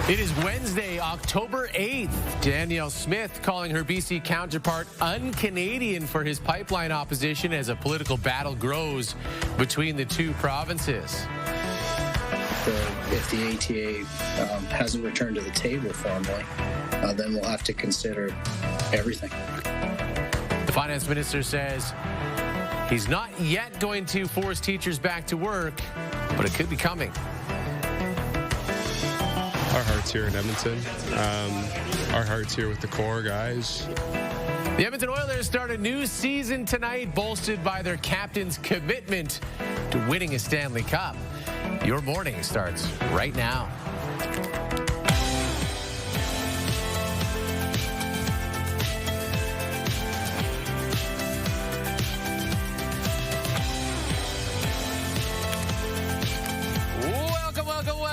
It is Wednesday, October 8th. Danielle Smith calling her BC counterpart un-Canadian for his pipeline opposition as a political battle grows between the two provinces. If the ATA hasn't returned to the table formally, then we'll have to consider everything. The finance minister says he's not yet going to force teachers back to work, but it could be coming. Our heart's here in Edmonton. Our heart's here with the core guys. The Edmonton Oilers start a new season tonight, bolstered by their captain's commitment to winning a Stanley Cup. Your morning starts right now.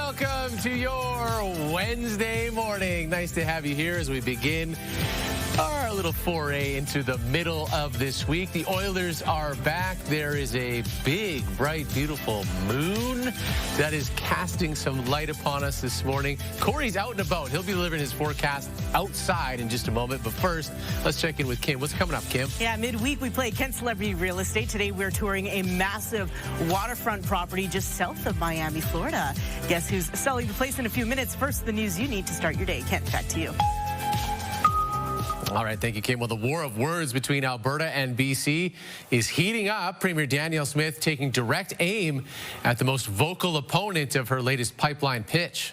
Welcome to your Wednesday morning. Nice to have you here as we begin our little foray into the middle of this week. The Oilers are back. There is a big, bright, beautiful moon that is casting some light upon us this morning. Corey's out and about. He'll be delivering his forecast outside in just a moment. But first, let's check in with Kim. What's coming up, Kim? Yeah, midweek we play Kent Celebrity Real Estate. Today we're touring a massive waterfront property just south of Miami, Florida. Guess who's selling the place in a few minutes? First, the news you need to start your day. Kent, back to you. All right, thank you, Kim. Well, the war of words between Alberta and BC is heating up. Premier Danielle Smith taking direct aim at the most vocal opponent of her latest pipeline pitch.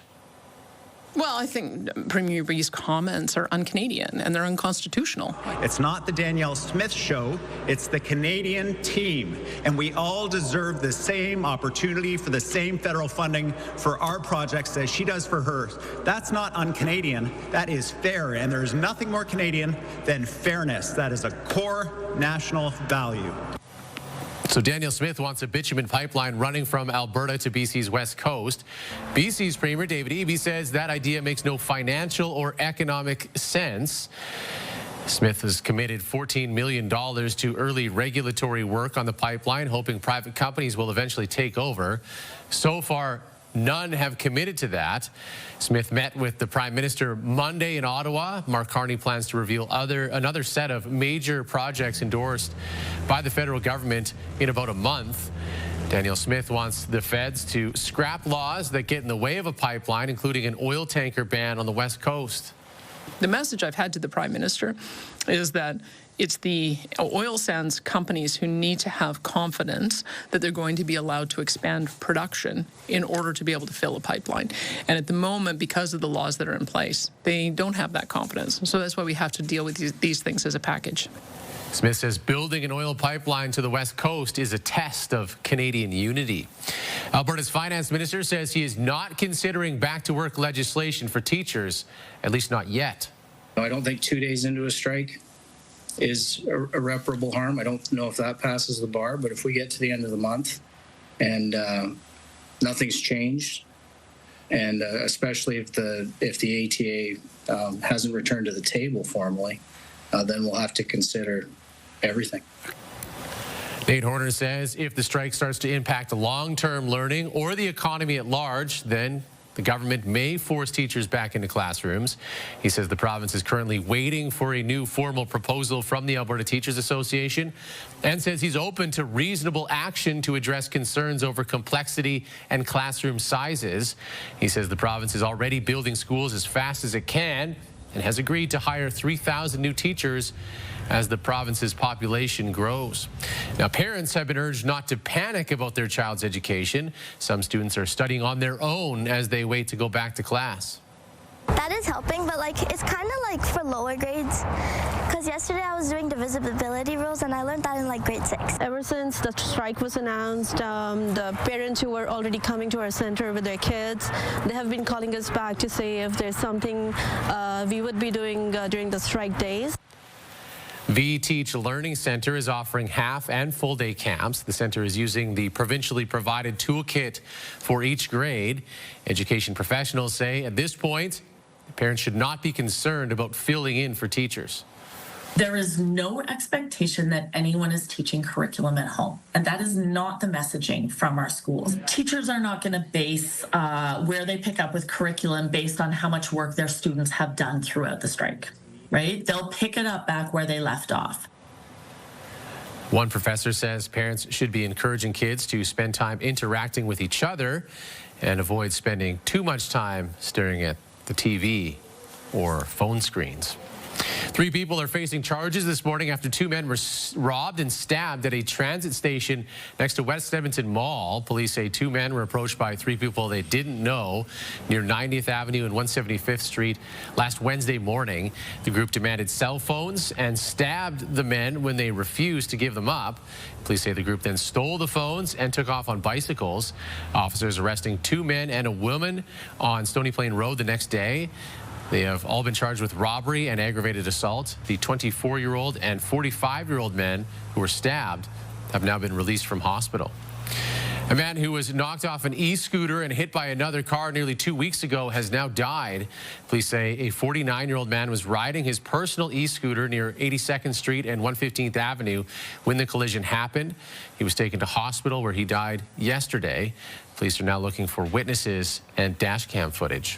Well, I think Premier B's comments are un-Canadian and they're unconstitutional. It's not the Danielle Smith show, it's the Canadian team. And we all deserve the same opportunity for the same federal funding for our projects as she does for hers. That's not un-Canadian, that is fair. And there's nothing more Canadian than fairness. That is a core national value. So Danielle Smith wants a bitumen pipeline running from Alberta to BC's west coast. BC's Premier David Eby says that idea makes no financial or economic sense. Smith has committed $14 million to early regulatory work on the pipeline, hoping private companies will eventually take over. So far, none have committed to that. Smith met with the Prime Minister Monday in Ottawa. Mark Carney plans to reveal another set of major projects endorsed by the federal government in about a month. Danielle Smith wants the feds to scrap laws that get in the way of a pipeline, including an oil tanker ban on the West Coast. The message I've had to the Prime Minister is that it's the oil sands companies who need to have confidence that they're going to be allowed to expand production in order to be able to fill a pipeline. And at the moment, because of the laws that are in place, they don't have that confidence. So that's why we have to deal with these things as a package. Smith says building an oil pipeline to the West Coast is a test of Canadian unity. Alberta's finance minister says he is not considering back-to-work legislation for teachers, at least not yet. I don't think 2 days into a strike is irreparable harm. I don't know if that passes the bar, but if we get to the end of the month and nothing's changed, and especially if the ATA hasn't returned to the table formally, then we'll have to consider everything. Nate Horner says if the strike starts to impact long-term learning or the economy at large, then the government may force teachers back into classrooms. He says the province is currently waiting for a new formal proposal from the Alberta Teachers Association and says he's open to reasonable action to address concerns over complexity and classroom sizes. He says the province is already building schools as fast as it can and has agreed to hire 3,000 new teachers as the province's population grows. Now, parents have been urged not to panic about their child's education. Some students are studying on their own as they wait to go back to class. That is helping, but it's kind of for lower grades. Because yesterday I was doing divisibility rules and I learned that in grade 6. Ever since the strike was announced, the parents who were already coming to our center with their kids, they have been calling us back to say if there's something we would be doing during the strike days. V-Teach Learning Center is offering half and full day camps. The center is using the provincially provided toolkit for each grade. Education professionals say at this point, parents should not be concerned about filling in for teachers. There is no expectation that anyone is teaching curriculum at home, and that is not the messaging from our schools. Teachers are not going to base where they pick up with curriculum based on how much work their students have done throughout the strike, right? They'll pick it up back where they left off. One professor says parents should be encouraging kids to spend time interacting with each other and avoid spending too much time staring at the TV or phone screens. 3 people are facing charges this morning after 2 men were robbed and stabbed at a transit station next to West Edmonton Mall. Police say 2 men were approached by 3 people they didn't know near 90th Avenue and 175th Street last Wednesday morning. The group demanded cell phones and stabbed the men when they refused to give them up. Police say the group then stole the phones and took off on bicycles. Officers arresting 2 men and a woman on Stony Plain Road the next day. They have all been charged with robbery and aggravated assault. The 24-year-old and 45-year-old men who were stabbed have now been released from hospital. A man who was knocked off an e-scooter and hit by another car nearly 2 weeks ago has now died. Police say a 49-year-old man was riding his personal e-scooter near 82nd Street and 115th Avenue when the collision happened. He was taken to hospital where he died yesterday. Police are now looking for witnesses and dash cam footage.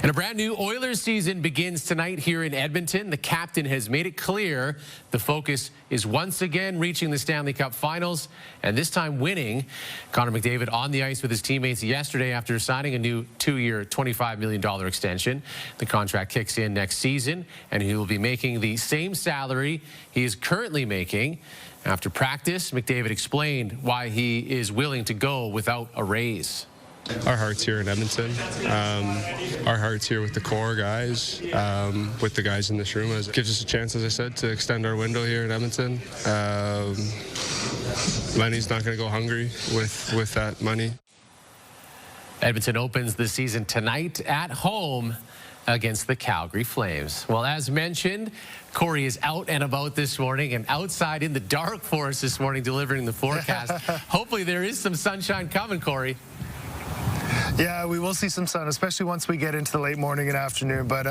And a brand new Oilers season begins tonight here in Edmonton. The captain has made it clear the focus is once again reaching the Stanley Cup Finals, and this time winning. Connor McDavid on the ice with his teammates yesterday after signing a new 2-year, $25 million extension. The contract kicks in next season, and he will be making the same salary he is currently making. After practice, McDavid explained why he is willing to go without a raise. Our heart's here in Edmonton. Our heart's here with the core guys, with the guys in this room. It gives us a chance, as I said, to extend our window here in Edmonton. Lenny's not going to go hungry with that money. Edmonton opens the season tonight at home against the Calgary Flames. Well, as mentioned, Corey is out and about this morning and outside in the dark for us this morning delivering the forecast. Hopefully there is some sunshine coming, Corey. Yeah, we will see some sun, especially once we get into the late morning and afternoon. But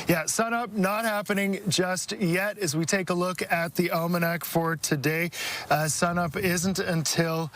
yeah, sun up not happening just yet as we take a look at the almanac for today. Sun up isn't until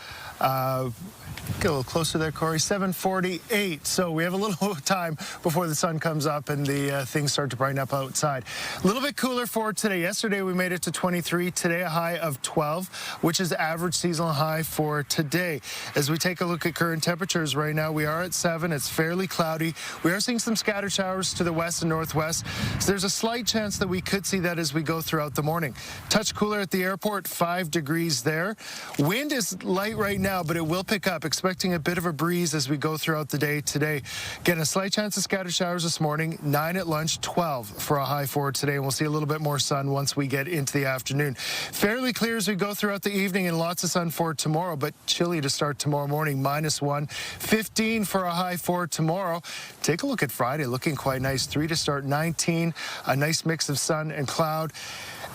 get a little closer there, Corey, 7:48. So we have a little time before the sun comes up and the things start to brighten up outside. A little bit cooler for today. Yesterday we made it to 23. Today a high of 12, which is the average seasonal high for today. As we take a look at current temperatures right now, we are at 7. It's fairly cloudy. We are seeing some scattered showers to the west and northwest. So there's a slight chance that we could see that as we go throughout the morning. Touch cooler at the airport, 5 degrees there. Wind is light right now, but it will pick up. Expecting a bit of a breeze as we go throughout the day today. Again, a slight chance of scattered showers this morning, 9 at lunch, 12 for a high for today, and we'll see a little bit more sun once we get into the afternoon. Fairly clear as we go throughout the evening and lots of sun for tomorrow, but chilly to start tomorrow morning, -1, 15 for a high for tomorrow. Take a look at Friday, looking quite nice, 3 to start, 19, a nice mix of sun and cloud.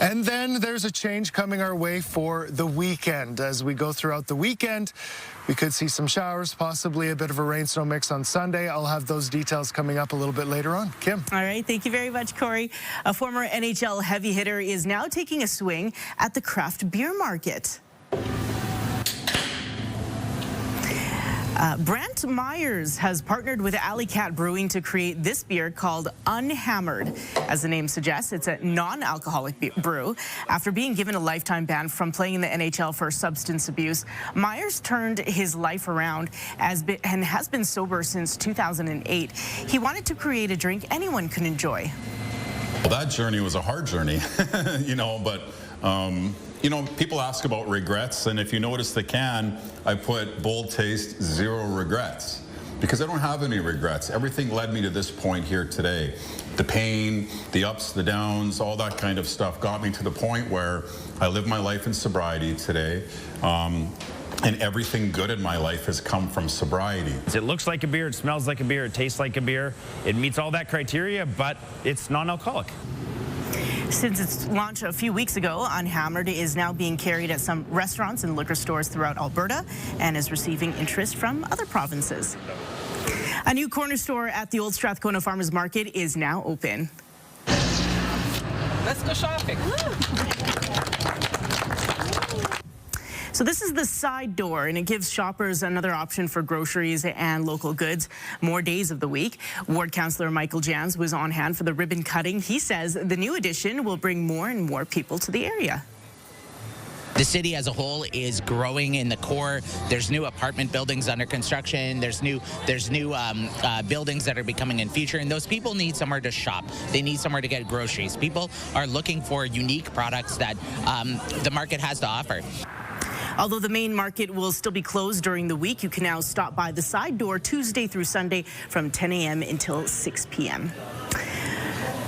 And then there's a change coming our way for the weekend. As we go throughout the weekend, we could see some showers, possibly a bit of a rain-snow mix on Sunday. I'll have those details coming up a little bit later on. Kim. All right. Thank you very much, Corey. A former NHL heavy hitter is now taking a swing at the craft beer market. Brent Myers has partnered with Alley Cat Brewing to create this beer called Unhammered. As the name suggests, it's a non-alcoholic brew. After being given a lifetime ban from playing in the NHL for substance abuse, Myers turned his life around and has been sober since 2008. He wanted to create a drink anyone can enjoy. Well, that journey was a hard journey, but people ask about regrets, and if you notice the can, I put bold taste, 0 regrets, because I don't have any regrets. Everything led me to this point here today. The pain, the ups, the downs, all that kind of stuff got me to the point where I live my life in sobriety today. And everything good in my life has come from sobriety. It looks like a beer, it smells like a beer, it tastes like a beer. It meets all that criteria, but it's non-alcoholic. Since its launch a few weeks ago, Unhammered is now being carried at some restaurants and liquor stores throughout Alberta and is receiving interest from other provinces. A new corner store at the Old Strathcona Farmers Market is now open. Let's go shopping. So this is the side door, and it gives shoppers another option for groceries and local goods more days of the week. Ward Councillor Michael Jans was on hand for the ribbon cutting. He says the new addition will bring more and more people to the area. The city as a whole is growing in the core. There's new apartment buildings under construction. There's new buildings that are becoming in future, and those people need somewhere to shop. They need somewhere to get groceries. People are looking for unique products that the market has to offer. Although the main market will still be closed during the week, you can now stop by the side door Tuesday through Sunday from 10 a.m. until 6 p.m.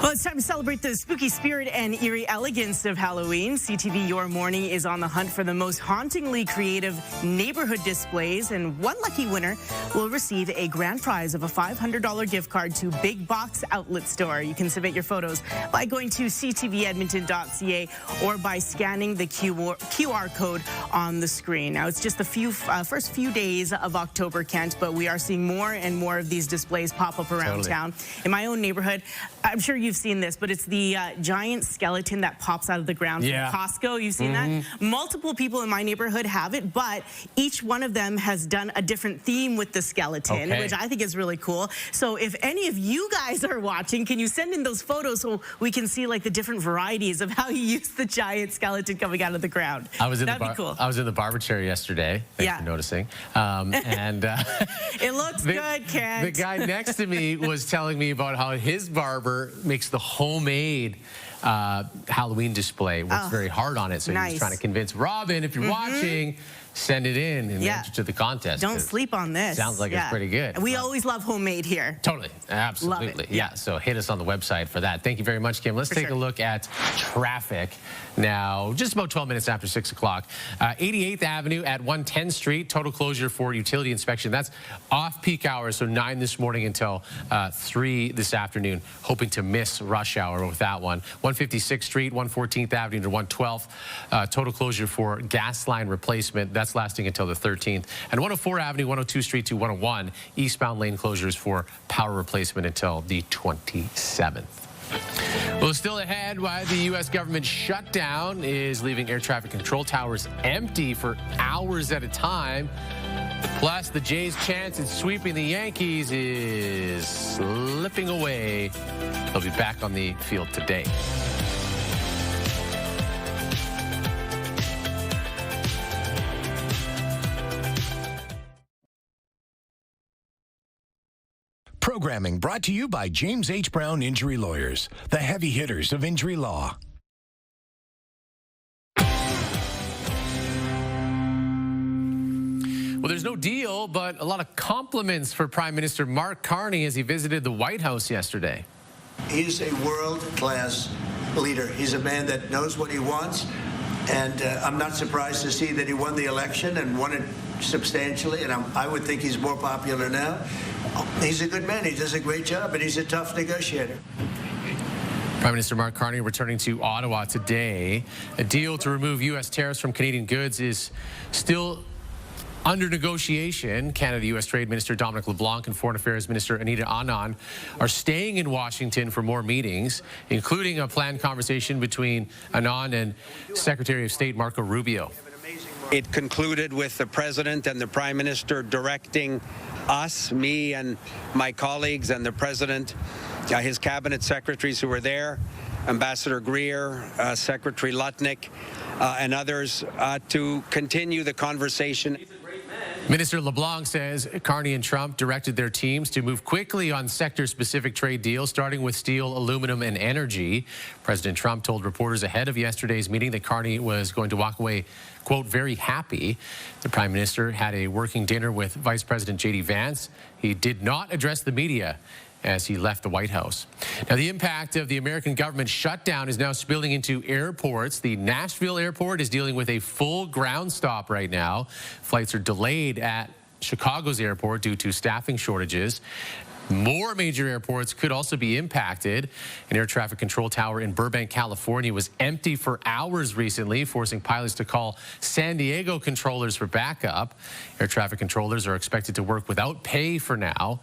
Well, it's time to celebrate the spooky spirit and eerie elegance of Halloween. CTV Your Morning is on the hunt for the most hauntingly creative neighborhood displays, and one lucky winner will receive a grand prize of a $500 gift card to Big Box Outlet Store. You can submit your photos by going to ctvedmonton.ca or by scanning the QR code on the screen. Now, it's just the first few days of October, Kent, but we are seeing more and more of these displays pop up around town. In my own neighborhood, I'm sure you've seen this, but it's the giant skeleton that pops out of the ground from Costco. You've seen that? Multiple people in my neighborhood have it, but each one of them has done a different theme with the skeleton, which I think is really cool. So if any of you guys are watching, can you send in those photos so we can see like the different varieties of how you use the giant skeleton coming out of the ground? That'd be cool. I was in the barber chair yesterday. Thanks for noticing. And it looks good, Kent. The guy next to me was telling me about how his barber makes the homemade Halloween display. Works very hard on it, so he's trying to convince Robin, if you're watching, send it in and enter to the contest. Don't sleep on this. Sounds like it's pretty good. We always love homemade here. Totally. Absolutely. Love it. Yeah, so hit us on the website for that. Thank you very much, Kim. Let's take a look at traffic now. Just about 12 minutes after 6 o'clock. 88th Avenue at 110th Street. Total closure for utility inspection. That's off-peak hours, so 9 this morning until 3 this afternoon. Hoping to miss rush hour with that one. 156th Street, 114th Avenue to 112th. Total closure for gas line replacement. That's lasting until the 13th. And 104 Avenue, 102 Street to 101, eastbound lane closures for power replacement until the 27th. Well, still ahead, why the U.S. government shutdown is leaving air traffic control towers empty for hours at a time. Plus, the Jays' chance at sweeping the Yankees is slipping away. They'll be back on the field today. Programming brought to you by James H. Brown Injury Lawyers, the heavy hitters of injury law. Well, there's no deal, but a lot of compliments for Prime Minister Mark Carney as he visited the White House yesterday. He's a world-class leader. He's a man that knows what he wants, and I'm not surprised to see that he won the election and won it substantially, and I would think he's more popular now. He's a good man. He does a great job, and he's a tough negotiator. Prime Minister Mark Carney returning to Ottawa today. A deal to remove U.S. tariffs from Canadian goods is still under negotiation. Canada-U.S. Trade Minister Dominic LeBlanc and Foreign Affairs Minister Anita Anand are staying in Washington for more meetings, including a planned conversation between Anand and Secretary of State Marco Rubio. It concluded with the President and the Prime Minister directing us, me and my colleagues and the President, his cabinet secretaries who were there, Ambassador Greer, Secretary Lutnick, and others, to continue the conversation. Minister LeBlanc says Carney and Trump directed their teams to move quickly on sector-specific trade deals, starting with steel, aluminum, and energy. President Trump told reporters ahead of yesterday's meeting that Carney was going to walk away, quote, very happy. The Prime Minister had a working dinner with Vice President J.D. Vance. He did not address the media as he left the White House. Now, the impact of the American government shutdown is now spilling into airports. The Nashville airport is dealing with a full ground stop right now. Flights are delayed at Chicago's airport due to staffing shortages. More major airports could also be impacted. An air traffic control tower in Burbank, California was empty for hours recently, forcing pilots to call San Diego controllers for backup. Air traffic controllers are expected to work without pay for now.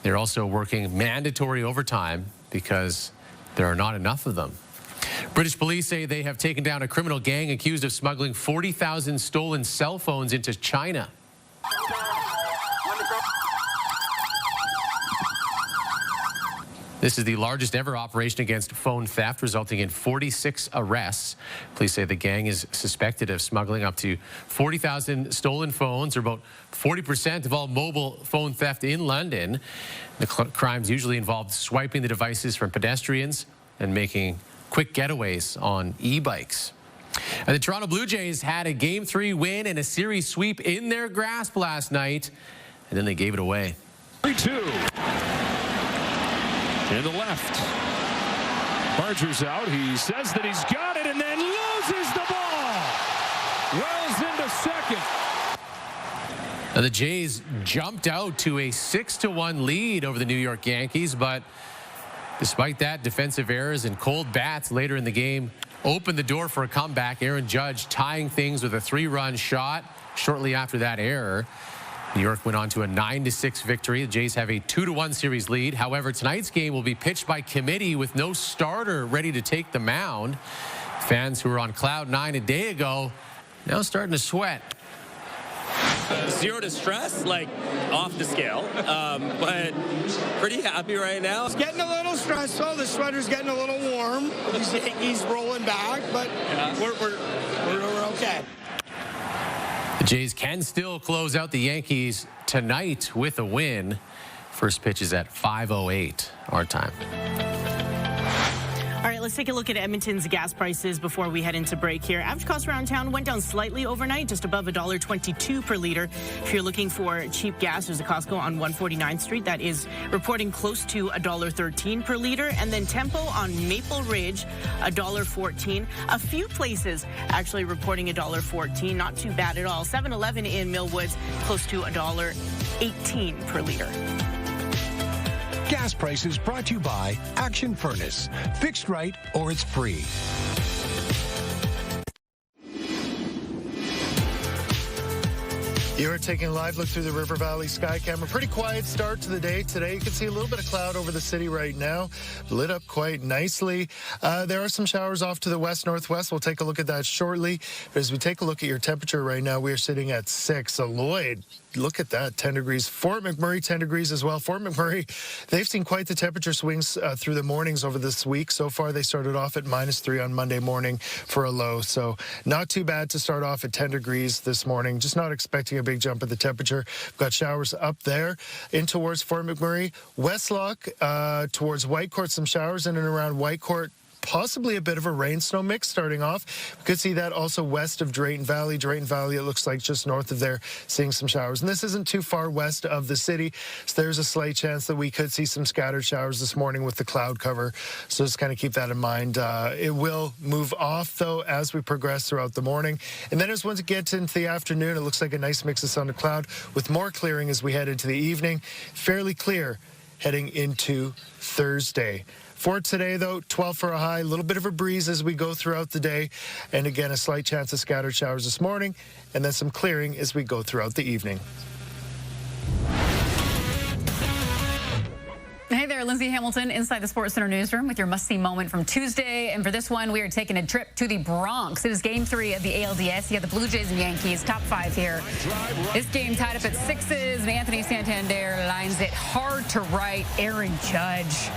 They're also working mandatory overtime because there are not enough of them. British police say they have taken down a criminal gang accused of smuggling 40,000 stolen cell phones into China. This is the largest ever operation against phone theft, resulting in 46 arrests. Police say the gang is suspected of smuggling up to 40,000 stolen phones, or about 40% of all mobile phone theft in London. The crimes usually involved swiping the devices from pedestrians and making quick getaways on e-bikes. And the Toronto Blue Jays had a Game 3 win and a series sweep in their grasp last night, and then they gave it away. 3-2. In the left. Barger's out. He says that he's got it and then loses the ball. Wells into second. Now the Jays jumped out to a 6-1 lead over the New York Yankees, but despite that, defensive errors and cold bats later in the game opened the door for a comeback. Aaron Judge tying things with a 3-run shot shortly after that error. New York went on to a 9-6 victory. The Jays have a 2-1 series lead. However, tonight's game will be pitched by committee with no starter ready to take the mound. Fans who were on cloud 9 a day ago now starting to sweat. Zero to stress, like off the scale, but pretty happy right now. It's getting a little stressful. The sweater's getting a little warm. He's rolling back, but yeah, we're okay. The Jays can still close out the Yankees tonight with a win. First pitch is at 5:08 our time. All right, let's take a look at Edmonton's gas prices before we head into break here. Average cost around town went down slightly overnight, just above $1.22 per liter. If you're looking for cheap gas, there's a Costco on 149th Street that is reporting close to $1.13 per liter. And then Tempo on Maple Ridge, $1.14. A few places actually reporting $1.14. Not too bad at all. 7-Eleven in Millwoods, close to $1.18 per liter. Gas prices brought to you by Action Furnace. Fixed right or it's free. You are taking a live look through the River Valley Sky Camera. Pretty quiet start to the day today. You can see a little bit of cloud over the city right now. Lit up quite nicely. There are some showers off to the west-northwest. We'll take a look at that shortly. But as we take a look at your temperature right now, we are sitting at 6. So Lloyd, look at that, 10 degrees. Fort McMurray, 10 degrees as well. Fort McMurray, they've seen quite the temperature swings through the mornings over this week. So far, they started off at -3 on Monday morning for a low. So not too bad to start off at 10 degrees this morning. Just not expecting a big jump in the temperature. We've got showers up there in towards Fort McMurray. Westlock towards Whitecourt, some showers in and around Whitecourt. Possibly a bit of a rain-snow mix starting off. We could see that also west of Drayton Valley. Drayton Valley, it looks like just north of there, seeing some showers. And this isn't too far west of the city, so there's a slight chance that we could see some scattered showers this morning with the cloud cover. So just kind of keep that in mind. It will move off, though, as we progress throughout the morning. And then as once it gets into the afternoon, it looks like a nice mix of sun and cloud with more clearing as we head into the evening. Fairly clear heading into Thursday. For today, though, 12 for a high, a little bit of a breeze as we go throughout the day. And again, a slight chance of scattered showers this morning, and then some clearing as we go throughout the evening. Hey there, Lindsay Hamilton inside the Sports Center newsroom with your must-see moment from Tuesday. And for this one, we are taking a trip to the Bronx. It is Game 3 of the ALDS. You got the Blue Jays and Yankees, top 5 here. This game tied up at 6s, and Anthony Santander lines it hard to right. Aaron Judge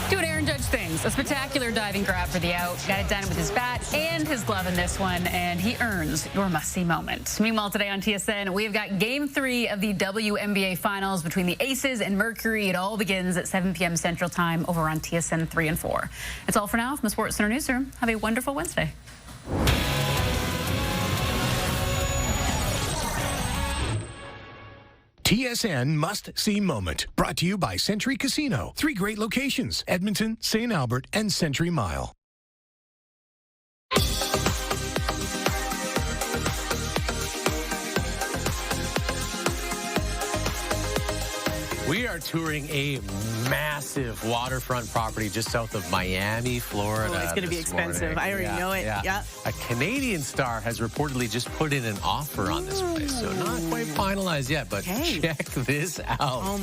doing Aaron Judge things. A spectacular diving grab for the out. Got it done with his bat and his glove in this one, and he earns your must-see moment. Meanwhile, today on TSN, we've got Game 3 of the WNBA Finals between the Aces and Mercury. It all begins at 7 p.m. Central Time over on TSN 3 and 4. That's all for now from the Sports Center newsroom. Have a wonderful Wednesday. TSN Must-See Moment, brought to you by Century Casino. 3 great locations, Edmonton, St. Albert, and Century Mile. We are touring a massive waterfront property just south of Miami, Florida. Oh, it's going to be expensive. I already know it. Yeah. A Canadian star has reportedly just put in an offer on this place, so not quite finalized yet, but check this out. Oh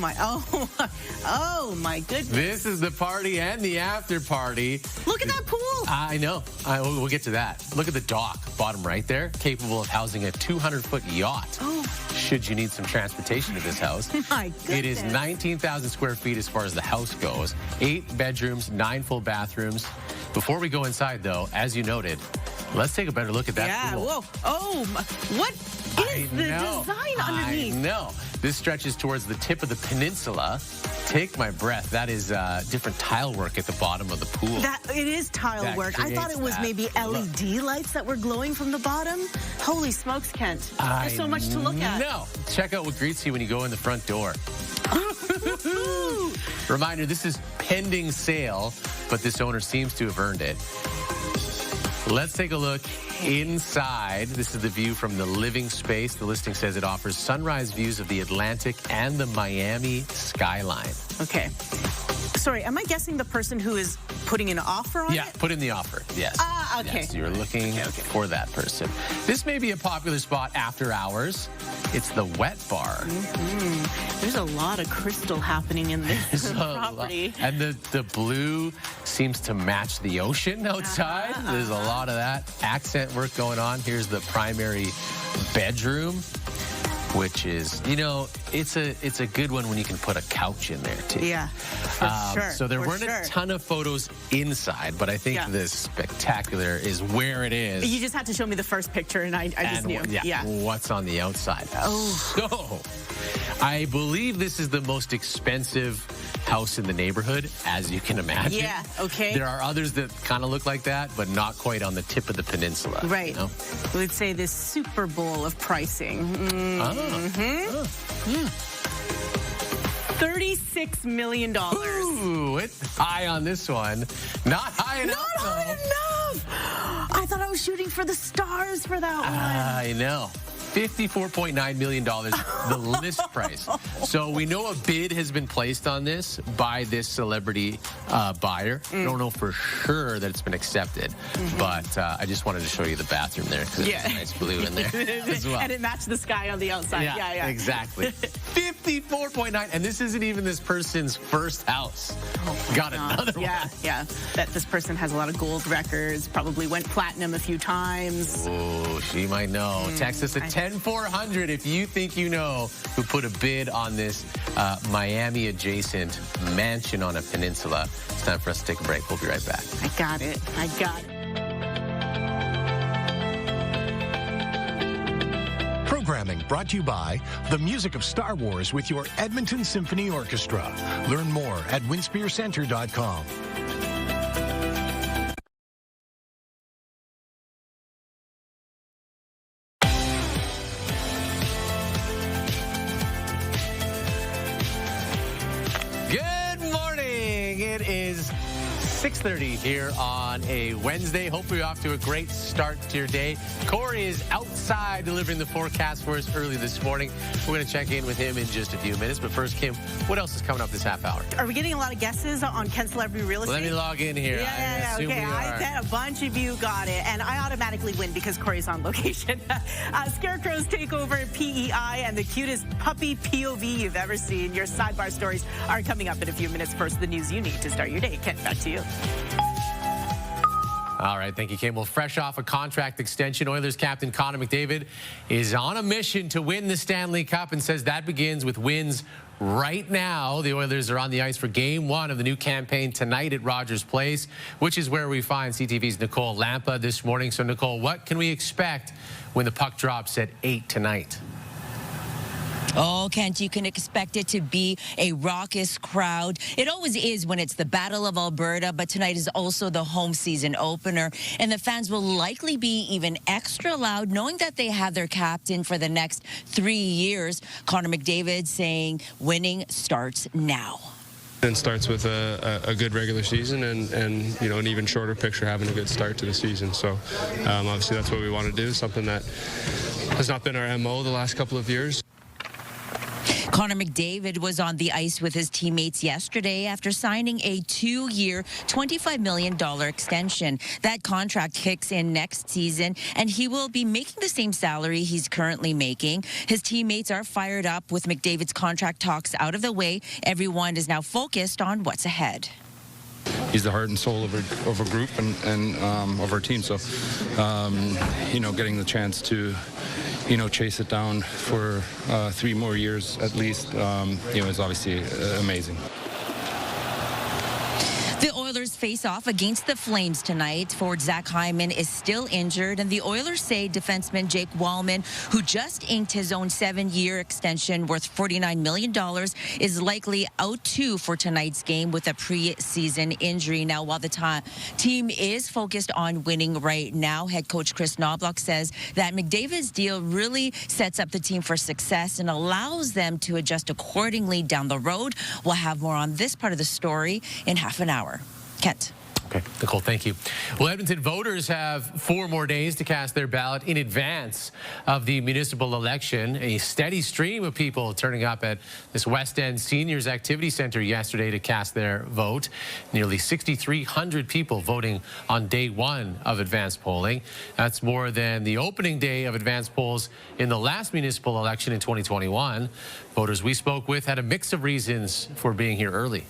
my goodness. This is the party and the after party. Look at that pool. I know. We'll get to that. Look at the dock, bottom right there, capable of housing a 200-foot yacht. Oh. Should you need some transportation to this house. My goodness. It is 19,000 square feet as far as the house goes. 8 bedrooms, 9 full bathrooms. Before we go inside, though, as you noted, let's take a better look at that pool. Whoa. Oh, what is the design underneath? I know. This stretches towards the tip of the peninsula. Take my breath. That is different tile work at the bottom of the pool. It is tile work. I thought it was maybe LED lights that were glowing from the bottom. Holy smokes, Kent. There's so much to look at. No. Check out what greets you when you go in the front door. Reminder, this is pending sale, but this owner seems to have earned it. Let's take a look inside. This is the view from the living space. The listing says it offers sunrise views of the Atlantic and the Miami skyline. Okay. Sorry, am I guessing the person who is putting an offer on it? Yeah, put in the offer. Yes. Okay. Yes, you're looking for that person. This may be a popular spot after hours. It's the wet bar. There's a lot of crystal happening in this property. And the blue seems to match the ocean outside. There's a lot of that accent work going on. Here's the primary bedroom, which is, it's a good one when you can put a couch in there, too. Yeah, for sure. So there weren't a ton of photos inside, but I think the spectacular is where it is. You just had to show me the first picture, and I just knew. Yeah, what's on the outside. Oh. So, I believe this is the most expensive house in the neighborhood, as you can imagine. Yeah, okay. There are others that kind of look like that, but not quite on the tip of the peninsula. Right. We would say this Super Bowl of pricing. $36 million. Ooh, it's high on this one. Not high enough. Not high enough. I thought I was shooting for the stars for that one. I know. $54.9 million, the list price. So we know a bid has been placed on this by this celebrity buyer. I don't know for sure that it's been accepted, but I just wanted to show you the bathroom there because there's a nice blue in there as well. And it matched the sky on the outside. Yeah. Exactly. 54.9, and this isn't even this person's first house. Got another one. Yeah. That this person has a lot of gold records, probably went platinum a few times. Oh, she might know. Text us at 10400 if you think you know who put a bid on this Miami-adjacent mansion on a peninsula. It's time for us to take a break. We'll be right back. I got it. Programming brought to you by the music of Star Wars with your Edmonton Symphony Orchestra. Learn more at winspearcenter.com. Good morning. It is 6:30 here on a Wednesday. Hopefully you're off to a great start to your day. Corey is outside delivering the forecast for us early this morning. We're going to check in with him in just a few minutes. But first, Kim, what else is coming up this half hour? Are we getting a lot of guesses on Ken Celebrity Real Estate? Let me log in here. Yeah. Okay, I bet a bunch of you got it. And I automatically win because Corey's on location. Scarecrows take over PEI and the cutest puppy POV you've ever seen. Your sidebar stories are coming up in a few minutes. First, the news you need to start your day. Ken, back to you. All right, thank you, Kim. Well, fresh off a contract extension, Oilers captain Connor McDavid is on a mission to win the Stanley Cup and says that begins with wins right now. The Oilers are on the ice for Game 1 of the new campaign tonight at Rogers Place, which is where we find CTV's Nicole Lampa this morning. So, Nicole, what can we expect when the puck drops at 8 tonight? Oh, Kent, you can expect it to be a raucous crowd. It always is when it's the Battle of Alberta, but tonight is also the home season opener, and the fans will likely be even extra loud, knowing that they have their captain for the next 3 years. Connor McDavid saying winning starts now. It starts with a good regular season and an even shorter picture, having a good start to the season. So obviously that's what we want to do, something that has not been our MO the last couple of years. Connor McDavid was on the ice with his teammates yesterday after signing a 2-year, $25 million extension. That contract kicks in next season, and he will be making the same salary he's currently making. His teammates are fired up with McDavid's contract talks out of the way. Everyone is now focused on what's ahead. He's the heart and soul of a group and of our team. So, getting the chance to, chase it down for 3 more years at least, is obviously amazing. The Oilers face off against the Flames tonight. Forward Zach Hyman is still injured, and the Oilers say defenseman Jake Wallman, who just inked his own 7-year extension worth $49 million, is likely out too for tonight's game with a preseason injury. Now, while the team is focused on winning right now, head coach Chris Knobloch says that McDavid's deal really sets up the team for success and allows them to adjust accordingly down the road. We'll have more on this part of the story in half an hour. Kent. Okay, Nicole, thank you. Well, Edmonton voters have 4 more days to cast their ballot in advance of the municipal election. A steady stream of people turning up at this West End Seniors Activity Centre yesterday to cast their vote. Nearly 6,300 people voting on day 1 of advanced polling. That's more than the opening day of advanced polls in the last municipal election in 2021. Voters we spoke with had a mix of reasons for being here early.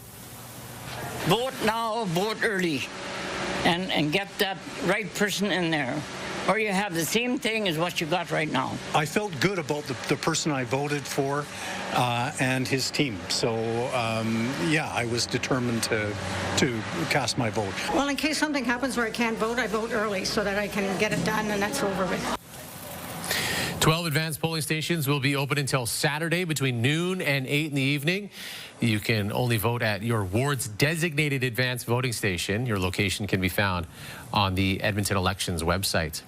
Vote now, vote early, and get that right person in there, or you have the same thing as what you got right now. I felt good about the person I voted for and his team. So, I was determined to cast my vote. Well, in case something happens where I can't vote, I vote early so that I can get it done and that's over with. 12 advanced polling stations will be open until Saturday between noon and 8 in the evening. You can only vote at your ward's designated advanced voting station. Your location can be found on the Edmonton Elections website.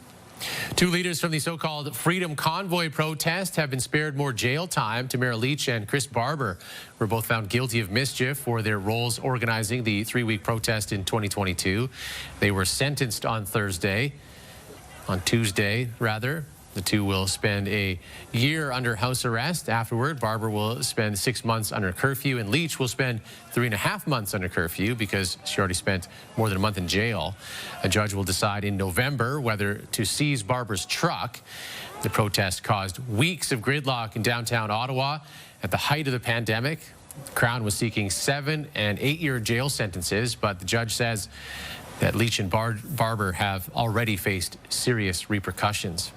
2 leaders from the so-called Freedom Convoy protest have been spared more jail time. Tamara Leach and Chris Barber were both found guilty of mischief for their roles organizing the 3-week protest in 2022. They were sentenced on Tuesday. The 2 will spend a year under house arrest. Afterward, Barber will spend 6 months under curfew, and Leach will spend 3.5 months under curfew because she already spent more than a month in jail. A judge will decide in November whether to seize Barber's truck. The protest caused weeks of gridlock in downtown Ottawa. At the height of the pandemic, the Crown was seeking 7- and 8-year jail sentences, but the judge says that Leach and Barber have already faced serious repercussions.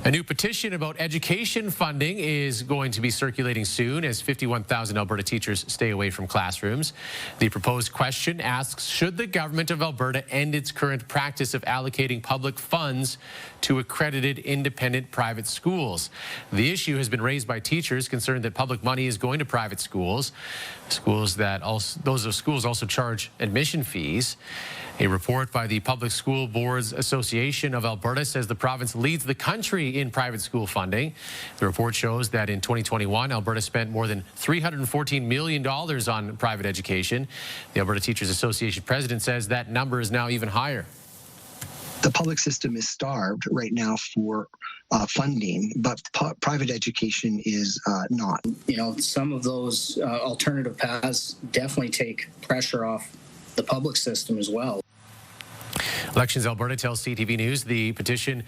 A new petition about education funding is going to be circulating soon as 51,000 Alberta teachers stay away from classrooms. The proposed question asks, should the government of Alberta end its current practice of allocating public funds to accredited independent private schools? The issue has been raised by teachers concerned that public money is going to private schools. Those schools also charge admission fees. A report by the Public School Boards Association of Alberta says the province leads the country in private school funding. The report shows that in 2021, Alberta spent more than $314 million on private education. The Alberta Teachers Association president says that number is now even higher. The public system is starved right now for funding, but private education is not. Some of those alternative paths definitely take pressure off the public system as well. Elections Alberta tells CTV News the petition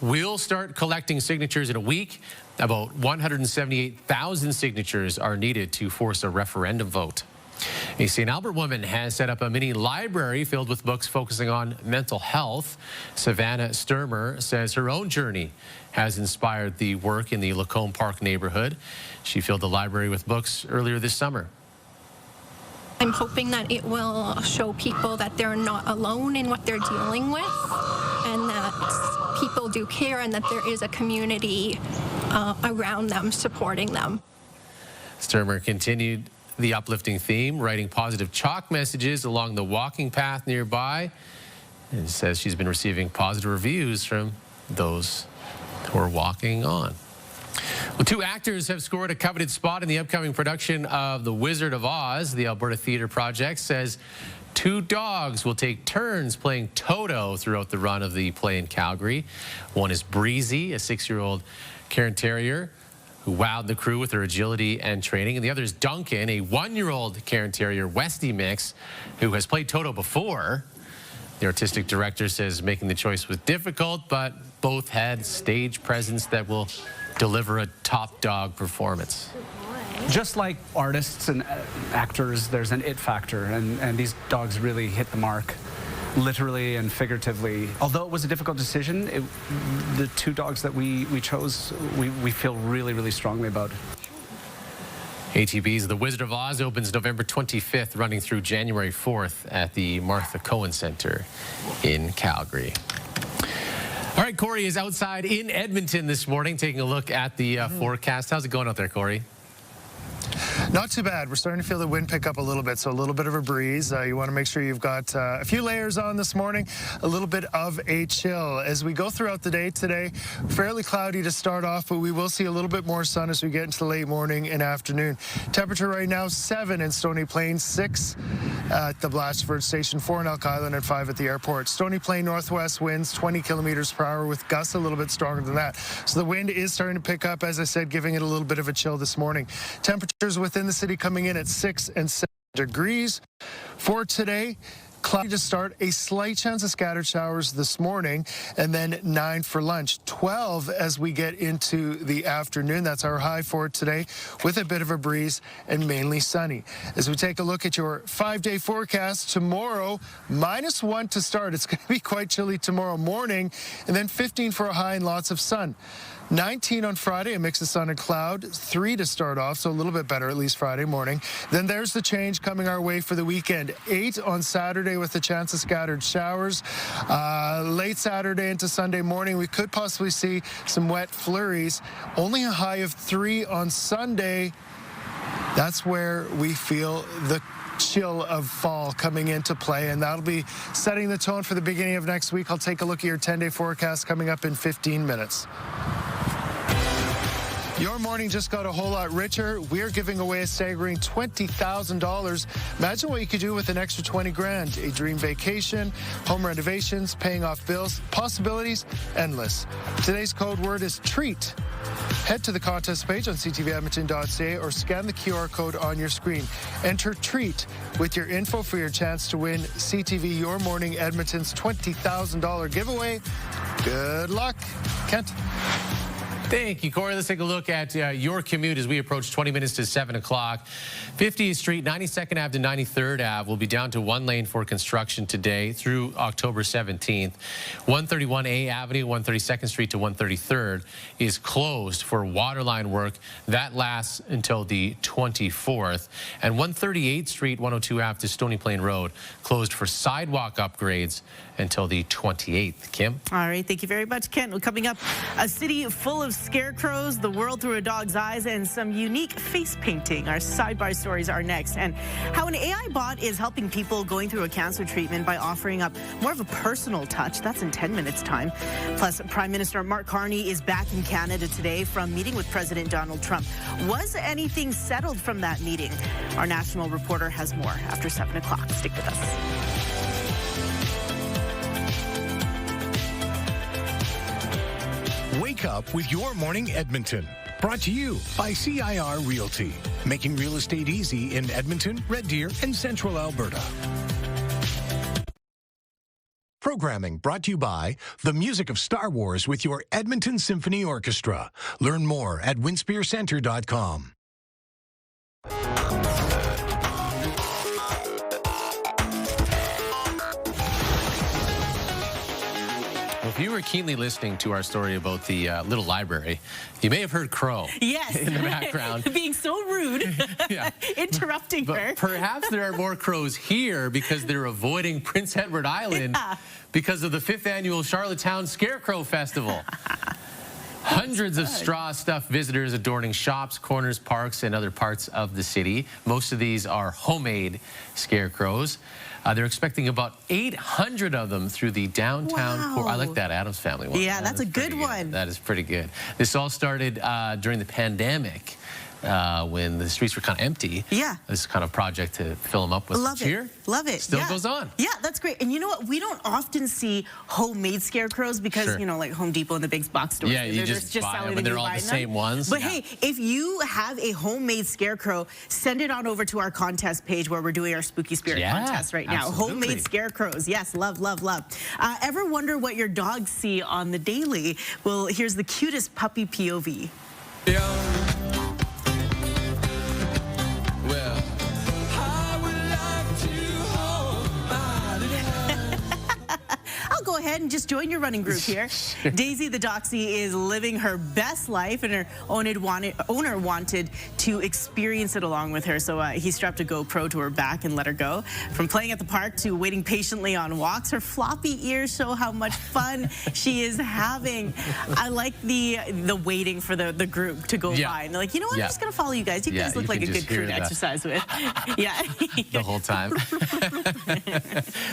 will start collecting signatures in a week. About 178,000 signatures are needed to force a referendum vote. A St. Albert woman has set up a mini library filled with books focusing on mental health. Savannah Sturmer says her own journey has inspired the work in the Lacombe Park neighborhood. She filled the library with books earlier this summer. I'm hoping that it will show people that they're not alone in what they're dealing with, and that people do care, and that there is a community around them supporting them. Sturmer continued the uplifting theme, writing positive chalk messages along the walking path nearby, and says she's been receiving positive reviews from those who are walking on. Well, 2 actors have scored a coveted spot in the upcoming production of The Wizard of Oz. The Alberta Theatre Project says 2 dogs will take turns playing Toto throughout the run of the play in Calgary. One is Breezy, a 6-year-old Cairn Terrier, who wowed the crew with her agility and training. And the other is Duncan, a 1-year-old Cairn Terrier Westie mix who has played Toto before. The artistic director says making the choice was difficult, but both had stage presence that will deliver a top dog performance. Just like artists and actors, there's an it factor, and these dogs really hit the mark, literally and figuratively. Although it was a difficult decision, the 2 dogs that we chose, we feel really, really strongly about. ATB's The Wizard of Oz opens November 25th, running through January 4th at the Martha Cohen Center in Calgary. All right, Corey is outside in Edmonton this morning, taking a look at the forecast. How's it going out there, Corey? Not too bad. We're starting to feel the wind pick up a little bit, so a little bit of a breeze. You want to make sure you've got a few layers on this morning, a little bit of a chill. As we go throughout the day today, fairly cloudy to start off, but we will see a little bit more sun as we get into the late morning and afternoon. Temperature right now, 7 in Stony Plain, 6 at the Blatchford Station, 4 in Elk Island, and 5 at the airport. Stony Plain northwest winds 20 kilometers per hour with gusts a little bit stronger than that. So the wind is starting to pick up, as I said, giving it a little bit of a chill this morning. Temperatures within the city coming in at 6 and 7 degrees. For today, cloudy to start, a slight chance of scattered showers this morning, and then 9 for lunch. 12 as we get into the afternoon. That's our high for today, with a bit of a breeze and mainly sunny. As we take a look at your 5-day forecast, tomorrow, -1 to start. It's going to be quite chilly tomorrow morning, and then 15 for a high and lots of sun. 19 on Friday, a mix of sun and cloud. 3 to start off, so a little bit better, at least Friday morning. Then there's the change coming our way for the weekend. 8 on Saturday with a chance of scattered showers. Late Saturday into Sunday morning, we could possibly see some wet flurries. Only a high of 3 on Sunday. That's where we feel the chill of fall coming into play, and that'll be setting the tone for the beginning of next week. I'll take a look at your 10-day forecast coming up in 15 minutes. Your morning just got a whole lot richer. We're giving away a staggering $20,000. Imagine what you could do with an extra 20 grand. A dream vacation, home renovations, paying off bills, possibilities endless. Today's code word is treat. Head to the contest page on ctvedmonton.ca or scan the QR code on your screen. Enter treat with your info for your chance to win CTV Your Morning Edmonton's $20,000 giveaway. Good luck. Kent. Thank you, Corey. Let's take a look at your commute as we approach 20 minutes to 7 o'clock. 50th Street, 92nd Ave to 93rd Ave will be down to 1 lane for construction today through October 17th. 131A Avenue, 132nd Street to 133rd is closed for waterline work. That lasts until the 24th. And 138th Street, 102 Ave to Stony Plain Road closed for sidewalk upgrades until the 28th. Kim? All right, thank you very much, Kent. Well, coming up, a city full of scarecrows, the world through a dog's eyes, and some unique face painting. Our sidebar stories are next. And how an AI bot is helping people going through a cancer treatment by offering up more of a personal touch. That's in 10 minutes' time. Plus, Prime Minister Mark Carney is back in Canada today from meeting with President Donald Trump. Was anything settled from that meeting? Our national reporter has more after 7 o'clock. Stick with us. Wake up with Your Morning Edmonton. Brought to you by CIR Realty. Making real estate easy in Edmonton, Red Deer, and Central Alberta. Programming brought to you by the music of Star Wars with your Edmonton Symphony Orchestra. Learn more at winspearcenter.com. If you were keenly listening to our story about the little library, you may have heard Crow yes. in the background. Being so rude, yeah. interrupting but her. Perhaps there are more crows here because they're avoiding Prince Edward Island because of the 5th annual Charlottetown Scarecrow Festival. Hundreds of straw-stuffed visitors adorning shops, corners, parks, and other parts of the city. Most of these are homemade scarecrows. They're expecting about 800 of them through the downtown core. I like that Addams Family one. Yeah, that's a good one. That is pretty good. This all started during the pandemic. when the streets were kind of empty. Yeah. This kind of project to fill them up with some cheer. Love it. Still goes on. Yeah, that's great. And you know what? We don't often see homemade scarecrows because, you know, like Home Depot and the big box stores. Yeah, you just buy them and they're all the same ones. But hey, if you have a homemade scarecrow, send it on over to our contest page where we're doing our Spooky Spirit contest right now. Absolutely. Homemade scarecrows. Yes, love, love, love. Ever wonder what your dogs see on the daily? Well, here's the cutest puppy POV. I'll go ahead and just join your running group here. Daisy the Doxy is living her best life, and her owner wanted to experience it along with her, so he strapped a GoPro to her back and let her go. From playing at the park to waiting patiently on walks, her floppy ears show how much fun she is having. I like the waiting for the group to go by, and they're like, you know what, I'm just gonna follow you guys. You guys look like a good crew to exercise with. Yeah. The whole time.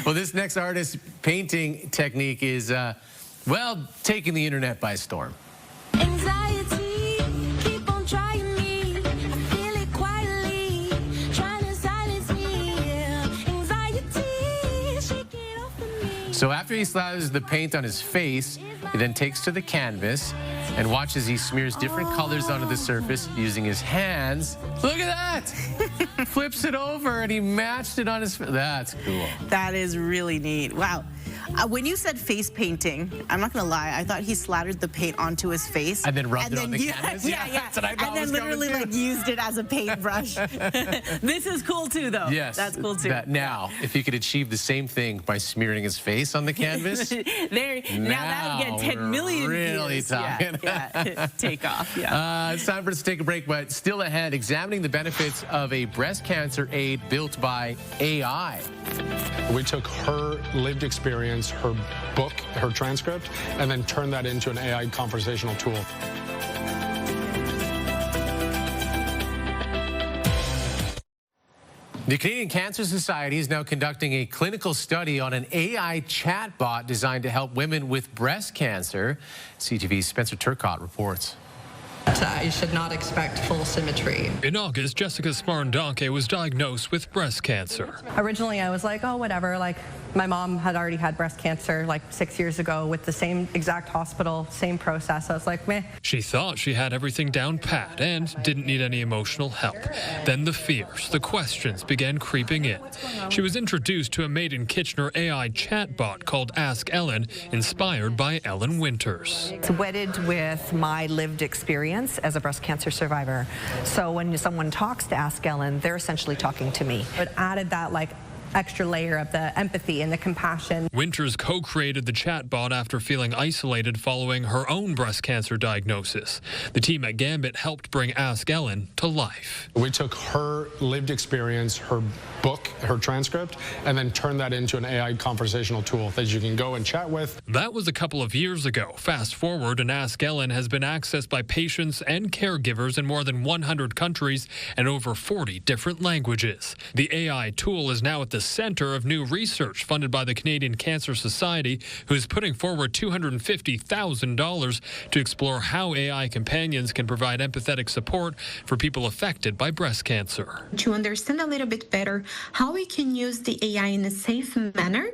Well, this next artist's painting technique is, well, taking the internet by storm. Anxiety, keep on trying me. I feel it quietly, trying to silence me. Anxiety, shake it off of me. So after he slathers the paint on his face, he then takes to the canvas and watch as he smears different colors onto the surface using his hands. Look at that! Flips it over and he matched it on his face. That's cool. That is really neat. Wow. When you said face painting, I'm not going to lie, I thought he slattered the paint onto his face. And then rubbed it on the canvas? Yeah. That's what I thought. And then literally like used it as a paintbrush. This is cool too, though. Yes. That's cool too. Now, if he could achieve the same thing by smearing his face on the canvas. Now that would get 10 million really views. talking. Yeah. Take off. Yeah. It's time for us to take a break, but still ahead, examining the benefits of a breast cancer aid built by AI. We took her lived experience, her book, her transcript, and then turned that into an AI conversational tool. The Canadian Cancer Society is now conducting a clinical study on an AI chatbot designed to help women with breast cancer. CTV's Spencer Turcotte reports. I should not expect full symmetry. In August, Jessica Smarndonke was diagnosed with breast cancer. Originally, I was like, oh, whatever. Like, my mom had already had breast cancer like 6 years ago with the same exact hospital, same process. I was like, meh. She thought she had everything down pat and didn't need any emotional help. Then the fears, the questions began creeping in. She was introduced to a made-in-Kitchener AI chatbot called Ask Ellen, inspired by Ellen Winters. It's wedded with my lived experience as a breast cancer survivor. So when someone talks to Ask Ellen, they're essentially talking to me. It added that like extra layer of the empathy and the compassion. Winters co-created the chatbot after feeling isolated following her own breast cancer diagnosis. The team at Gambit helped bring Ask Ellen to life. We took her lived experience, her book, her transcript, and then turned that into an AI conversational tool that you can go and chat with. That was a couple of years ago. Fast forward, and Ask Ellen has been accessed by patients and caregivers in more than 100 countries and over 40 different languages. The AI tool is now at the center of new research funded by the Canadian Cancer Society, who is putting forward $250,000 to explore how AI companions can provide empathetic support for people affected by breast cancer. To understand a little bit better how we can use the AI in a safe manner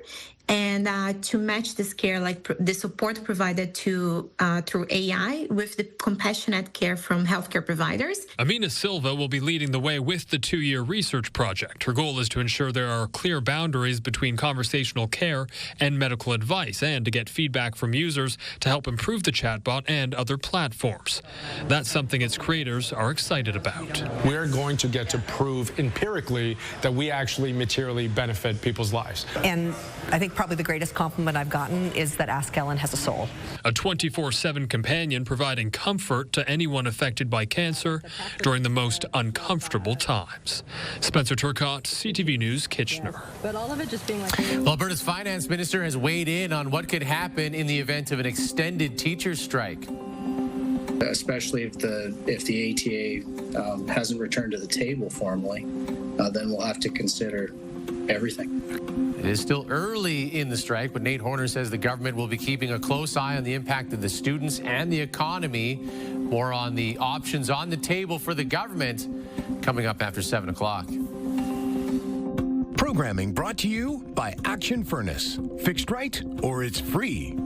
and to match this care, like the support provided to through AI with the compassionate care from healthcare providers. Amina Silva will be leading the way with the 2-year research project. Her goal is to ensure there are clear boundaries between conversational care and medical advice, and to get feedback from users to help improve the chatbot and other platforms. That's something its creators are excited about. We're going to get to prove empirically that we actually materially benefit people's lives. And I think probably the greatest compliment I've gotten is that Ask Ellen has a soul. A 24/7 companion providing comfort to anyone affected by cancer during the most uncomfortable times. Spencer Turcotte, CTV News, Kitchener. But all of it just being like... Well, Alberta's finance minister has weighed in on what could happen in the event of an extended teachers' strike. Especially if the ATA hasn't returned to the table formally, then we'll have to consider everything. It is still early in the strike, but Nate Horner says the government will be keeping a close eye on the impact of the students and the economy More on the options on the table for the government coming up after 7 o'clock. Programming brought to you by Action Furnace. Fixed right or it's free.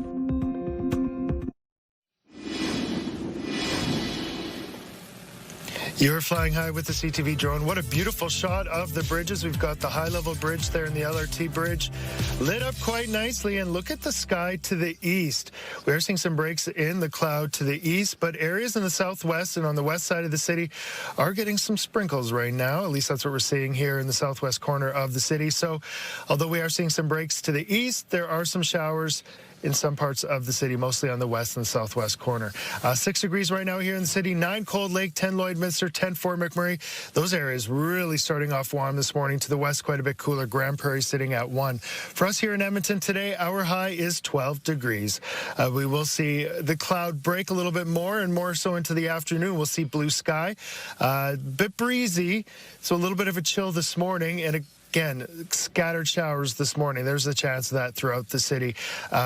You're flying high with the CTV drone. What a beautiful shot of the bridges. We've got the high-level bridge there and the LRT bridge lit up quite nicely. And look at the sky to the east. We're seeing some breaks in the cloud to the east, but areas in the southwest and on the west side of the city are getting some sprinkles right now. At least that's what we're seeing here in the southwest corner of the city. So although we are seeing some breaks to the east, there are some showers in some parts of the city, mostly on the west and southwest corner. 6 degrees right now here in the city, 9 Cold Lake, 10 Lloydminster, 10 Fort McMurray. Those areas really starting off warm this morning. To the west, quite a bit cooler. Grand Prairie sitting at 1. For us here in Edmonton today, our high is 12 degrees. We will see the cloud break a little bit more and more so into the afternoon. We'll see blue sky, bit breezy, so a little bit of a chill this morning, and again, scattered showers this morning. There's a chance of that throughout the city.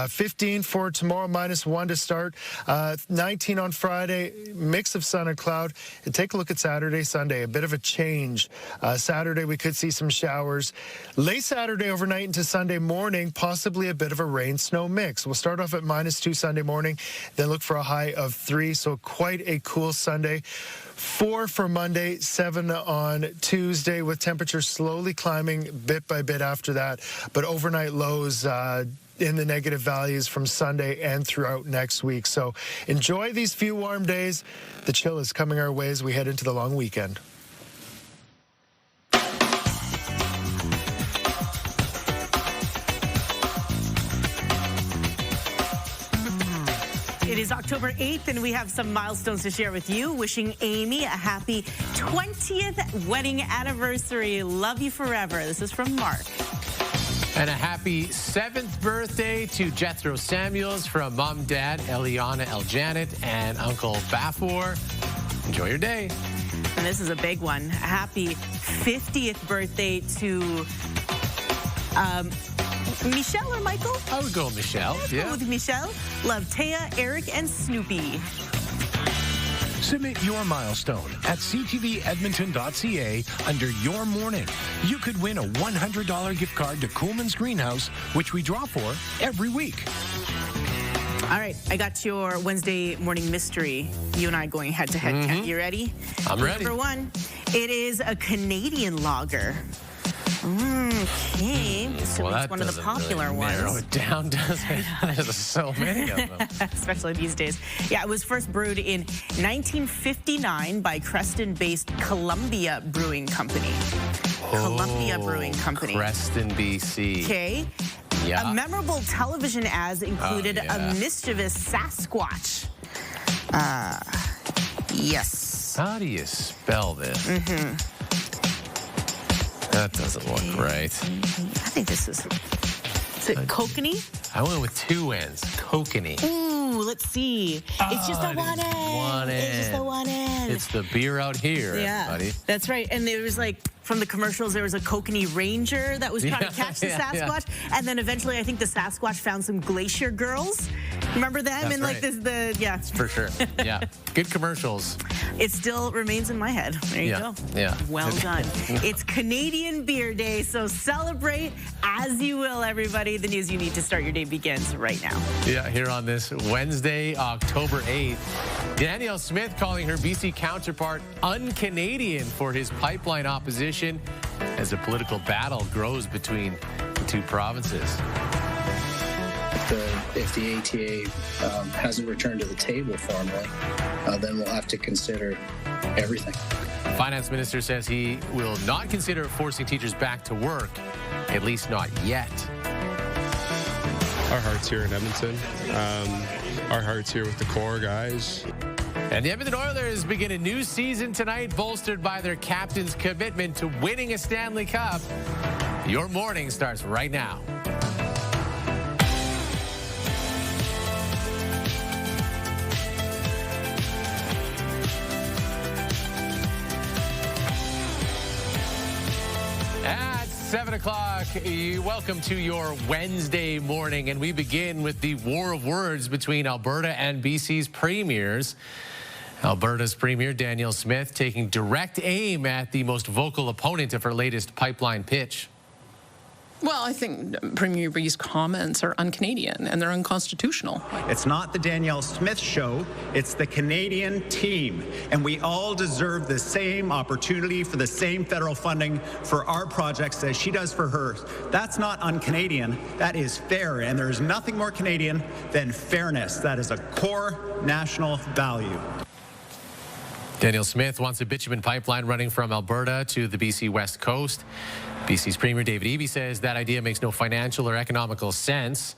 15 for tomorrow, -1 to start. 19 on Friday, mix of sun and cloud. And take a look at Saturday, Sunday, a bit of a change. Saturday, we could see some showers. Late Saturday overnight into Sunday morning, possibly a bit of a rain-snow mix. We'll start off at -2 Sunday morning, then look for a high of 3, so quite a cool Sunday. 4 for Monday, 7 on Tuesday, with temperatures slowly climbing bit by bit after that. But overnight lows in the negative values from Sunday and throughout next week. So enjoy these few warm days. The chill is coming our way as we head into the long weekend. It is October 8th, and we have some milestones to share with you. Wishing Amy a happy 20th wedding anniversary. Love you forever. This is from Mark. And a happy 7th birthday to Jethro Samuels from Mom, Dad, Eliana Eljanet, and Uncle Bafor. Enjoy your day. And this is a big one. Happy 50th birthday to Michelle or Michael? I would go with Michelle. Let's go with Michelle. Love Taya, Eric, and Snoopy. Submit your milestone at ctvedmonton.ca under Your Morning. You could win a $100 gift card to Coolman's Greenhouse, which we draw for every week. All right, I got your Wednesday morning mystery. You and I going head-to-head. You ready? I'm ready. Number 1, it is a Canadian lager. Okay, so it's one of the popular ones. Narrow it down, doesn't it? There's so many of them. Especially these days. Yeah, it was first brewed in 1959 by Creston-based Columbia Brewing Company. Columbia Brewing Company. Creston, BC. Okay. Yeah. A memorable television ads included a mischievous Sasquatch. Yes. How do you spell this? That doesn't look right. I think this is it kokanee? I went with 2 N's. Kokanee. Ooh, let's see. It's just a 1 N. 1 N. It's just a 1 N. It's the beer out here, everybody. That's right. And there was like, from the commercials, there was a kokanee ranger that was trying to catch the Sasquatch. And then eventually, I think the Sasquatch found some glacier girls. Remember them? That's and like right. For sure. Yeah. Good commercials. It still remains in my head. There you go. Yeah. Well done. It's Canadian Beer Day, so celebrate as you will, everybody. The news you need to start your day begins right now. Yeah, here on this Wednesday, October 8th. Danielle Smith calling her BC counterpart un-Canadian for his pipeline opposition as the political battle grows between the 2 provinces. If the ATA hasn't returned to the table formally, then we'll have to consider everything. Finance Minister says he will not consider forcing teachers back to work, at least not yet. Our heart's here in Edmonton. Our heart's here with the core guys. And the Edmonton Oilers begin a new season tonight, bolstered by their captain's commitment to winning a Stanley Cup. Your morning starts right now. At 7 o'clock, welcome to your Wednesday morning, and we begin with the war of words between Alberta and BC's premiers. Alberta's Premier Danielle Smith taking direct aim at the most vocal opponent of her latest pipeline pitch. Well, I think Premier Bree's comments are un-Canadian and they're unconstitutional. It's not the Danielle Smith show, it's the Canadian team. And we all deserve the same opportunity for the same federal funding for our projects as she does for hers. That's not un-Canadian, that is fair. And there is nothing more Canadian than fairness. That is a core national value. Danielle Smith wants a bitumen pipeline running from Alberta to the BC West Coast. BC's Premier David Eby says that idea makes no financial or economical sense.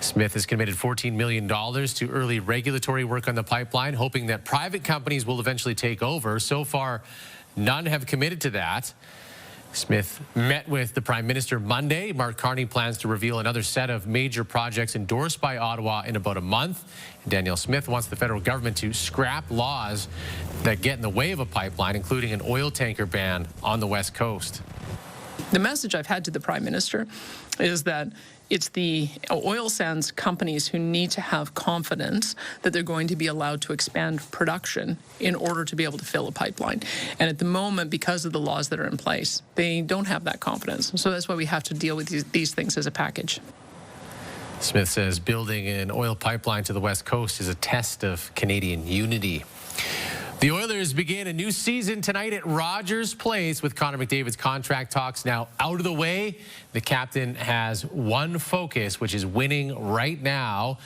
Smith has committed $14 million to early regulatory work on the pipeline, hoping that private companies will eventually take over. So far, none have committed to that. Smith met with the Prime Minister Monday. Mark Carney plans to reveal another set of major projects endorsed by Ottawa in about a month. And Danielle Smith wants the federal government to scrap laws that get in the way of a pipeline, including an oil tanker ban on the West Coast. The message I've had to the Prime Minister is that it's the oil sands companies who need to have confidence that they're going to be allowed to expand production in order to be able to fill a pipeline. And at the moment, because of the laws that are in place, they don't have that confidence. So that's why we have to deal with these things as a package. Smith says building an oil pipeline to the West Coast is a test of Canadian unity. The Oilers begin a new season tonight at Rogers Place with Connor McDavid's contract talks now out of the way. The captain has one focus, which is winning right now.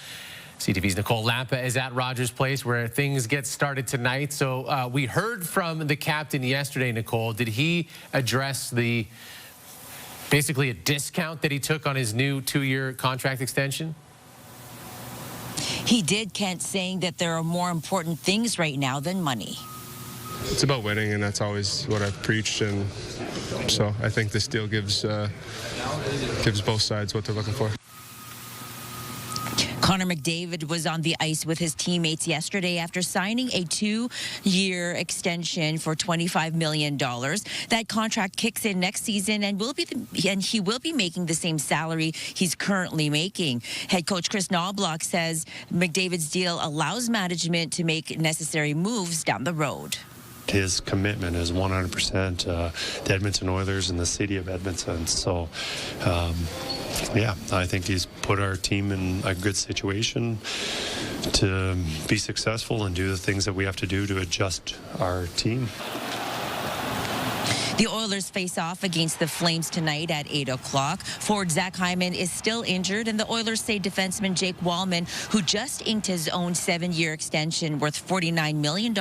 CTV's Nicole Lampa is at Rogers Place where things get started tonight. So we heard from the captain yesterday, Nicole. Did he address basically a discount that he took on his new 2-year contract extension? He did, Kent, saying that there are more important things right now than money. It's about winning, and that's always what I've preached, and so I think this deal gives both sides what they're looking for. Connor McDavid was on the ice with his teammates yesterday after signing a 2-year extension for $25 million. That contract kicks in next season and he will be making the same salary he's currently making. Head coach Chris Knobloch says McDavid's deal allows management to make necessary moves down the road. His commitment is 100% the Edmonton Oilers and the city of Edmonton. So, yeah, I think he's put our team in a good situation to be successful and do the things that we have to do to adjust our team. The Oilers face off against the Flames tonight at 8 o'clock. Forward Zach Hyman is still injured, and the Oilers say defenseman Jake Wallman, who just inked his own 7-year extension worth $49 million,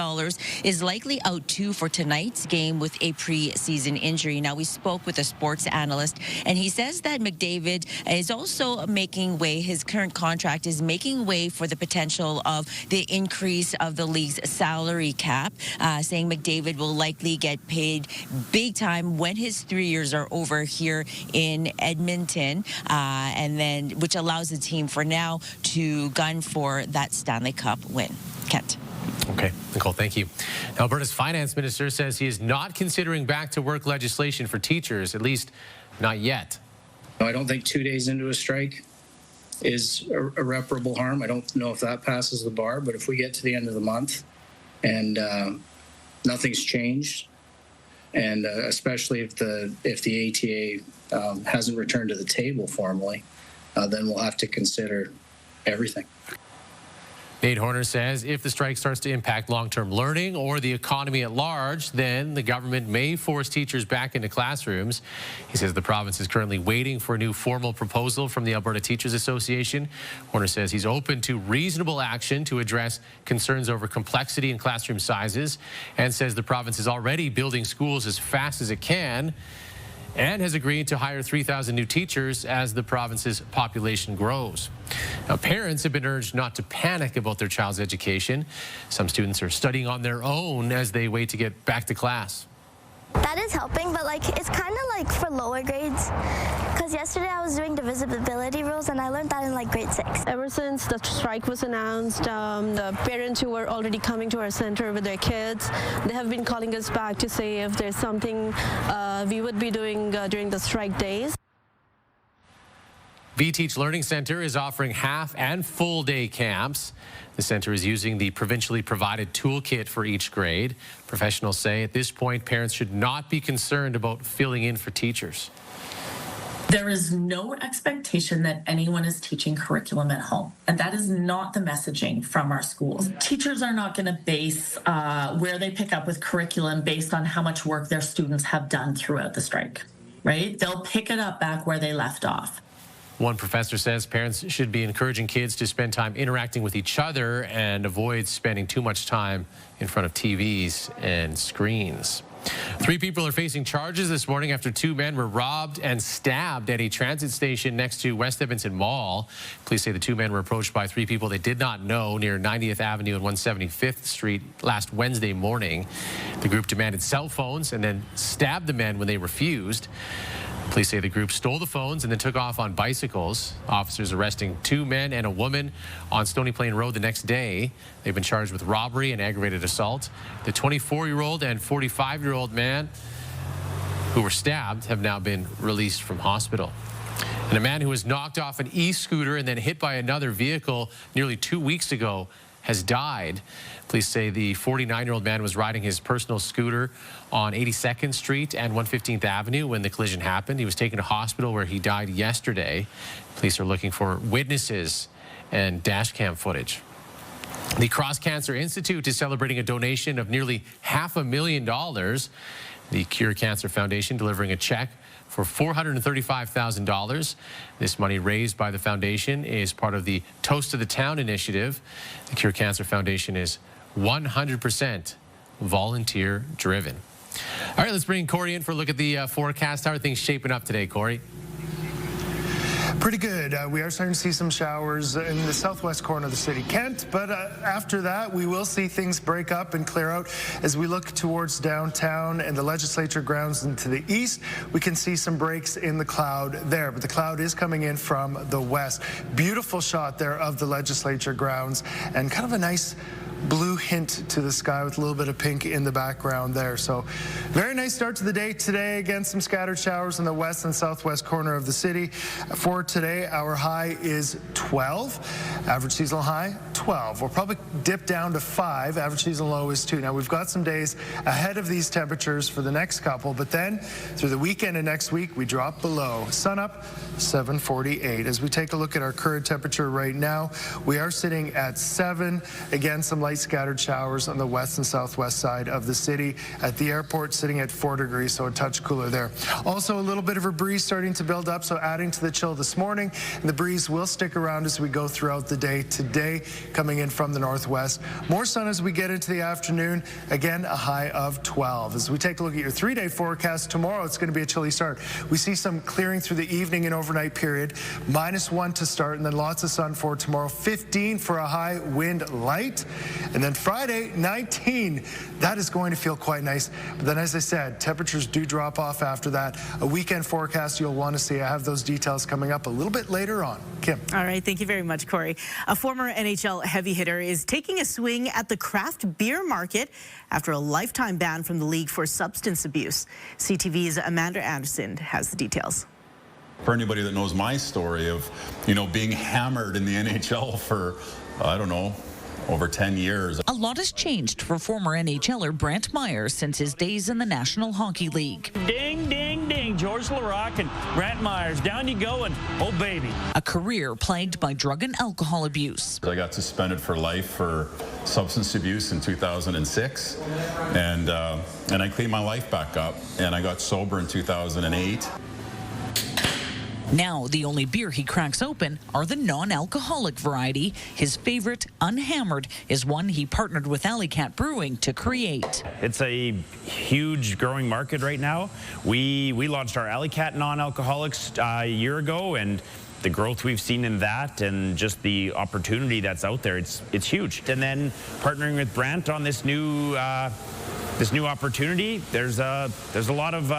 is likely out too for tonight's game with a preseason injury. Now, we spoke with a sports analyst, and he says that McDavid is also making way. His current contract is making way for the potential of the increase of the league's salary cap, saying McDavid will likely get paid big time when his 3 years are over here in Edmonton, and then which allows the team for now to gun for that Stanley Cup win. Kent. Okay, Nicole, thank you. Alberta's finance minister says he is not considering back-to-work legislation for teachers, at least not yet. I don't think 2 days into a strike is irreparable harm. I don't know if that passes the bar, but if we get to the end of the month and nothing's changed, and especially if the ATA hasn't returned to the table formally, then we'll have to consider everything. Nate Horner says if the strike starts to impact long-term learning or the economy at large, then the government may force teachers back into classrooms. He says the province is currently waiting for a new formal proposal from the Alberta Teachers Association. Horner says he's open to reasonable action to address concerns over complexity in classroom sizes, and says the province is already building schools as fast as it can and has agreed to hire 3,000 new teachers as the province's population grows. Now, parents have been urged not to panic about their child's education. Some students are studying on their own as they wait to get back to class. That is helping, but it's kind of for lower grades. Because yesterday I was doing divisibility rules and I learned that in grade 6. Ever since the strike was announced, the parents who were already coming to our center with their kids, they have been calling us back to say if there's something we would be doing during the strike days. VTeach Learning Center is offering half and full day camps. The center is using the provincially provided toolkit for each grade. Professionals say at this point, parents should not be concerned about filling in for teachers. There is no expectation that anyone is teaching curriculum at home, and that is not the messaging from our schools. Teachers are not going to base where they pick up with curriculum based on how much work their students have done throughout the strike, right? They'll pick it up back where they left off. One professor says parents should be encouraging kids to spend time interacting with each other and avoid spending too much time in front of TVs and screens. 3 people are facing charges this morning after 2 men were robbed and stabbed at a transit station next to West Edmonton Mall. Police say the 2 men were approached by 3 people they did not know near 90th Avenue and 175th Street last Wednesday morning. The group demanded cell phones and then stabbed the men when they refused. Police say the group stole the phones and then took off on bicycles. Officers arresting 2 men and a woman on Stony Plain Road the next day. They've been charged with robbery and aggravated assault. The 24-year-old and 45-year-old man who were stabbed have now been released from hospital. And a man who was knocked off an e-scooter and then hit by another vehicle nearly 2 weeks ago has died. Police say the 49-year-old man was riding his personal scooter on 82nd Street and 115th Avenue when the collision happened. He was taken to hospital where he died yesterday. Police are looking for witnesses and dash cam footage. The Cross Cancer Institute is celebrating a donation of nearly $500,000. The Cure Cancer Foundation delivering a check for $435,000. This money raised by the foundation is part of the Toast to the Town initiative. The Cure Cancer Foundation is 100% volunteer driven. All right, let's bring Corey in for a look at the forecast. How are things shaping up today, Corey? Pretty good. We are starting to see some showers in the southwest corner of the city, Kent, but after that we will see things break up and clear out. As we look towards downtown and the legislature grounds and to the east, we can see some breaks in the cloud there, but the cloud is coming in from the west. Beautiful shot there of the legislature grounds and kind of a nice blue hint to the sky with a little bit of pink in the background there. So very nice start to the day today. Again, some scattered showers in the west and southwest corner of the city. For today, our high is 12. Average seasonal high, 12. We'll probably dip down to 5. Average seasonal low is 2. Now, we've got some days ahead of these temperatures for the next couple, but then through the weekend and next week, we drop below. Sun up, 7:48. As we take a look at our current temperature right now, we are sitting at 7. Again, some light scattered showers on the west and southwest side of the city. At the airport, sitting at 4 degrees, so a touch cooler there. Also, a little bit of a breeze starting to build up, so adding to the chill this morning. And the breeze will stick around as we go throughout the day. Today, coming in from the northwest. More sun as we get into the afternoon. Again, a high of 12. As we take a look at your 3-day forecast, tomorrow it's going to be a chilly start. We see some clearing through the evening and overnight period. -1 to start, and then lots of sun for tomorrow. 15 for a high, wind light. And then Friday, 19. That is going to feel quite nice. But then, as I said, temperatures do drop off after that. A weekend forecast you'll want to see. I have those details coming up a little bit later on. Kim. All right. Thank you very much, Corey. A former NHL heavy hitter is taking a swing at the craft beer market after a lifetime ban from the league for substance abuse. CTV's Amanda Anderson has the details. For anybody that knows my story of, being hammered in the NHL for, I don't know, over 10 years. A lot has changed for former NHLer Brent Myers since his days in the National Hockey League. Ding, ding, ding. George Larocque and Brent Myers. Down you go, and oh, baby. A career plagued by drug and alcohol abuse. I got suspended for life for substance abuse in 2006, and I cleaned my life back up, and I got sober in 2008. Now, the only beer he cracks open are the non-alcoholic variety. His favorite, Unhammered, is one he partnered with Alley Cat Brewing to create. It's a huge growing market right now. We launched our Alley Cat non-alcoholics a year ago, and the growth we've seen in that and just the opportunity that's out there, it's huge. And then partnering with Brent on this new opportunity, there's a lot of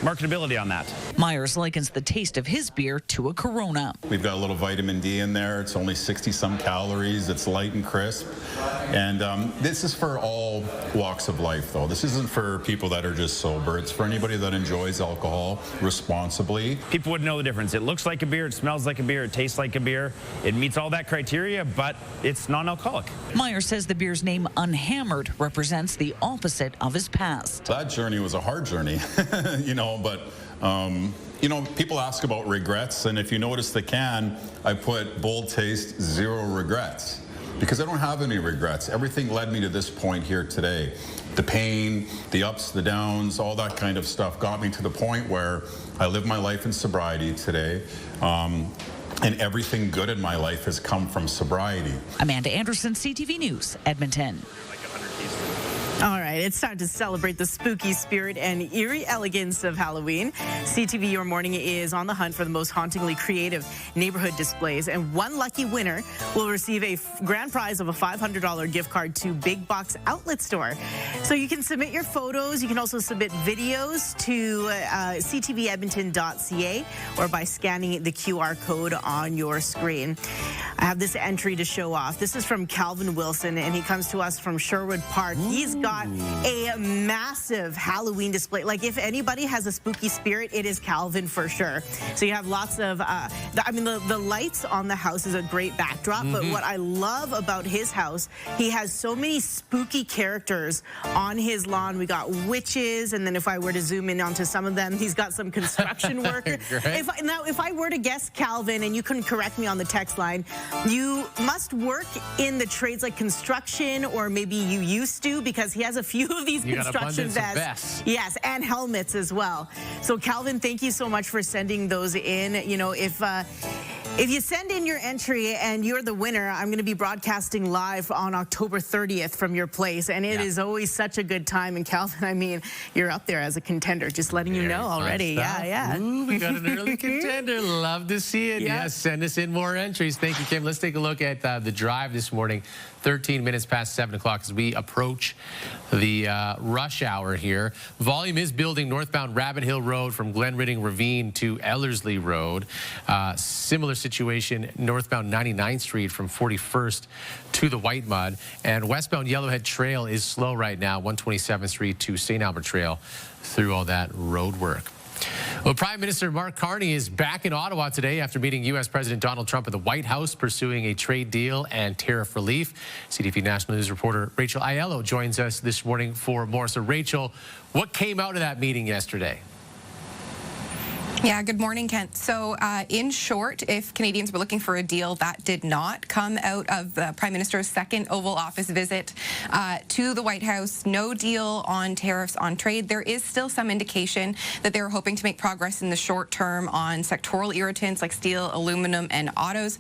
marketability on that. Myers likens the taste of his beer to a Corona. We've got a little vitamin D in there. It's only 60-some calories. It's light and crisp. And this is for all walks of life, though. This isn't for people that are just sober. It's for anybody that enjoys alcohol responsibly. People wouldn't know the difference. It looks like a beer, it smells like a beer, it tastes like a beer. It meets all that criteria, but it's non-alcoholic. Myers says the beer's name, Unhammered, represents the opposite of his past. That journey was a hard journey, but people ask about regrets, and if you notice the can, I put bold taste, 0 regrets. Because I don't have any regrets. Everything led me to this point here today. The pain, the ups, the downs, all that kind of stuff got me to the point where I live my life in sobriety today. And everything good in my life has come from sobriety. Amanda Anderson, CTV News, Edmonton. All right, it's time to celebrate the spooky spirit and eerie elegance of Halloween. CTV Your Morning is on the hunt for the most hauntingly creative neighborhood displays, and one lucky winner will receive a grand prize of a $500 gift card to Big Box Outlet Store. So you can submit your photos. You can also submit videos to ctvedmonton.ca or by scanning the QR code on your screen. I have this entry to show off. This is from Calvin Wilson, and he comes to us from Sherwood Park. He's got a massive Halloween display. Like, if anybody has a spooky spirit, it is Calvin for sure. So you have lots of, the lights on the house is a great backdrop, but what I love about his house, he has so many spooky characters on his lawn. We got witches, and then if I were to zoom in onto some of them, he's got some construction workers. If I were to guess Calvin, and you can correct me on the text line, you must work in the trades like construction, or maybe you used to, because he has a few of these construction vests. Yes, and helmets as well. So Calvin, thank you so much for sending those in. If you send in your entry and you're the winner, I'm going to be broadcasting live on October 30th from your place, and it is always such a good time. And Calvin, you're up there as a contender, just letting you know already. Yeah. Ooh, we got an early contender. Love to see it. Yes, send us in more entries. Thank you, Kim. Let's take a look at the drive this morning. 13 minutes past 7 o'clock as we approach the rush hour here. Volume is building northbound Rabbit Hill Road from Glenridding Ravine to Ellerslie Road. Similar situation northbound 99th Street from 41st to the White Mud. And westbound Yellowhead Trail is slow right now, 127th Street to St. Albert Trail through all that road work. Well, Prime Minister Mark Carney is back in Ottawa today after meeting U.S. President Donald Trump at the White House, pursuing a trade deal and tariff relief. CTV National News reporter Rachel Aiello joins us this morning for more. So, Rachel, what came out of that meeting yesterday? Yeah, good morning, Kent. So in short, if Canadians were looking for a deal, that did not come out of the Prime Minister's second Oval Office visit to the White House. No deal on tariffs on trade. There is still some indication that they were hoping to make progress in the short term on sectoral irritants like steel, aluminum, and autos.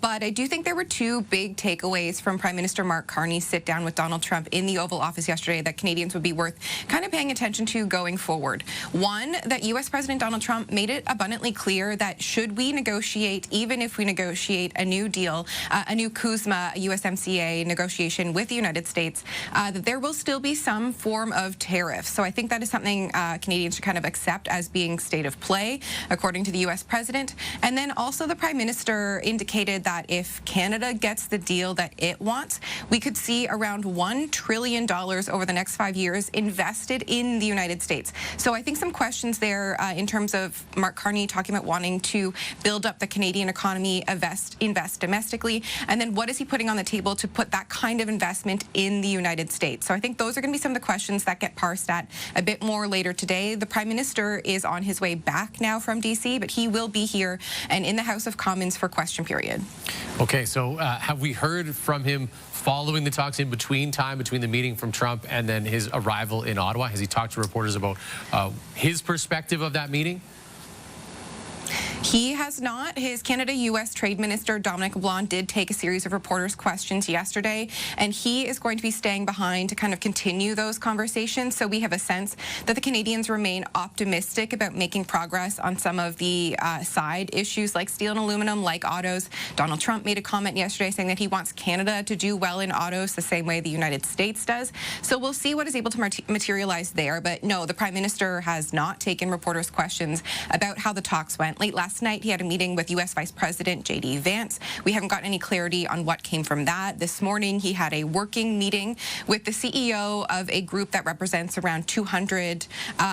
But I do think there were two big takeaways from Prime Minister Mark Carney's sit down with Donald Trump in the Oval Office yesterday that Canadians would be worth kind of paying attention to going forward. One, that U.S. President Donald Trump made it abundantly clear that should we negotiate, even if we negotiate a new deal, a new CUSMA, USMCA negotiation with the United States, that there will still be some form of tariff. So I think that is something Canadians should kind of accept as being state of play, according to the U.S. President. And then also the Prime Minister indicated that if Canada gets the deal that it wants, we could see around $1 trillion over the next 5 years invested in the United States. So I think some questions there in terms of Mark Carney talking about wanting to build up the Canadian economy, invest domestically, and then what is he putting on the table to put that kind of investment in the United States? So I think those are going to be some of the questions that get parsed at a bit more later today. The Prime Minister is on his way back now from D.C., but he will be here and in the House of Commons for question period. Okay, so have we heard from him following the talks in between the meeting from Trump and then his arrival in Ottawa? Has he talked to reporters about his perspective of that meeting? He has not. His Canada-U.S. Trade Minister, Dominic LeBlanc, did take a series of reporters' questions yesterday, and he is going to be staying behind to kind of continue those conversations. So we have a sense that the Canadians remain optimistic about making progress on some of the side issues like steel and aluminum, like autos. Donald Trump made a comment yesterday saying that he wants Canada to do well in autos the same way the United States does. So we'll see what is able to materialize there. But no, the Prime Minister has not taken reporters' questions about how the talks went. Late last night, he had a meeting with U.S. Vice President J.D. Vance. We haven't gotten any clarity on what came from that. This morning, he had a working meeting with the CEO of a group that represents around 200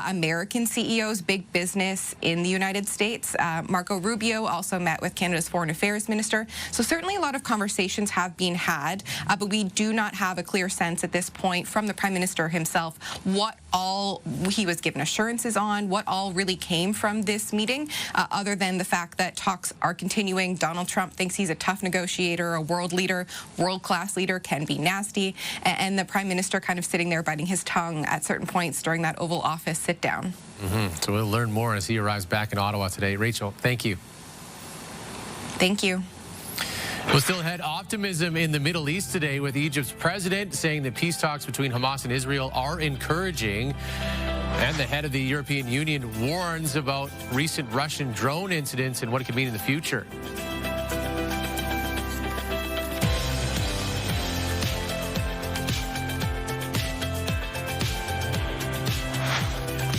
American CEOs, big business in the United States. Marco Rubio also met with Canada's Foreign Affairs Minister. So certainly a lot of conversations have been had, but we do not have a clear sense at this point from the Prime Minister himself what all he was given assurances on, what all really came from this meeting, other than the fact that talks are continuing. Donald Trump thinks he's a tough negotiator, a world leader, world-class leader, can be nasty, and the Prime Minister kind of sitting there biting his tongue at certain points during that Oval Office sit-down. So we'll learn more as he arrives back in Ottawa today. Rachel, thank you. Thank you. We'll still had optimism in the Middle East today with Egypt's president saying that peace talks between Hamas and Israel are encouraging. And the head of the European Union warns about recent Russian drone incidents and what it could mean in the future.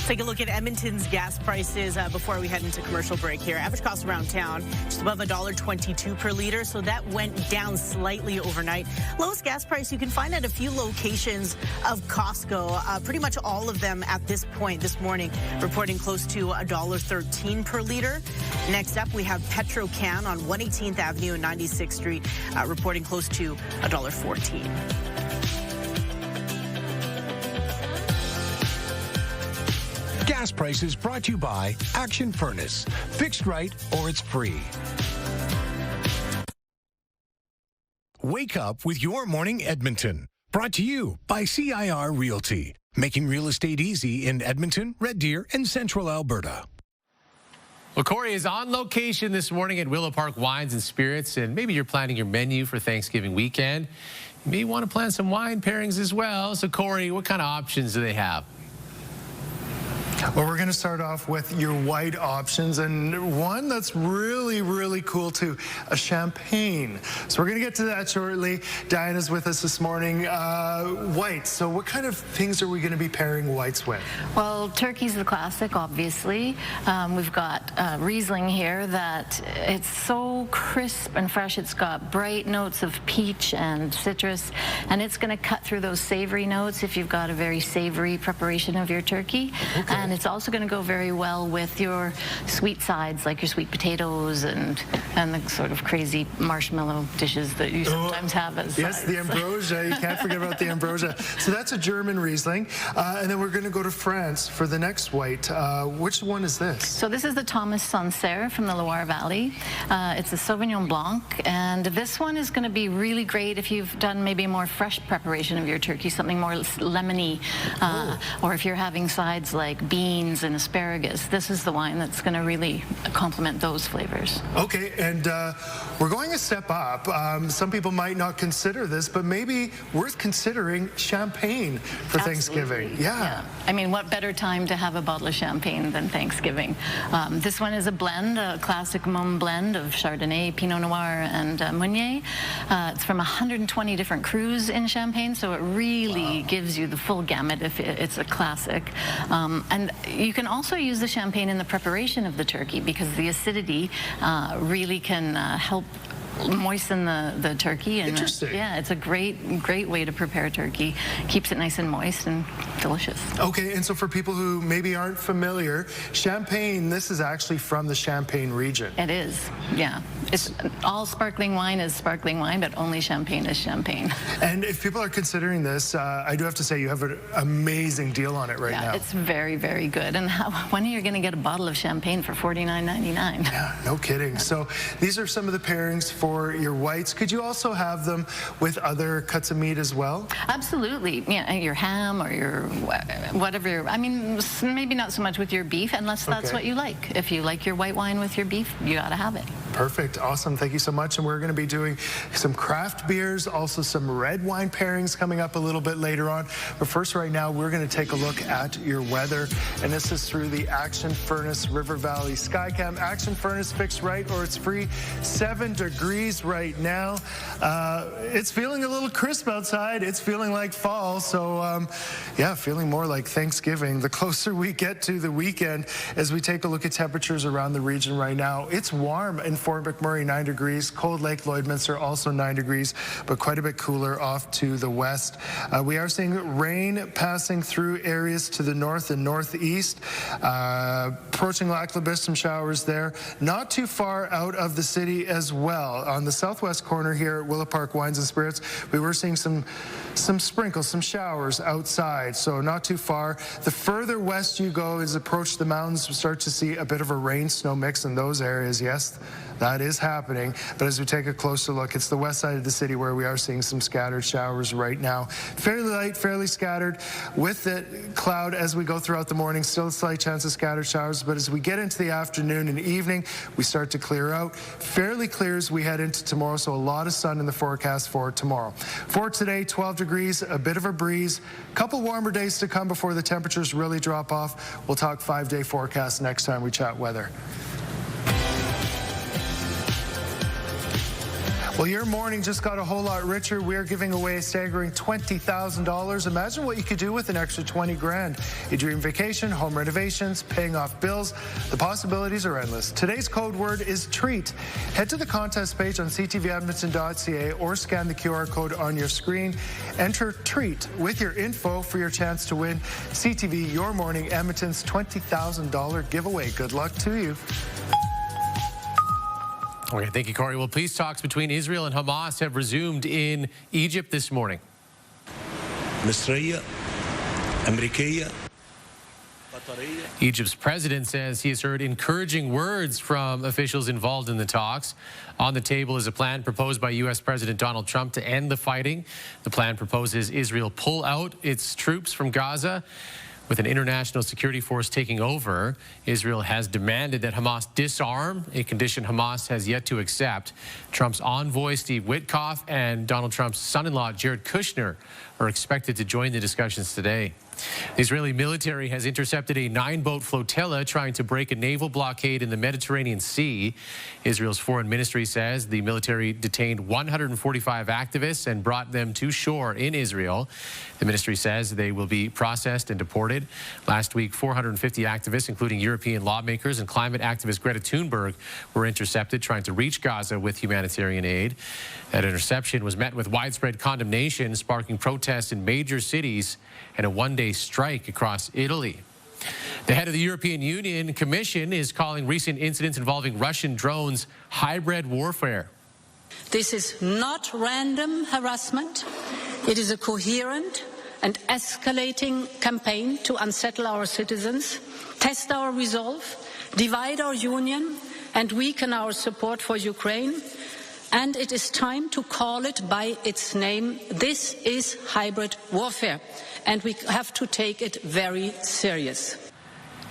Take a look at Edmonton's gas prices before we head into commercial break here. Average cost around town, just above $1.22 per liter, so that went down slightly overnight. Lowest gas price you can find at a few locations of Costco. Pretty much all of them at this point this morning reporting close to $1.13 per liter. Next up, we have PetroCan on 118th Avenue and 96th Street reporting close to $1.14. Gas prices brought to you by Action Furnace. Fixed right or it's free. Wake up with Your Morning Edmonton. Brought to you by CIR Realty. Making real estate easy in Edmonton, Red Deer, and Central Alberta. Well, Corey is on location this morning at Willow Park Wines and Spirits, and maybe you're planning your menu for Thanksgiving weekend. You may want to plan some wine pairings as well. So, Corey, what kind of options do they have? Well, we're going to start off with your white options, and one that's really, really cool too, a champagne. So we're going to get to that shortly. Diana's with us this morning. Whites, so what kind of things are we going to be pairing whites with? Well, turkey's the classic, obviously. We've got Riesling here that it's so crisp and fresh. It's got bright notes of peach and citrus, and it's going to cut through those savory notes if you've got a very savory preparation of your turkey. Okay. And it's also going to go very well with your sweet sides, like your sweet potatoes and the sort of crazy marshmallow dishes that you sometimes have as Yes, sides. the ambrosia. You can't forget about the ambrosia. So that's a German Riesling. And then we're going to go to France for the next white. Which one is this? So this is the Thomas Sancerre from the Loire Valley. It's a Sauvignon Blanc, and this one is going to be really great if you've done maybe a more fresh preparation of your turkey, something more lemony, or if you're having sides like beans and asparagus. This is the wine that's going to really complement those flavors. Okay, and we're going a step up. Some people might not consider this, but maybe worth considering champagne for Thanksgiving. Yeah. I mean, what better time to have a bottle of champagne than Thanksgiving? This one is a blend, a classic Mumm blend of Chardonnay, Pinot Noir, and Meunier. It's from 120 different crus in Champagne, so it really gives you the full gamut if it's a classic. And you can also use the champagne in the preparation of the turkey because the acidity really can help moisten the turkey. And Interesting. Yeah, it's a great way to prepare turkey. Keeps it nice and moist and delicious. Okay, and so for people who maybe aren't familiar, Champagne, this is actually from the Champagne region. It is, yeah. It's all sparkling wine is sparkling wine, but only champagne is champagne. And if people are considering this, I do have to say you have an amazing deal on it right now. It's very, very good. And when are you going to get a bottle of champagne for $49.99? Yeah, no kidding. So these are some of the pairings for your whites. Could you also have them with other cuts of meat as well? Absolutely. Yeah, your ham or your whatever. I mean, maybe not so much with your beef, unless that's what you like. If you like your white wine with your beef, you got to have it. Perfect. Awesome. Thank you so much. And we're going to be doing some craft beers, also some red wine pairings coming up a little bit later on. But first, right now, we're going to take a look at your weather. And this is through the Action Furnace River Valley Skycam. Action Furnace fixed right or it's free. 7 degrees right now. It's feeling a little crisp outside. It's feeling like fall. So, yeah, feeling more like Thanksgiving. The closer we get to the weekend, as we take a look at temperatures around the region right now, it's warm in Fort McMurray, 9 degrees. Cold Lake, Lloydminster, also 9 degrees, but quite a bit cooler off to the west. We are seeing rain passing through areas to the north and northeast. Approaching Lac La Biche, some showers there. Not too far out of the city as well. On the southwest corner here at Willow Park Wines and Spirits, we were seeing some sprinkles, some showers outside, so not too far. The further west you go, as approach the mountains, we start to see a bit of a rain-snow mix in those areas. Yes, that is happening. But as we take a closer look, it's the west side of the city where we are seeing some scattered showers right now. Fairly light, fairly scattered. With it, cloud as we go throughout the morning, still a slight chance of scattered showers. But as we get into the afternoon and evening, we start to clear out. Fairly clear as we head into tomorrow, so a lot of sun in the forecast for tomorrow. For today, 12 degrees, a bit of a breeze. Couple warmer days to come before the temperatures really drop off. We'll talk 5-day forecast next time we chat weather. Well, your morning just got a whole lot richer. We're giving away a staggering $20,000. Imagine what you could do with an extra 20 grand. A dream vacation, home renovations, paying off bills. The possibilities are endless. Today's code word is treat. Head to the contest page on ctvedmonton.ca or scan the QR code on your screen. Enter treat with your info for your chance to win CTV Your Morning Edmonton's $20,000 giveaway. Good luck to you. Okay, thank you, Corey. Well, peace talks between Israel and Hamas have resumed in Egypt this morning. Egypt's president says he has heard encouraging words from officials involved in the talks. On the table is a plan proposed by U.S. President Donald Trump to end the fighting. The plan proposes Israel pull out its troops from Gaza. With an international security force taking over, Israel has demanded that Hamas disarm, a condition Hamas has yet to accept. Trump's envoy, Steve Witkoff, and Donald Trump's son-in-law, Jared Kushner, are expected to join the discussions today. The Israeli military has intercepted a 9-boat flotilla trying to break a naval blockade in the Mediterranean Sea. Israel's foreign ministry says the military detained 145 activists and brought them to shore in Israel. The ministry says they will be processed and deported. Last week, 450 activists, including European lawmakers and climate activist Greta Thunberg, were intercepted trying to reach Gaza with humanitarian aid. That interception was met with widespread condemnation, sparking protests in major cities and a one-day strike across Italy. The head of the European Union Commission is calling recent incidents involving Russian drones hybrid warfare. This is not random harassment. It is a coherent and escalating campaign to unsettle our citizens, test our resolve, divide our union, and weaken our support for Ukraine. And it is time to call it by its name. This is hybrid warfare, and we have to take it very serious.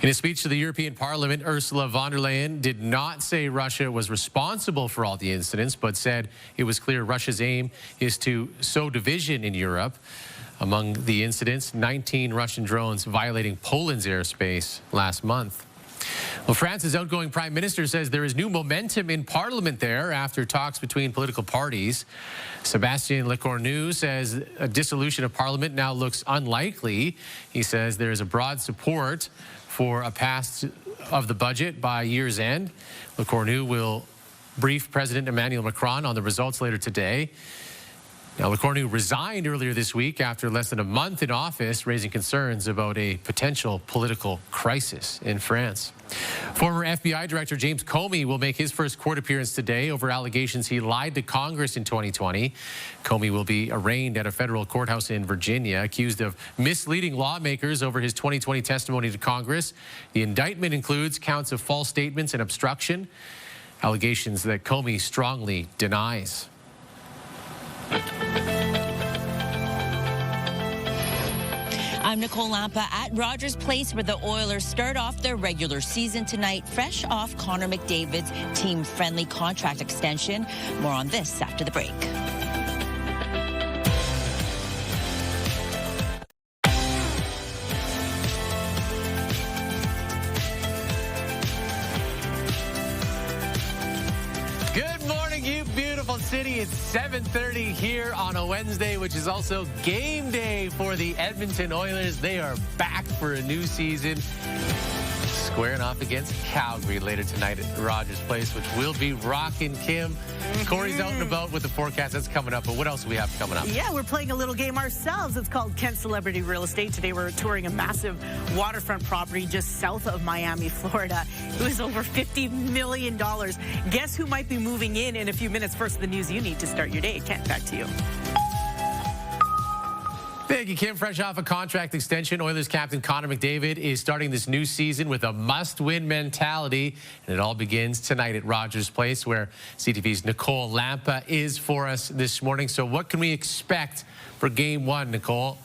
In a speech to the European Parliament, Ursula von der Leyen did not say Russia was responsible for all the incidents, but said it was clear Russia's aim is to sow division in Europe. Among the incidents, 19 Russian drones violating Poland's airspace last month. Well, France's outgoing prime minister says there is new momentum in parliament there after talks between political parties. Sébastien Lecornu says a dissolution of parliament now looks unlikely. He says there is a broad support for a pass of the budget by year's end. Lecornu will brief President Emmanuel Macron on the results later today. Now, Lecornu resigned earlier this week after less than a month in office, raising concerns about a potential political crisis in France. Former FBI Director James Comey will make his first court appearance today over allegations he lied to Congress in 2020. Comey will be arraigned at a federal courthouse in Virginia, accused of misleading lawmakers over his 2020 testimony to Congress. The indictment includes counts of false statements and obstruction. allegations that Comey strongly denies. I'm Nicole Lampa at Rogers Place, where the Oilers start off their regular season tonight, fresh off Connor McDavid's team-friendly contract extension. More on this after the break. Good morning, you beautiful city. It's 7:30 here on a Wednesday, which is also game day for the Edmonton Oilers. They are back for a new season, squaring off against Calgary later tonight at Rogers Place, which will be rocking. Kim, Corey's out and about with the forecast. That's coming up, but what else do we have coming up? Yeah, we're playing a little game ourselves. It's called Kent Celebrity Real Estate. Today we're touring a massive waterfront property just south of Miami, Florida. It was over $50 million. Guess who might be moving in a few minutes? First, the news you need to start your day. Kent, back to you. Thank you, Kim. Fresh off a contract extension, Oilers captain Connor McDavid is starting this new season with a must-win mentality, and it all begins tonight at Rogers Place, where CTV's Nicole Lampa is for us this morning. So what can we expect for Game 1, Nicole?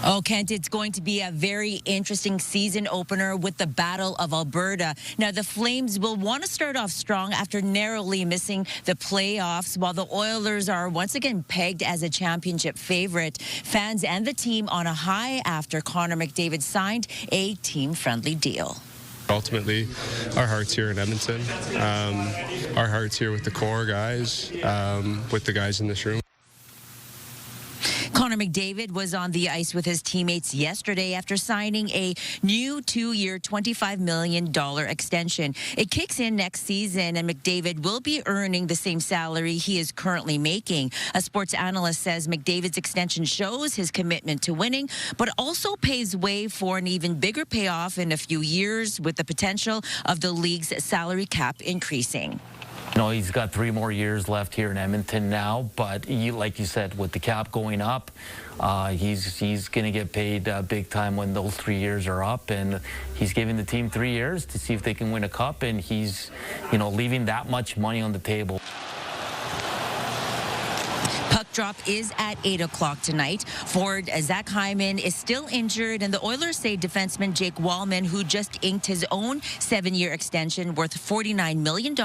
Oh, Kent, it's going to be a very interesting season opener with the Battle of Alberta. Now, the Flames will want to start off strong after narrowly missing the playoffs, while the Oilers are once again pegged as a championship favorite. Fans and the team on a high after Connor McDavid signed a team-friendly deal. Ultimately, our heart's here in Edmonton. Our heart's here with the core guys, with the guys in this room. Connor McDavid was on the ice with his teammates yesterday after signing a new 2-year, $25 million extension. It kicks in next season, and McDavid will be earning the same salary he is currently making. A sports analyst says McDavid's extension shows his commitment to winning, but also paves way for an even bigger payoff in a few years, with the potential of the league's salary cap increasing. You know, he's got 3 more years left here in Edmonton now, but like you said, with the cap going up, he's going to get paid big time when those 3 years are up, and he's giving the team 3 years to see if they can win a cup, and he's, you know, leaving that much money on the table. Puck drop is at 8 o'clock tonight. Forward Zach Hyman is still injured, and the Oilers say defenseman Jake Wallman, who just inked his own 7-year extension worth $49 million,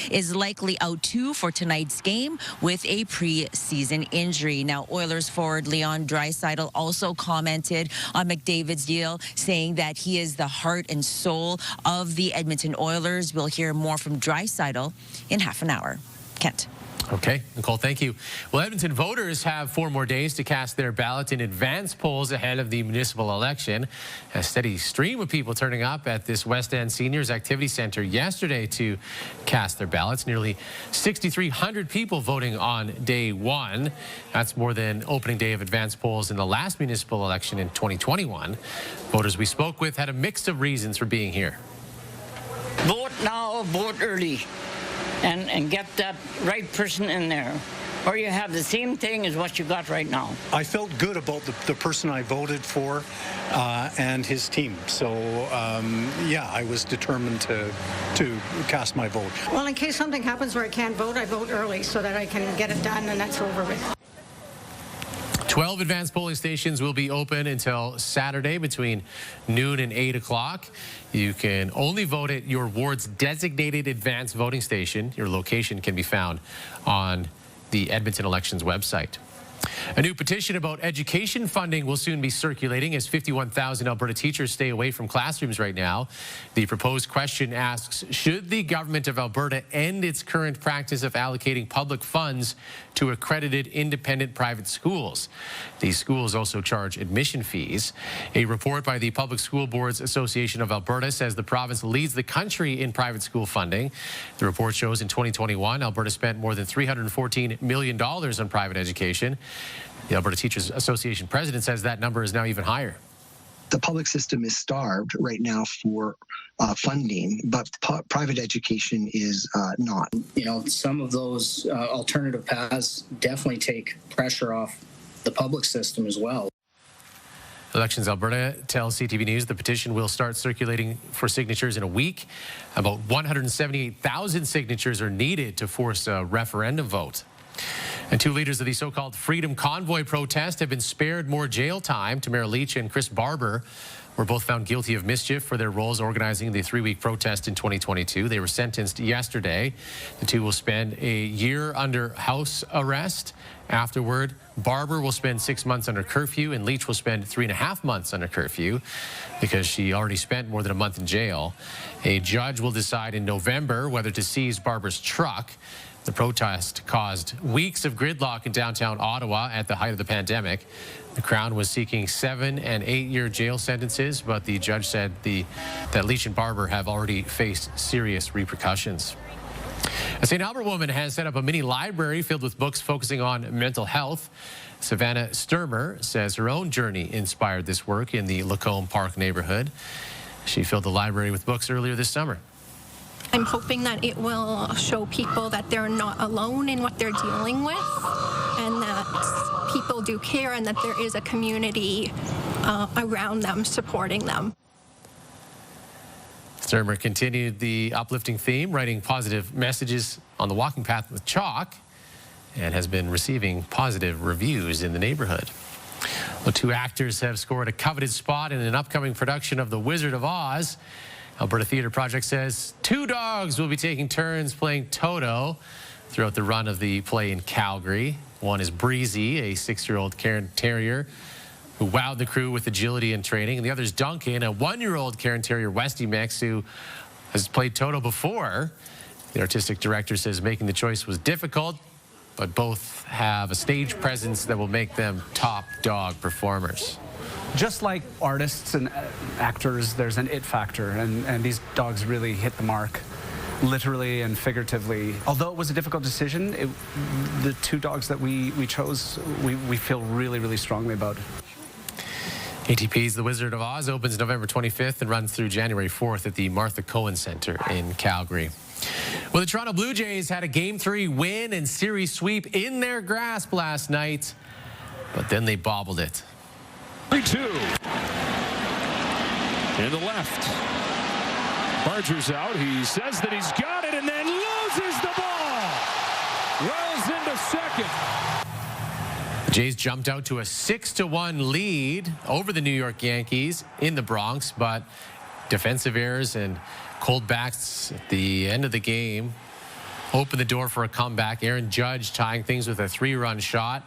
is likely out too for tonight's game with a preseason injury. Now, Oilers forward Leon Draisaitl also commented on McDavid's deal, saying that he is the heart and soul of the Edmonton Oilers. We'll hear more from Draisaitl in half an hour. Kent. Okay, Nicole, thank you. Well, Edmonton voters have 4 more days to cast their ballot in advance polls ahead of the municipal election. A steady stream of people turning up at this West End Seniors Activity Centre yesterday to cast their ballots. Nearly 6,300 people voting on day 1. That's more than opening day of advance polls in the last municipal election in 2021. Voters we spoke with had a mix of reasons for being here. Vote now, vote early. And get that right person in there, or you have the same thing as what you got right now. I felt good about the person I voted for and his team. So, yeah, I was determined to cast my vote. Well, in case something happens where I can't vote, I vote early so that I can get it done and that's over with. 12 advanced polling stations will be open until Saturday between noon and 8 o'clock. You can only vote at your ward's designated advanced voting station. Your location can be found on the Edmonton Elections website. A new petition about education funding will soon be circulating as 51,000 Alberta teachers stay away from classrooms right now. The proposed question asks, should the government of Alberta end its current practice of allocating public funds to accredited independent private schools? These schools also charge admission fees. A report by the Public School Boards Association of Alberta says the province leads the country in private school funding. The report shows in 2021, Alberta spent more than $314 million on private education. The Alberta Teachers Association president says that number is now even higher. The public system is starved right now for funding, but private education is not. You know, some of those alternative paths definitely take pressure off the public system as well. Elections Alberta tells CTV News the petition will start circulating for signatures in a week. About 178,000 signatures are needed to force a referendum vote. And 2 leaders of the so-called Freedom Convoy protest have been spared more jail time. Tamara Leach and Chris Barber were both found guilty of mischief for their roles organizing the 3-week protest in 2022. They were sentenced yesterday. The 2 will spend a year under house arrest. Afterward, Barber will spend 6 months under curfew, and Leach will spend 3.5 months under curfew because she already spent more than a month in jail. A judge will decide in November whether to seize Barber's truck. The protest caused weeks of gridlock in downtown Ottawa at the height of the pandemic. The Crown was seeking 7- and 8-year jail sentences, but the judge said that Leach and Barber have already faced serious repercussions. A St. Albert woman has set up a mini library filled with books focusing on mental health. Savannah Sturmer says her own journey inspired this work in the Lacombe Park neighborhood. She filled the library with books earlier this summer. I'm hoping that it will show people that they're not alone in what they're dealing with, and that people do care, and that there is a community around them supporting them. Sturmer continued the uplifting theme, writing positive messages on the walking path with chalk, and has been receiving positive reviews in the neighborhood. The 2 actors have scored a coveted spot in an upcoming production of The Wizard of Oz. Alberta Theatre Project says 2 dogs will be taking turns playing Toto throughout the run of the play in Calgary. One is Breezy, a 6-year-old Cairn Terrier who wowed the crew with agility and training. And the other is Duncan, a 1-year-old Cairn Terrier Westie mix who has played Toto before. The artistic director says making the choice was difficult, but both have a stage presence that will make them top dog performers. Just like artists and actors, there's an it factor, and these dogs really hit the mark, literally and figuratively. Although it was a difficult decision, the 2 dogs that we chose, we feel really, really strongly about it. ATP's The Wizard of Oz opens November 25th and runs through January 4th at the Martha Cohen Centre in Calgary. Well, the Toronto Blue Jays had a Game 3 win and series sweep in their grasp last night, but then they bobbled it. 3-2. In the left. Barger's out. He says that he's got it and then loses the ball. Wells into second. The Jays jumped out to a 6-1 lead over the New York Yankees in the Bronx, but defensive errors and cold backs at the end of the game opened the door for a comeback. Aaron Judge tying things with a 3-run shot,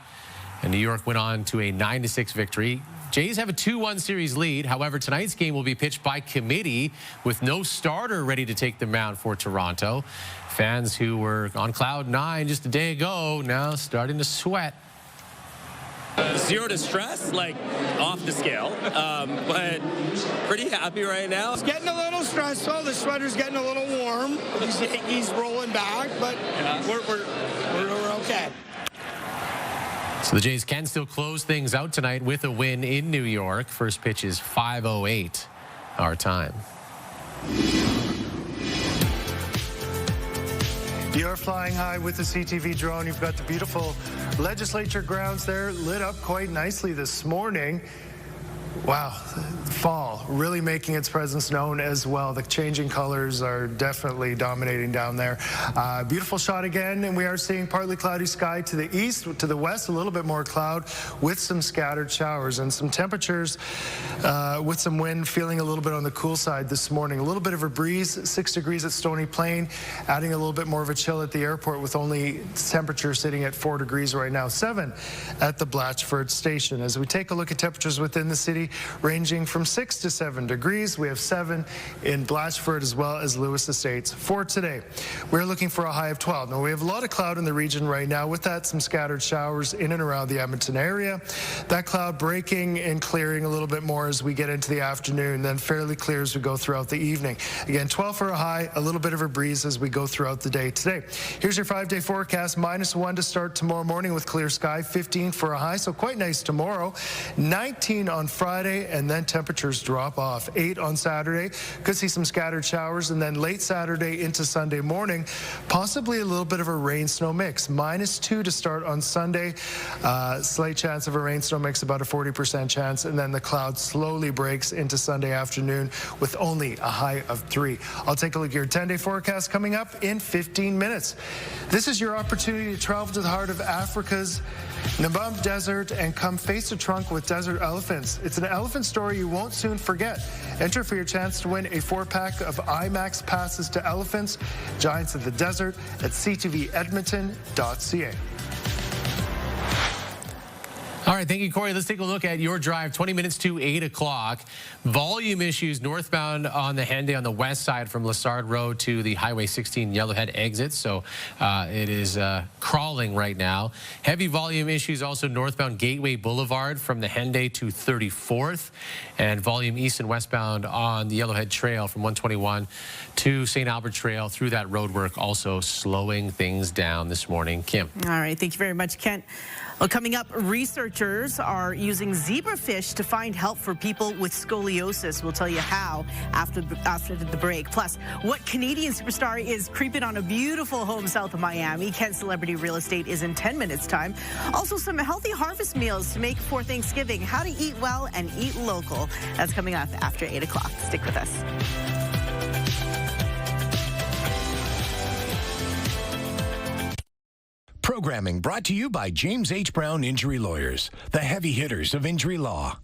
and New York went on to a 9-6 victory. Jays have a 2-1 series lead. However, tonight's game will be pitched by committee with no starter ready to take the mound for Toronto. Fans who were on cloud 9 just a day ago now starting to sweat. Zero to stress, like off the scale, but pretty happy right now. It's getting a little stressful. The sweater's getting a little warm. These Yankees rolling back, but yeah, we're okay. So the Jays can still close things out tonight with a win in New York. First pitch is 5:08 our time. You're flying high with the CTV drone. You've got the beautiful legislature grounds there lit up quite nicely this morning. Wow, fall really making its presence known as well. The changing colors are definitely dominating down there. Beautiful shot again, and we are seeing partly cloudy sky to the east, to the west, a little bit more cloud with some scattered showers and some temperatures with some wind, feeling a little bit on the cool side this morning. A little bit of a breeze, 6 degrees at Stony Plain, adding a little bit more of a chill at the airport with only temperature sitting at 4 degrees right now, 7 at the Blatchford station. As we take a look at temperatures within the city, ranging from 6 to 7 degrees. We have 7 in Blatchford as well as Lewis Estates for today. We're looking for a high of 12. Now, we have a lot of cloud in the region right now. With that, some scattered showers in and around the Edmonton area. That cloud breaking and clearing a little bit more as we get into the afternoon, then fairly clear as we go throughout the evening. Again, 12 for a high, a little bit of a breeze as we go throughout the day today. Here's your 5-day forecast. -1 to start tomorrow morning with clear sky, 15 for a high, so quite nice tomorrow. 19 on Friday. Friday, and then temperatures drop off. 8 on Saturday. Could see some scattered showers, and then late Saturday into Sunday morning, possibly a little bit of a rain-snow mix. -2 to start on Sunday. Slight chance of a rain-snow mix, about a 40% chance, and then the cloud slowly breaks into Sunday afternoon with only a high of 3. I'll take a look at your 10-day forecast coming up in 15 minutes. This is your opportunity to travel to the heart of Africa's Namib Desert and come face to trunk with desert elephants. It's an elephant story you won't soon forget. Enter for your chance to win a 4-pack of IMAX passes to elephants, Giants of the Desert at ctvedmonton.ca. All right, thank you, Corey. Let's take a look at your drive, 20 minutes to 8 o'clock. Volume issues northbound on the Henday on the west side from Lessard Road to the Highway 16 Yellowhead exit. So it is crawling right now. Heavy volume issues also northbound Gateway Boulevard from the Henday to 34th. And volume east and westbound on the Yellowhead Trail from 121 to St. Albert Trail through that roadwork, also slowing things down this morning. Kim. All right, thank you very much, Kent. Well, coming up, researchers are using zebrafish to find help for people with scoliosis. We'll tell you how after the break. Plus, what Canadian superstar is creeping on a beautiful home south of Miami? Kent Celebrity Real Estate is in 10 minutes' time. Also, some healthy harvest meals to make for Thanksgiving. How to eat well and eat local. That's coming up after 8 o'clock. Stick with us. Programming brought to you by James H. Brown Injury Lawyers, the heavy hitters of injury law.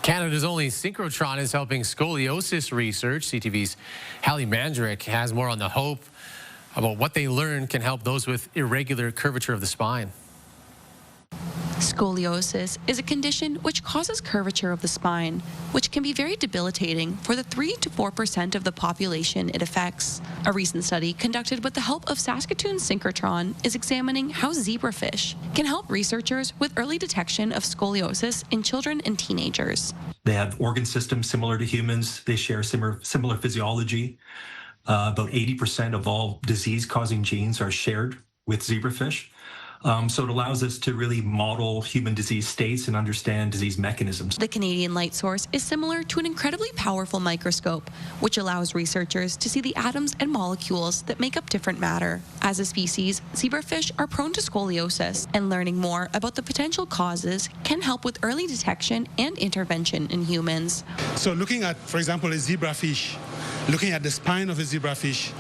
Canada's only synchrotron is helping scoliosis research. CTV's Hallie Mandrick has more on the hope about what they learned can help those with irregular curvature of the spine. Scoliosis is a condition which causes curvature of the spine, which can be very debilitating for the 3 to 4% of the population it affects. A recent study conducted with the help of Saskatoon Synchrotron is examining how zebrafish can help researchers with early detection of scoliosis in children and teenagers. They have organ systems similar to humans. They share similar physiology. About 80% of all disease-causing genes are shared with zebrafish. So it allows us to really model human disease states and understand disease mechanisms. The Canadian light source is similar to an incredibly powerful microscope, which allows researchers to see the atoms and molecules that make up different matter. As a species, zebrafish are prone to scoliosis, and learning more about the potential causes can help with early detection and intervention in humans. So looking at, for example, a zebrafish, looking at the spine of a zebrafish,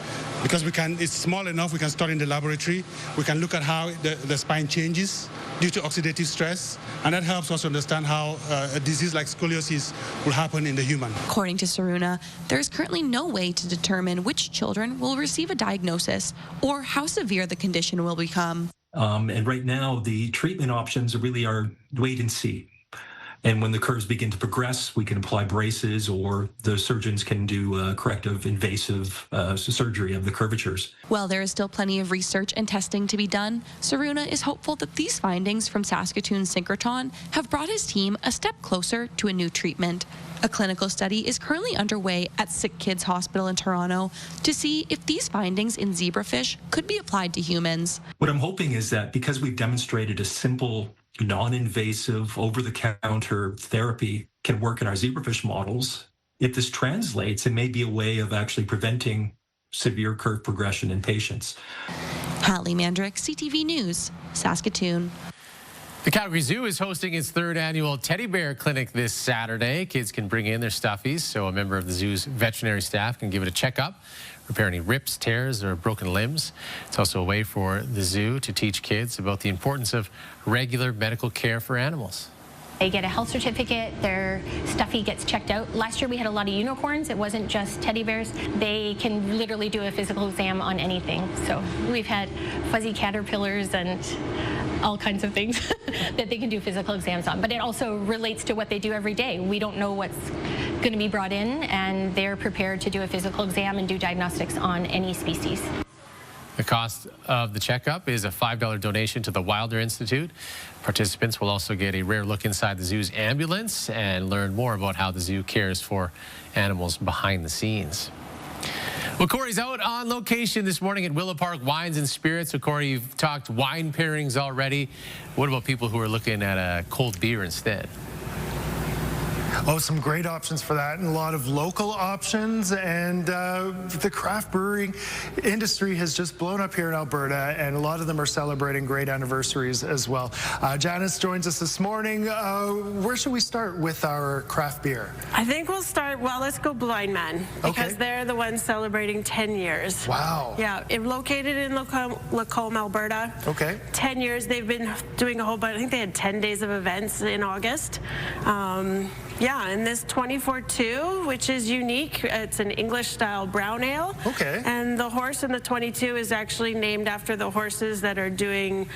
because it's small enough, we can start in the laboratory. We can look at how the spine changes due to oxidative stress, and that helps us understand how a disease like scoliosis will happen in the human. According to Saruna, there is currently no way to determine which children will receive a diagnosis or how severe the condition will become. And right now, the treatment options really are wait and see. And when the curves begin to progress, we can apply braces, or the surgeons can do corrective invasive surgery of the curvatures. While there is still plenty of research and testing to be done, Saruna is hopeful that these findings from Saskatoon Synchrotron have brought his team a step closer to a new treatment. A clinical study is currently underway at Sick Kids Hospital in Toronto to see if these findings in zebrafish could be applied to humans. What I'm hoping is that because we've demonstrated a simple, non-invasive, over-the-counter therapy can work in our zebrafish models, if this translates, it may be a way of actually preventing severe curve progression in patients. Hallie Mandrick, CTV News, Saskatoon. The Calgary Zoo is hosting its 3rd annual Teddy Bear Clinic this Saturday. Kids can bring in their stuffies, so a member of the zoo's veterinary staff can give it a checkup, repair any rips, tears, or broken limbs. It's also a way for the zoo to teach kids about the importance of regular medical care for animals. They get a health certificate, their stuffy gets checked out. Last year we had a lot of unicorns. It wasn't just teddy bears. They can literally do a physical exam on anything. So we've had fuzzy caterpillars and all kinds of things that they can do physical exams on. But it also relates to what they do every day. We don't know what's going to be brought in, and they're prepared to do a physical exam and do diagnostics on any species. The cost of the checkup is a $5 donation to the Wilder Institute. Participants will also get a rare look inside the zoo's ambulance and learn more about how the zoo cares for animals behind the scenes. Well, Corey's out on location this morning at Willow Park Wines and Spirits. So, Corey, you've talked wine pairings already. What about people who are looking at a cold beer instead? Oh, some great options for that, and a lot of local options. And the craft brewing industry has just blown up here in Alberta, and a lot of them are celebrating great anniversaries as well. Janice joins us this morning. Where should we start with our craft beer? I think we'll start, well, let's go Blind Man, because they're the ones celebrating 10 years. Wow. Yeah, located in Lacombe, Alberta. Okay. 10 years. They've been doing a whole bunch. I think they had 10 days of events in August. Yeah, and this 24-2, which is unique. It's an English-style brown ale. Okay. And the horse in the 22 is actually named after the horses that are doing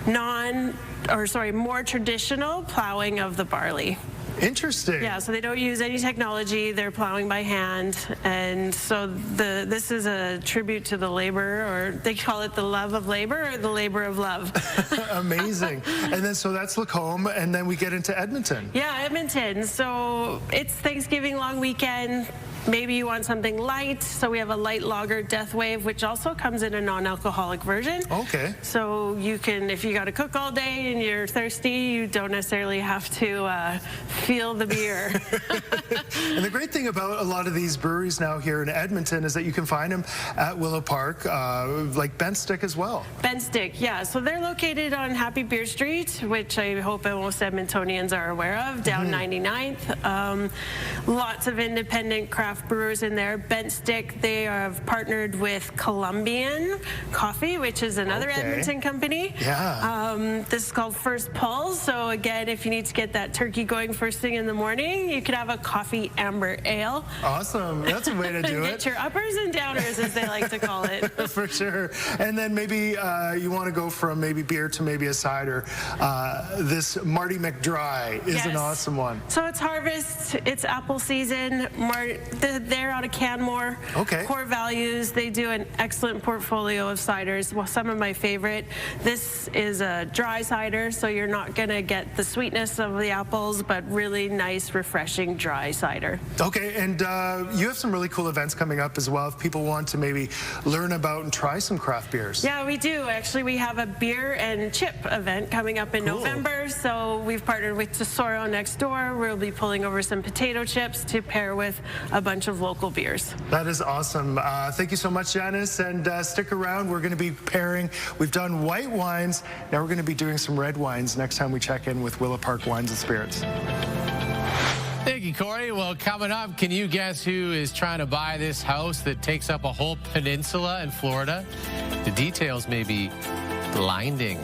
more traditional plowing of the barley. Interesting. Yeah, so they don't use any technology. They're plowing by hand, and so this is a tribute to the labor, or they call it the love of labor, or the labor of love. Amazing. And then so that's Lacombe, and then we get into Edmonton. Yeah, Edmonton. So it's Thanksgiving long weekend. Maybe you want something light, so we have a light lager Death Wave, which also comes in a non-alcoholic version. Okay. So you can, if you got to cook all day and you're thirsty, you don't necessarily have to feel the beer. And the great thing about a lot of these breweries now here in Edmonton is that you can find them at Willow Park, like Bent Stick as well. Bent Stick, yeah. So they're located on Happy Beer Street, which I hope most Edmontonians are aware of, down 99th. Lots of independent craft brewers in there. Bent Stick, they have partnered with Colombian Coffee, which is another Edmonton company. Yeah. This is called First Pulse. So again, if you need to get that turkey going first thing in the morning, you could have a coffee amber ale. Awesome. That's a way to do it. Get your uppers and downers, as they like to call it. For sure. And then maybe you want to go from maybe beer to maybe a cider. This Marty McDry is an awesome one. So it's harvest, it's apple season. They're out of Canmore. Okay. Core Values, they do an excellent portfolio of ciders. Well, some of my favorite. This is a dry cider, so you're not going to get the sweetness of the apples, but really nice, refreshing dry cider. Okay, and you have some really cool events coming up as well if people want to maybe learn about and try some craft beers. Yeah, we do. Actually, we have a beer and chip event coming up in November, so we've partnered with Tesoro next door. We'll be pulling over some potato chips to pair with a bunch of local beers. That is awesome. Thank you so much, Janice, and stick around. We're going to be pairing. We've done white wines. Now we're going to be doing some red wines next time we check in with Willow Park Wines and Spirits. Thank you, Corey. Well, coming up, can you guess who is trying to buy this house that takes up a whole peninsula in Florida? The details may be blinding.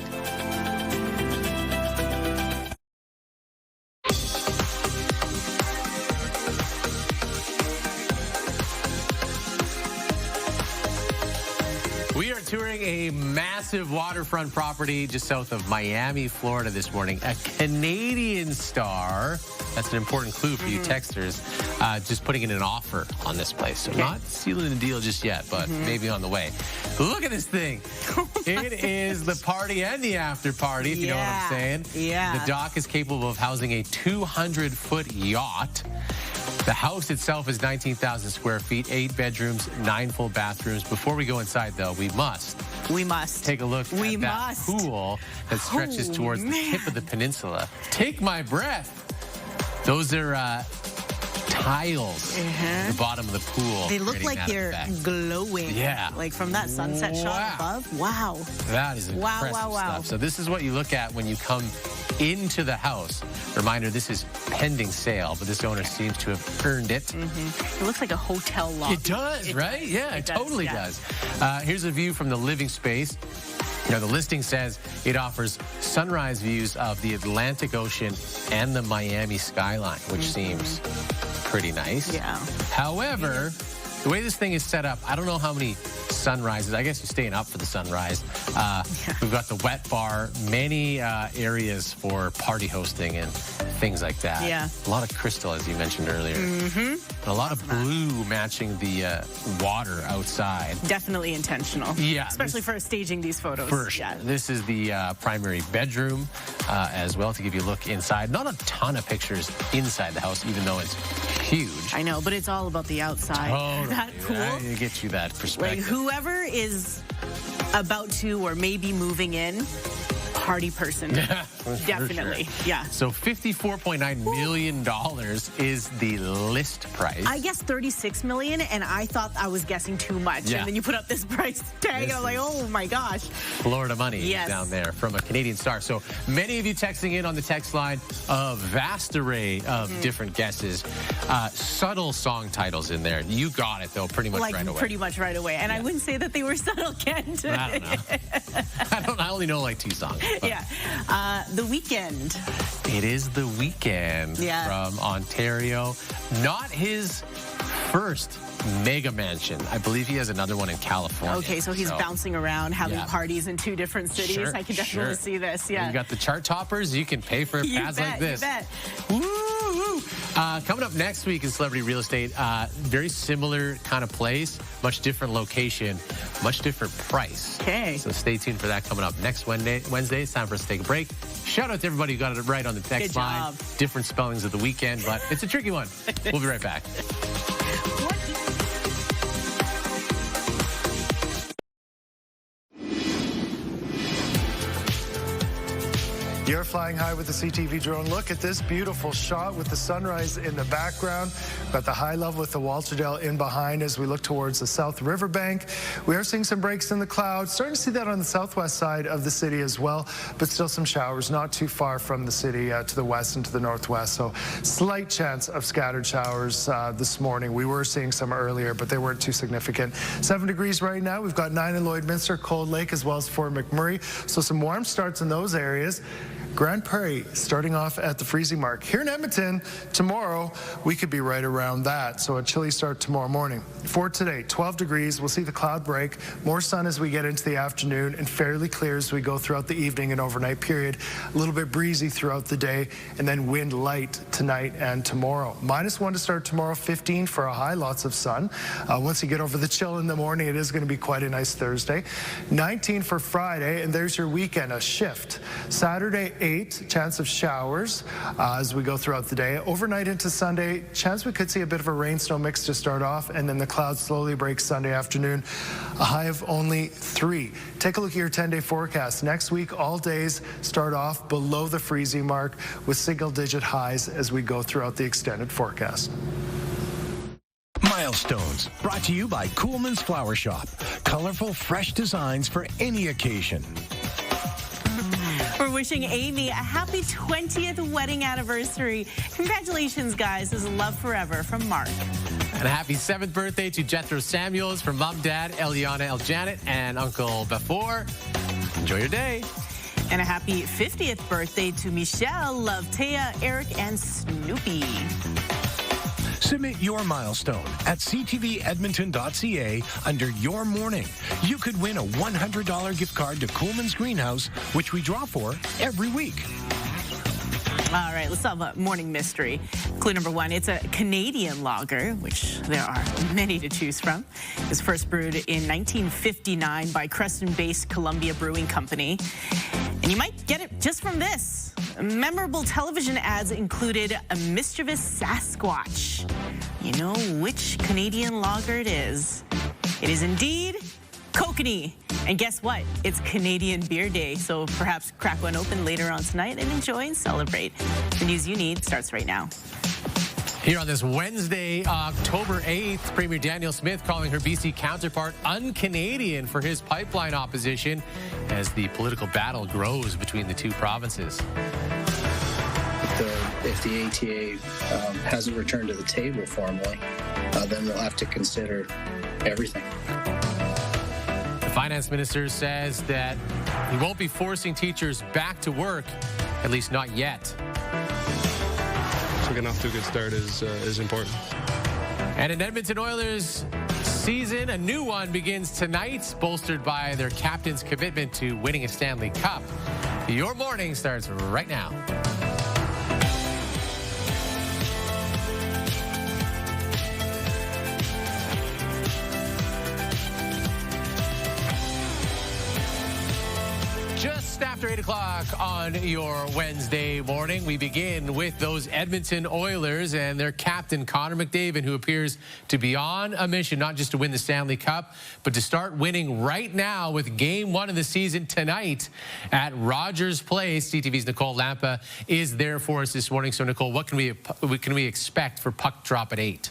We are touring a massive waterfront property just south of Miami, Florida this morning. A Canadian star, that's an important clue for you texters, just putting in an offer on this place. So not sealing the deal just yet, but maybe on the way. Look at this thing. It is the party and the after party, if you know what I'm saying. Yeah. The dock is capable of housing a 200-foot yacht. The house itself is 19,000 square feet, 8 bedrooms, 9 full bathrooms. Before we go inside, though, we must take a look at that pool that stretches towards the tip of the peninsula. Take my breath. Those are tiles at the bottom of the pool. They look like they're glowing. Yeah. Like from that sunset shot above. Wow. That is impressive stuff. So this is what you look at when you come into the house. Reminder, this is pending sale, but this owner seems to have earned it. It looks like a hotel lobby. It does, right? Yeah, it totally does. Here's a view from the living space. Now, the listing says it offers sunrise views of the Atlantic Ocean and the Miami skyline, which seems pretty nice. Yeah. However, the way this thing is set up, I don't know how many sunrises. I guess you're staying up for the sunrise. We've got the wet bar, many areas for party hosting and things like that. Yeah. A lot of crystal, as you mentioned earlier. And a lot of blue matching the water outside. Definitely intentional. Yeah. Especially for staging these photos. For sure. Yeah. This is the primary bedroom as well, to give you a look inside. Not a ton of pictures inside the house, even though it's huge. I know, but it's all about the outside. Totally. That pool. It gets you that perspective. Like whoever is about to or maybe moving in, party person. Definitely. Sure. Yeah. So $54.9 million is the list price. I guess $36 million, and I thought I was guessing too much. Yeah. And then you put up this price tag, and I'm like, oh my gosh. Florida money Yes. down there from a Canadian star. So many of you texting in on the text line, a vast array of different guesses. Subtle song titles in there. You got it, though, pretty much right away. Pretty much right away. And I wouldn't say that they were subtle, Kent. I don't know. I only know like 2 songs. But. Yeah. The Weeknd. It is The Weeknd from Ontario. Not his first mega mansion. I believe he has another one in California. Okay, so he's bouncing around, having parties in 2 different cities. Sure, I can definitely see this. Yeah. You got the chart toppers. You can pay for pads like this. You bet. Woo! Coming up next week in Celebrity Real Estate, very similar kind of place, much different location, much different price. Okay. So stay tuned for that coming up next Wednesday. It's time for us to take a break. Shout out to everybody who got it right on the text line. Different spellings of The Weeknd, but it's a tricky one. We'll be right back. You're flying high with the CTV drone. Look at this beautiful shot with the sunrise in the background. Got the high level with the Walterdale in behind as we look towards the South Riverbank. We are seeing some breaks in the clouds. Starting to see that on the southwest side of the city as well, but still some showers not too far from the city to the west and to the northwest. So slight chance of scattered showers this morning. We were seeing some earlier, but they weren't too significant. 7 degrees right now. We've got 9 in Lloydminster, Cold Lake, as well as Fort McMurray. So some warm starts in those areas. Grand Prairie starting off at the freezing mark. Here in Edmonton, tomorrow, we could be right around that. So a chilly start tomorrow morning. For today, 12 degrees. We'll see the cloud break. More sun as we get into the afternoon and fairly clear as we go throughout the evening and overnight period. A little bit breezy throughout the day and then wind light tonight and tomorrow. -1 to start tomorrow, 15 for a high, lots of sun. Once you get over the chill in the morning, it is going to be quite a nice Thursday. 19 for Friday, and there's your weekend, a shift. Saturday, 8, chance of showers as we go throughout the day. Overnight into Sunday, chance we could see a bit of a rain-snow mix to start off, and then the clouds slowly break Sunday afternoon. A high of only 3. Take a look at your 10-day forecast. Next week, all days start off below the freezing mark with single-digit highs as we go throughout the extended forecast. Milestones, brought to you by Coolman's Flower Shop. Colorful, fresh designs for any occasion. We're wishing Amy a happy 20th wedding anniversary. Congratulations, guys. This is love forever from Mark. And a happy 7th birthday to Jethro Samuels from Mom, Dad, Eliana, Eljanet, and Uncle Befor. Enjoy your day. And a happy 50th birthday to Michelle, Love, Taya, Eric, and Snoopy. Submit your milestone at ctvedmonton.ca under Your Morning. You could win a $100 gift card to Coolman's Greenhouse, which we draw for every week. All right, let's solve a morning mystery. Clue number 1, it's a Canadian lager, which there are many to choose from. It was first brewed in 1959 by Creston-based Columbia Brewing Company. And you might get it just from this. Memorable television ads included a mischievous Sasquatch. You know which Canadian lager it is. It is indeed Kokanee. And guess what? It's Canadian Beer Day, so perhaps crack one open later on tonight and enjoy and celebrate. The news you need starts right now. Here on this Wednesday, October 8th, Premier Daniel Smith calling her BC counterpart un-Canadian for his pipeline opposition as the political battle grows between the two provinces. If the ATA hasn't returned to the table formally, then we'll have to consider everything. The finance minister says that he won't be forcing teachers back to work, at least not yet. So getting off to a good start is important. And an Edmonton Oilers season, a new one, begins tonight, bolstered by their captain's commitment to winning a Stanley Cup. Your morning starts right now. Just after after 8 o'clock on your Wednesday morning. We begin with those Edmonton Oilers and their captain, Connor McDavid, who appears to be on a mission, not just to win the Stanley Cup, but to start winning right now with Game 1 of the season tonight at Rogers Place. CTV's Nicole Lampa is there for us this morning. So, Nicole, what can we expect for puck drop at 8?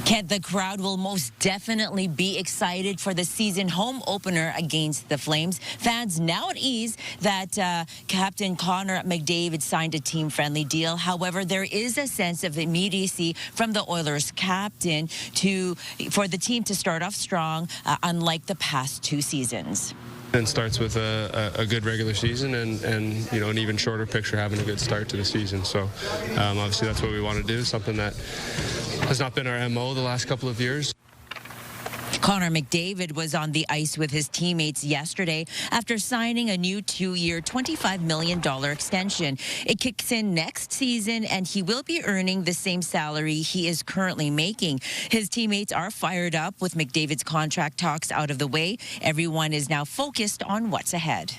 Kent, the crowd will most definitely be excited for the season home opener against the Flames. Fans now at ease that Captain Connor McDavid signed a team-friendly deal. However, there is a sense of immediacy from the Oilers captain for the team to start off strong, unlike the past 2 seasons. And starts with a good regular season and you know, an even shorter picture, having a good start to the season. So obviously that's what we want to do, something that has not been our MO the last couple of years. Connor McDavid was on the ice with his teammates yesterday after signing a new 2-year, $25 million extension. It kicks in next season, and he will be earning the same salary he is currently making. His teammates are fired up with McDavid's contract talks out of the way. Everyone is now focused on what's ahead.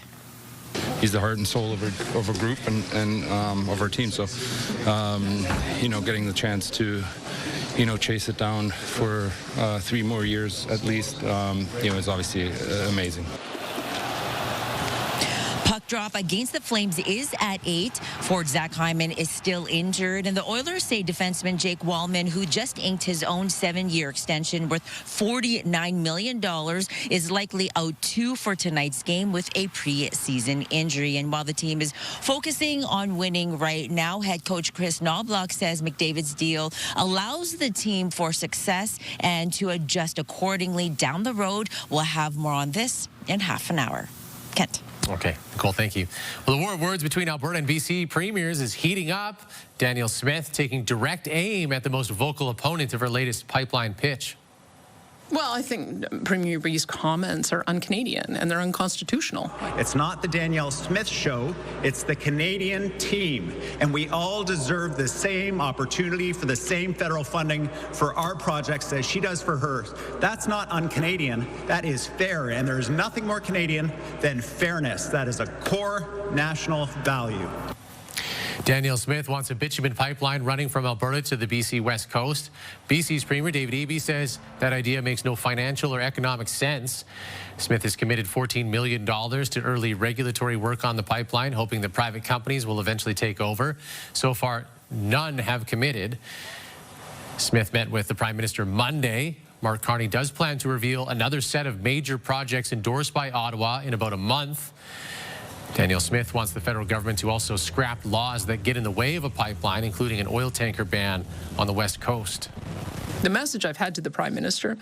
He's the heart and soul of a group and of our team. So, you know, getting the chance to, you know, chase it down for 3 more years at least, you know, is obviously amazing. Puck drop against the Flames is at 8. Ford Zach Hyman is still injured, and the Oilers say defenseman Jake Wallman, who just inked his own 7-year extension worth $49 million, is likely out too for tonight's game with a pre-season injury. And while the team is focusing on winning right now, head coach Chris Knobloch says McDavid's deal allows the team for success and to adjust accordingly down the road. We'll have more on this in half an hour. Kent. Okay, Nicole, thank you. Well, the war of words between Alberta and BC premiers is heating up. Danielle Smith taking direct aim at the most vocal opponent of her latest pipeline pitch. Well, I think Premier B's comments are un-Canadian and they're unconstitutional. It's not the Danielle Smith show, it's the Canadian team. And we all deserve the same opportunity for the same federal funding for our projects as she does for hers. That's not un-Canadian, that is fair. And there is nothing more Canadian than fairness. That is a core national value. Danielle Smith wants a bitumen pipeline running from Alberta to the BC West Coast. BC's Premier David Eby says that idea makes no financial or economic sense. Smith has committed $14 million to early regulatory work on the pipeline, hoping that private companies will eventually take over. So far, none have committed. Smith met with the Prime Minister Monday. Mark Carney does plan to reveal another set of major projects endorsed by Ottawa in about a month. Danielle Smith wants the federal government to also scrap laws that get in the way of a pipeline, including an oil tanker ban on the West Coast. The message I've had to the Prime Minister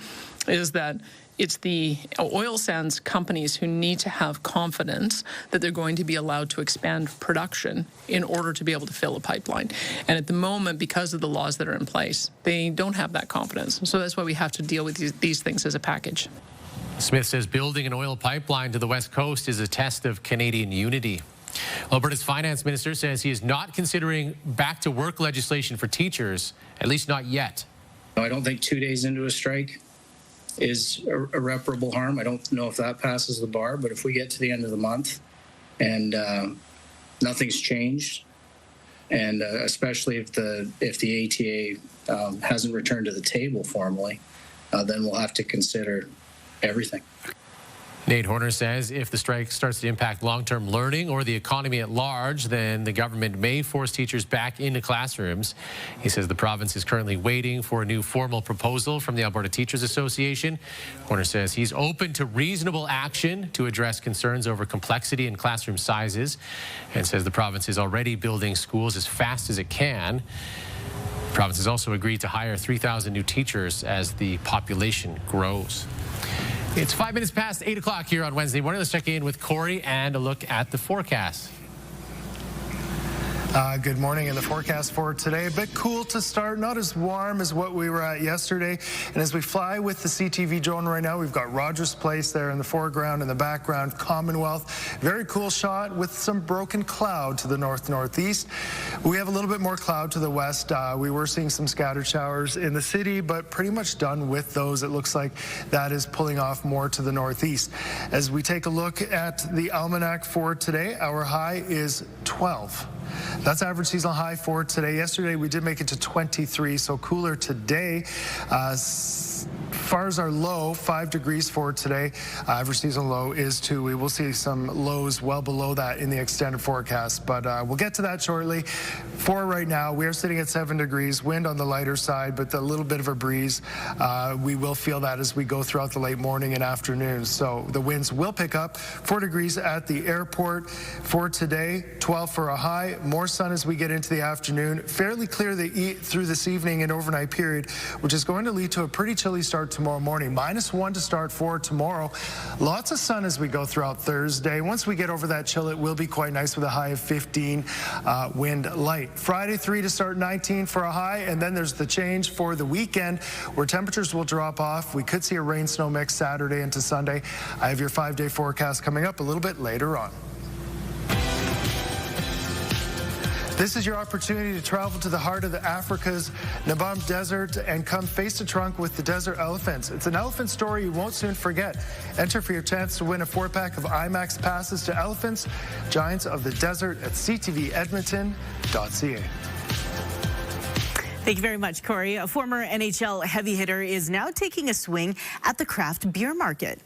is that it's the oil sands companies who need to have confidence that they're going to be allowed to expand production in order to be able to fill a pipeline. And at the moment, because of the laws that are in place, they don't have that confidence. So that's why we have to deal with these things as a package. Smith says building an oil pipeline to the West Coast is a test of Canadian unity. Alberta's finance minister says he is not considering back-to-work legislation for teachers, at least not yet. I don't think 2 days into a strike is irreparable harm. I don't know if that passes the bar, but if we get to the end of the month and nothing's changed, and especially if the ATA hasn't returned to the table formally, then we'll have to consider everything. Nate Horner says if the strike starts to impact long-term learning or the economy at large, then the government may force teachers back into classrooms. He says the province is currently waiting for a new formal proposal from the Alberta Teachers Association. Horner says he's open to reasonable action to address concerns over complexity in classroom sizes, and says the province is already building schools as fast as it can. The province has also agreed to hire 3,000 new teachers as the population grows. It's 5 minutes past 8 o'clock here on Wednesday morning. Let's check in with Corey and a look at the forecast. Good morning. In the forecast for today, a bit cool to start, not as warm as what we were at yesterday. And as we fly with the CTV drone right now, we've got Rogers Place there in the foreground, in the background, Commonwealth. Very cool shot with some broken cloud to the north-northeast. We have a little bit more cloud to the west. We were seeing some scattered showers in the city, but pretty much done with those. It looks like that is pulling off more to the northeast. As we take a look at the almanac for today, our high is 12. That's average seasonal high for today. Yesterday we did make it to 23, so cooler today. Far as our low, 5 degrees for today. Average seasonal low is 2. We will see some lows well below that in the extended forecast, but we'll get to that shortly. For right now, we are sitting at 7 degrees, wind on the lighter side, but a little bit of a breeze. We will feel that as we go throughout the late morning and afternoon. So the winds will pick up. 4 degrees at the airport for today, 12 for a high. More sun as we get into the afternoon. Fairly clear through this evening and overnight period, which is going to lead to a pretty chilly start tomorrow morning. -1 to start for tomorrow. Lots of sun as we go throughout Thursday. Once we get over that chill, it will be quite nice with a high of 15, wind light. Friday 3 to start, 19 for a high, and then there's the change for the weekend where temperatures will drop off. We could see a rain-snow mix Saturday into Sunday. I have your 5-day forecast coming up a little bit later on. This is your opportunity to travel to the heart of Africa's Nabam Desert and come face to trunk with the desert elephants. It's an elephant story you won't soon forget. Enter for your chance to win a 4-pack of IMAX passes to Elephants, Giants of the Desert at ctvedmonton.ca. Thank you very much, Corey. A former NHL heavy hitter is now taking a swing at the craft beer market.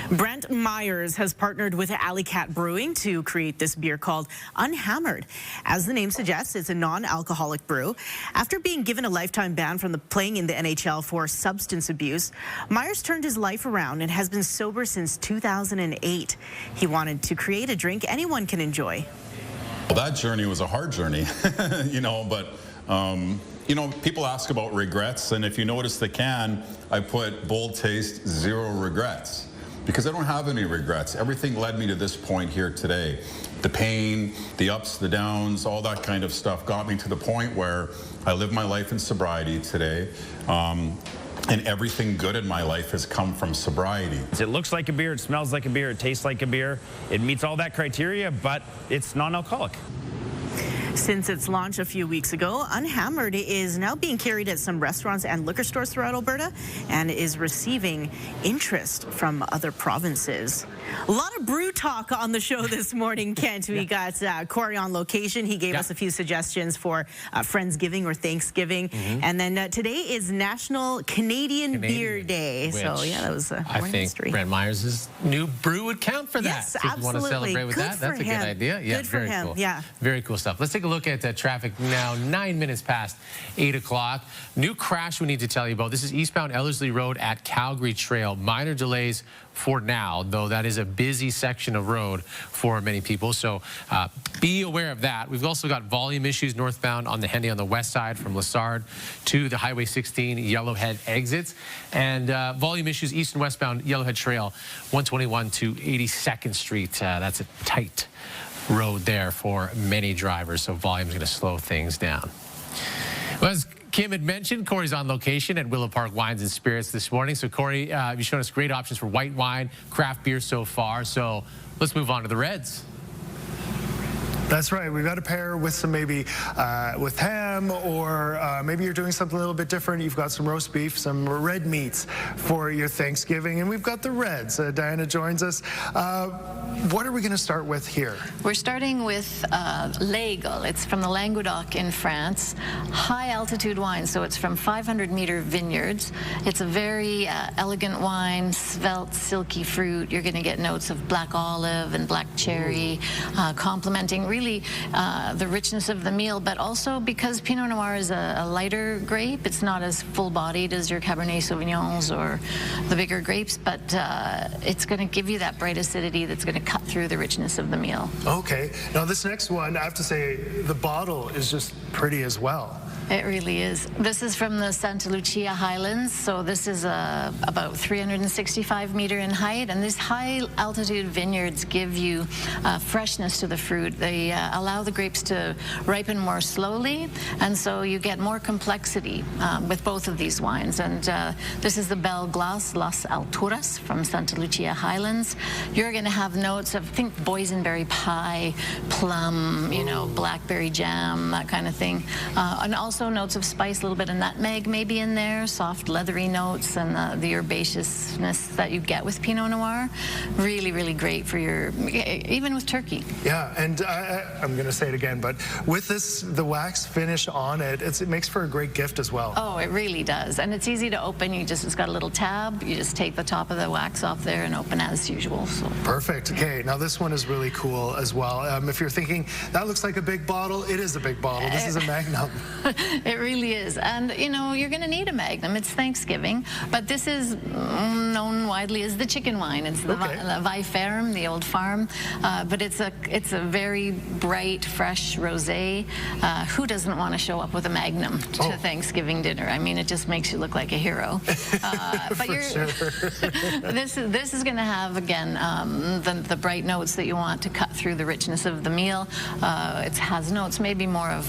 Brent Myers has partnered with Alley Cat Brewing to create this beer called Unhammered. As the name suggests, it's a non-alcoholic brew. After being given a lifetime ban from playing in the NHL for substance abuse, Myers turned his life around and has been sober since 2008. He wanted to create a drink anyone can enjoy. Well, that journey was a hard journey, but people ask about regrets, and if you notice the can, I put bold taste, 0 regrets. Because I don't have any regrets. Everything led me to this point here today. The pain, the ups, the downs, all that kind of stuff got me to the point where I live my life in sobriety today. And everything good in my life has come from sobriety. It looks like a beer, it smells like a beer, it tastes like a beer. It meets all that criteria, but it's non-alcoholic. Since its launch a few weeks ago, Unhammered is now being carried at some restaurants and liquor stores throughout Alberta and is receiving interest from other provinces. A lot of brew talk on the show this morning, Kent. We got Corey on location. He gave us a few suggestions for Friendsgiving or Thanksgiving. And then today is National Canadian Beer Day. So, yeah, that was I think history. Brent Myers' new brew would count for that. Yes, so if you want to celebrate with that, that's a good idea. Yeah, good for very him. cool. Yeah. Very cool stuff. Let's take a look at traffic now, 9 minutes past 8 o'clock. New crash we need to tell you about. This is eastbound Ellerslie Road at Calgary Trail. Minor delays for now, though that is a busy section of road for many people, so be aware of that. We've also got volume issues northbound on the Henday on the west side from Lessard to the Highway 16 Yellowhead exits, and volume issues east and westbound Yellowhead Trail 121 to 82nd Street. That's a tight road there for many drivers, so volume is going to slow things down. Well, as Kim had mentioned, Corey's on location at Willow Park Wines and Spirits this morning. So, Corey, you've shown us great options for white wine, craft beer so far. So let's move on to the reds. That's right. We've got a pair with some maybe with ham, or maybe you're doing something a little bit different. You've got some roast beef, some red meats for your Thanksgiving, and we've got the reds. Diana joins us. What are we going to start with here? We're starting with L'Aigle. It's from the Languedoc in France. High altitude wine, so it's from 500-meter vineyards. It's a very elegant wine, svelte, silky fruit. You're going to get notes of black olive and black cherry, complementing really the richness of the meal, but also because Pinot Noir is a lighter grape, it's not as full-bodied as your Cabernet Sauvignons or the bigger grapes, but it's going to give you that bright acidity that's going to cut through the richness of the meal. Okay. Now this next one, I have to say, the bottle is just pretty as well. It really is. This is from the Santa Lucia Highlands, so this is about 365 meter in height, and these high altitude vineyards give you freshness to the fruit. They allow the grapes to ripen more slowly, and so you get more complexity with both of these wines. And this is the Bel Glas Las Alturas from Santa Lucia Highlands. You're going to have notes of, think boysenberry pie, plum, you know, blackberry jam, that kind of thing, and also notes of spice, a little bit of nutmeg maybe in there, soft leathery notes, and the herbaceousness that you get with Pinot Noir. Really, really great for your, even with turkey. Yeah, and I'm going to say it again, but with this, the wax finish on it, it makes for a great gift as well. Oh, it really does. And it's easy to open. It's got a little tab. You just take the top of the wax off there and open as usual. So. Perfect. Okay, now this one is really cool as well. If you're thinking, that looks like a big bottle, it is a big bottle. This is a Magnum. It really is. And, you know, you're going to need a Magnum. It's Thanksgiving. But this is known widely as the chicken wine. It's the Vie Ferme, the old farm. But it's a very bright, fresh rosé. Who doesn't want to show up with a Magnum to Thanksgiving dinner? I mean, it just makes you look like a hero. But this is going to have, again, the bright notes that you want to cut through the richness of the meal. It has notes maybe more of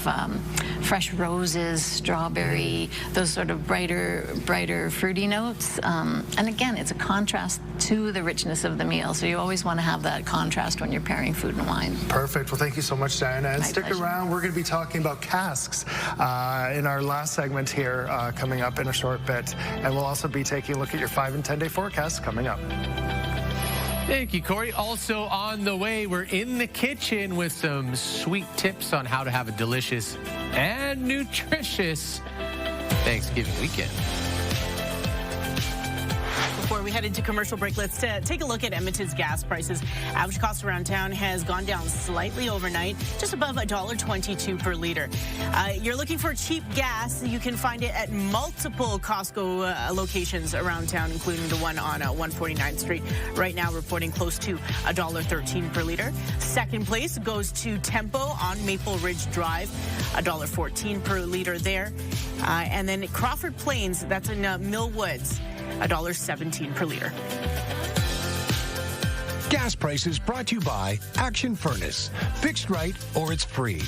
fresh roses, strawberry, those sort of brighter fruity notes. And again, it's a contrast to the richness of the meal. So you always want to have that contrast when you're pairing food and wine. Perfect. Well, thank you so much, Diana. And stick pleasure. around. We're going to be talking about casks in our last segment here coming up in a short bit. And we'll also be taking a look at your 5- and 10-day forecasts coming up. Thank you, Corey. Also on the way, we're in the kitchen with some sweet tips on how to have a delicious and nutritious Thanksgiving weekend. Before we head into commercial break, let's take a look at Edmonton's gas prices. Average cost around town has gone down slightly overnight, just above $1.22 per liter. You're looking for cheap gas. You can find it at multiple Costco locations around town, including the one on 149th Street. Right now, reporting close to $1.13 per liter. Second place goes to Tempo on Maple Ridge Drive, $1.14 per liter there. And then Crawford Plains, that's in Mill Woods, $1.17 per liter. Gas prices brought to you by Action Furnace. Fixed right or it's free.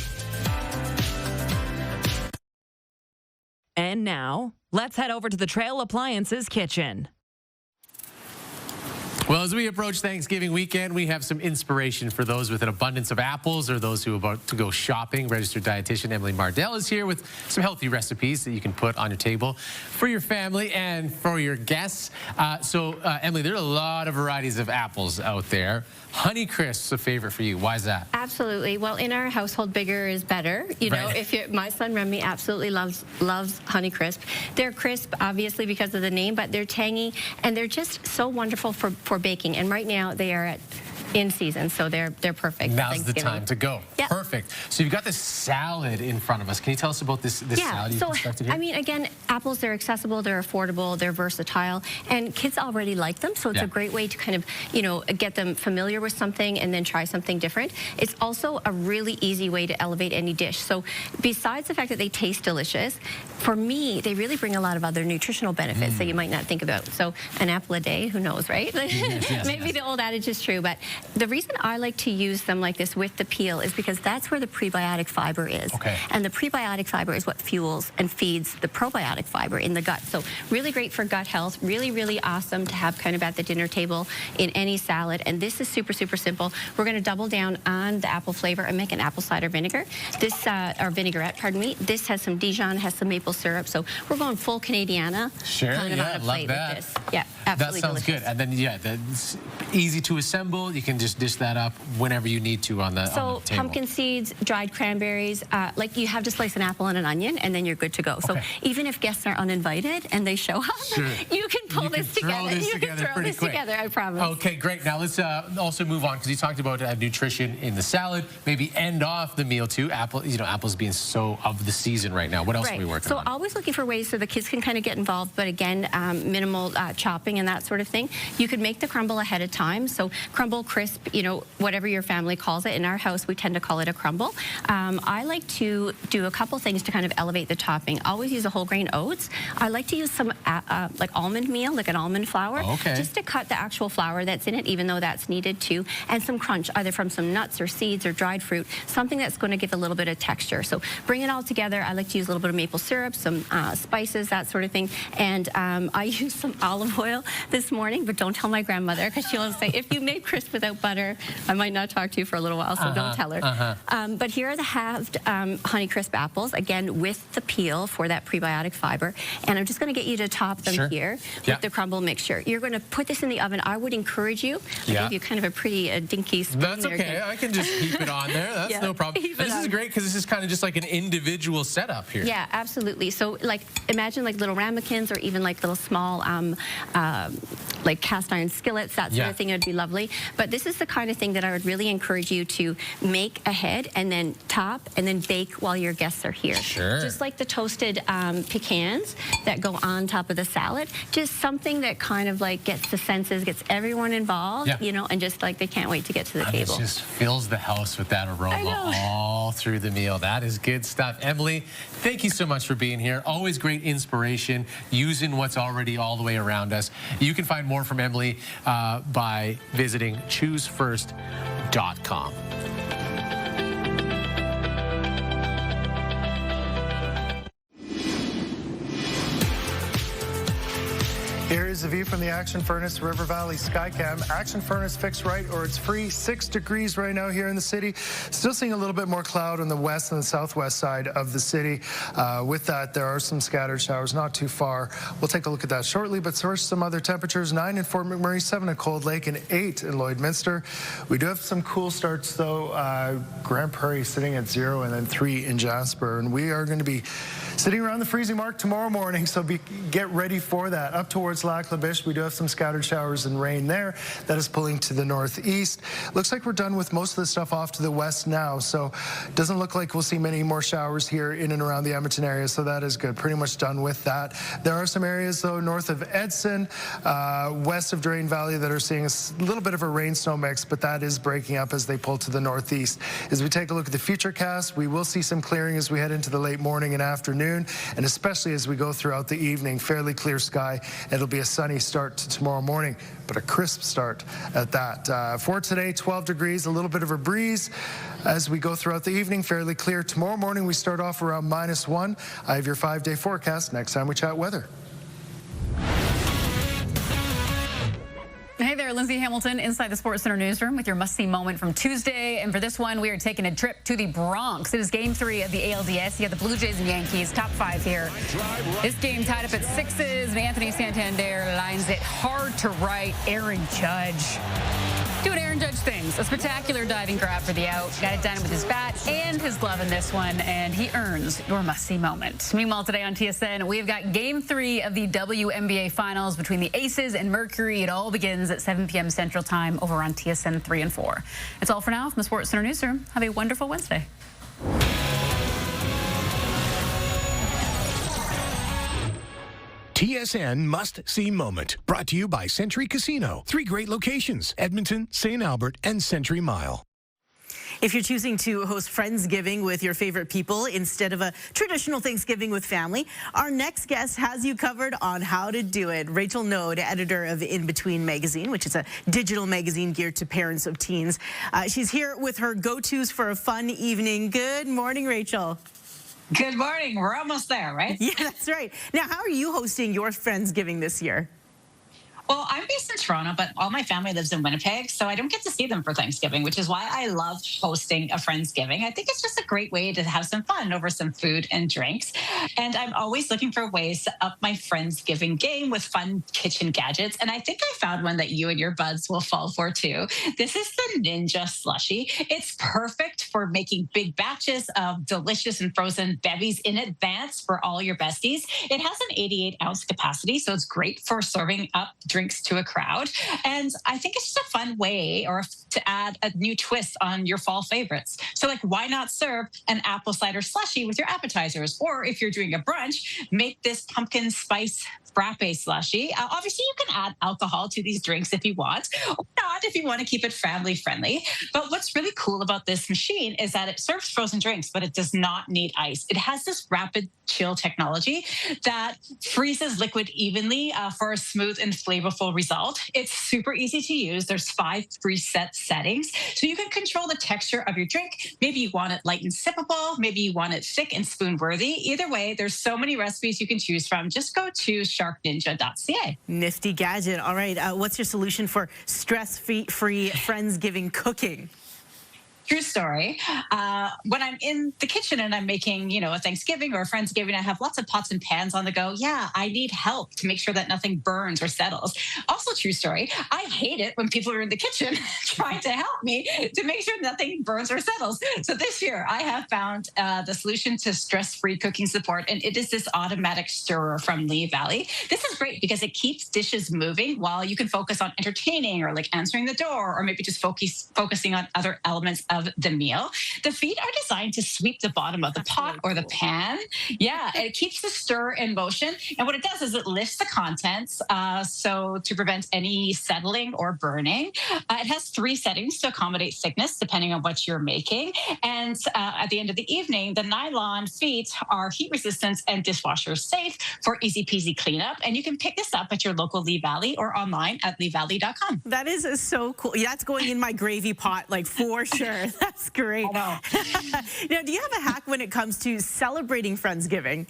And now, let's head over to the Trail Appliances kitchen. Well, as we approach Thanksgiving weekend, we have some inspiration for those with an abundance of apples or those who are about to go shopping. Registered dietitian Emily Mardell is here with some healthy recipes that you can put on your table for your family and for your guests. Emily, there are a lot of varieties of apples out there. Honeycrisp's a favorite for you. Why is that? Absolutely. Well, in our household, bigger is better. You know, my son Remy absolutely loves Honeycrisp. They're crisp, obviously, because of the name, but they're tangy, and they're just so wonderful for baking. And right now, they are in season, so they're perfect. Now's the time to go. Yep. Perfect. So you've got this salad in front of us. Can you tell us about this salad you've constructed here? I mean, again, apples, they're accessible, they're affordable, they're versatile, and kids already like them, so it's a great way to kind of, you know, get them familiar with something and then try something different. It's also a really easy way to elevate any dish. So besides the fact that they taste delicious, for me, they really bring a lot of other nutritional benefits that you might not think about. So an apple a day, who knows, right? Maybe the old adage is true, but the reason I like to use them like this with the peel is because that's where the prebiotic fiber is. And the prebiotic fiber is what fuels and feeds the probiotic fiber in the gut. So really great for gut health, really, really awesome to have kind of at the dinner table in any salad. And this is super, super simple. We're going to double down on the apple flavor and make an apple cider vinegar. This, or vinaigrette, pardon me. This has some Dijon, has some maple syrup. So we're going full Canadiana. Sure, kind of on a plate with this. Yeah, absolutely that sounds delicious. good. And then, that's easy to assemble. You can just dish that up whenever you need to on the table. Pumpkin seeds, dried cranberries, like you have to slice an apple and an onion, and then you're good to go. So even if guests are uninvited and they show up, you can pull this together. You can throw this together, I promise. Okay, great. Now let's also move on, because you talked about nutrition in the salad. Maybe end off the meal too. Apples being so of the season right now. What else are we working on? So always looking for ways so the kids can kind of get involved, but again, minimal chopping and that sort of thing. You could make the crumble ahead of time. So crumble, crisp, whatever your family calls it. In our house, we tend to call it a crumble. I like to do a couple things to kind of elevate the topping. Always use a whole grain oats. I like to use some like almond meal, like an almond flour, just to cut the actual flour that's in it, even though that's needed too, and some crunch, either from some nuts or seeds or dried fruit, something that's going to give a little bit of texture. So bring it all together. I like to use a little bit of maple syrup, some spices, that sort of thing. And I used some olive oil this morning, but don't tell my grandmother, because she'll say, if you made crisp without butter, I might not talk to you for a little while, so don't tell her. But here are the halved Honeycrisp apples, again, with the peel for that prebiotic fiber. And I'm just going to get you to top them here with the crumble mixture. You're going to put this in the oven. I would encourage you. I gave you kind of a pretty dinky spoon. That's okay. I can just keep it on there. That's no problem. And this is great because this is kind of just like an individual setup here. Yeah, absolutely. So like imagine like little ramekins or even like little small like cast iron skillets, that sort of thing. It would be lovely. But this is the kind of thing that I would really encourage you to make ahead and then top and then bake while your guests are here. Sure. Just like the toasted pecans that go on top of the salad. Just something that kind of like gets the senses, gets everyone involved, and just like they can't wait to get to the table. It just fills the house with that aroma all through the meal. That is good stuff. Emily, thank you so much for being here. Always great inspiration using what's already all the way around us. You can find more from Emily by visiting choosefirst.com. Here is a view from the Action Furnace River Valley Skycam. Action Furnace fixed right or it's free. 6 degrees right now here in the city. Still seeing a little bit more cloud on the west and the southwest side of the city. With that, there are some scattered showers not too far. We'll take a look at that shortly, but first some other temperatures. 9 in Fort McMurray, 7 in Cold Lake, and 8 in Lloydminster. We do have some cool starts though. Grand Prairie sitting at 0 and then 3 in Jasper. And we are going to be sitting around the freezing mark tomorrow morning, so get ready for that. Up towards Lac La Biche, we do have some scattered showers and rain there. That is pulling to the northeast. Looks like we're done with most of the stuff off to the west now, so it doesn't look like we'll see many more showers here in and around the Edmonton area, so that is good. Pretty much done with that. There are some areas, though, north of Edson, west of Drain Valley that are seeing a little bit of a rain-snow mix, but that is breaking up as they pull to the northeast. As we take a look at the futurecast, we will see some clearing as we head into the late morning and afternoon, and especially as we go throughout the evening. Fairly clear sky. It'll be a sunny start to tomorrow morning, but a crisp start at that. For today, 12 degrees, a little bit of a breeze. As we go throughout the evening, fairly clear. Tomorrow morning, we start off around -1. I have your 5-day forecast next time we chat weather. Hey there, Lindsay Hamilton inside the Sports Center newsroom with your must-see moment from Tuesday. And for this one, we are taking a trip to the Bronx. It is Game 3 of the ALDS. You have the Blue Jays and Yankees, top 5 here. This game tied up at 6s, and Anthony Santander lines it hard to right. Aaron Judge doing Aaron Judge things. A spectacular diving grab for the out. Got it done with his bat and his glove in this one, and he earns your must-see moment. Meanwhile, today on TSN, we've got Game 3 of the WNBA Finals between the Aces and Mercury. It all begins at 7 p.m. Central Time over on TSN 3 and 4. That's all for now from the Sports Center newsroom. Have a wonderful Wednesday. TSN Must-See Moment, brought to you by Century Casino. 3 great locations, Edmonton, St. Albert, and Century Mile. If you're choosing to host Friendsgiving with your favorite people instead of a traditional Thanksgiving with family, our next guest has you covered on how to do it. Rachel Node, editor of In Between magazine, which is a digital magazine geared to parents of teens. She's here with her go-tos for a fun evening. Good morning, Rachel. Good morning. We're almost there, right? Yeah, that's right. Now, how are you hosting your Friendsgiving this year? Well, I'm based in Toronto, but all my family lives in Winnipeg, so I don't get to see them for Thanksgiving, which is why I love hosting a Friendsgiving. I think it's just a great way to have some fun over some food and drinks. And I'm always looking for ways to up my Friendsgiving game with fun kitchen gadgets. And I think I found one that you and your buds will fall for too. This is the Ninja Slushie. It's perfect for making big batches of delicious and frozen bevies in advance for all your besties. It has an 88-ounce capacity, so it's great for serving up drinks drinks to a crowd. And I think it's just a fun way to add a new twist on your fall favorites. So like, why not serve an apple cider slushie with your appetizers? Or if you're doing a brunch, make this pumpkin spice frappe slushie. Obviously, you can add alcohol to these drinks if you want, or not if you want to keep it family friendly. But what's really cool about this machine is that it serves frozen drinks, but it does not need ice. It has this rapid chill technology that freezes liquid evenly for a smooth and flavorful result. It's super easy to use. There's 5 preset settings, so you can control the texture of your drink. Maybe you want it light and sippable. Maybe you want it thick and spoon-worthy. Either way, there's so many recipes you can choose from. Just go to sharkninja.ca. Nifty gadget. All right. What's your solution for stress-free Friendsgiving cooking? True story. When I'm in the kitchen and I'm making, a Thanksgiving or a Friendsgiving, I have lots of pots and pans on the go. Yeah, I need help to make sure that nothing burns or settles. Also, true story. I hate it when people are in the kitchen trying to help me to make sure nothing burns or settles. So this year, I have found the solution to stress-free cooking support, and it is this automatic stirrer from Lee Valley. This is great because it keeps dishes moving while you can focus on entertaining or like answering the door, or maybe just focusing on other elements of the meal. The feet are designed to sweep the bottom of the pot or the pan. Yeah, it keeps the stir in motion. And what it does is it lifts the contents so to prevent any settling or burning. It has 3 settings to accommodate thickness depending on what you're making. And at the end of the evening, the nylon feet are heat resistant and dishwasher safe for easy peasy cleanup. And you can pick this up at your local Lee Valley or online at leevalley.com. That is so cool. Yeah, that's going in my gravy pot, like for sure. That's great. I know. Now, do you have a hack when it comes to celebrating Friendsgiving?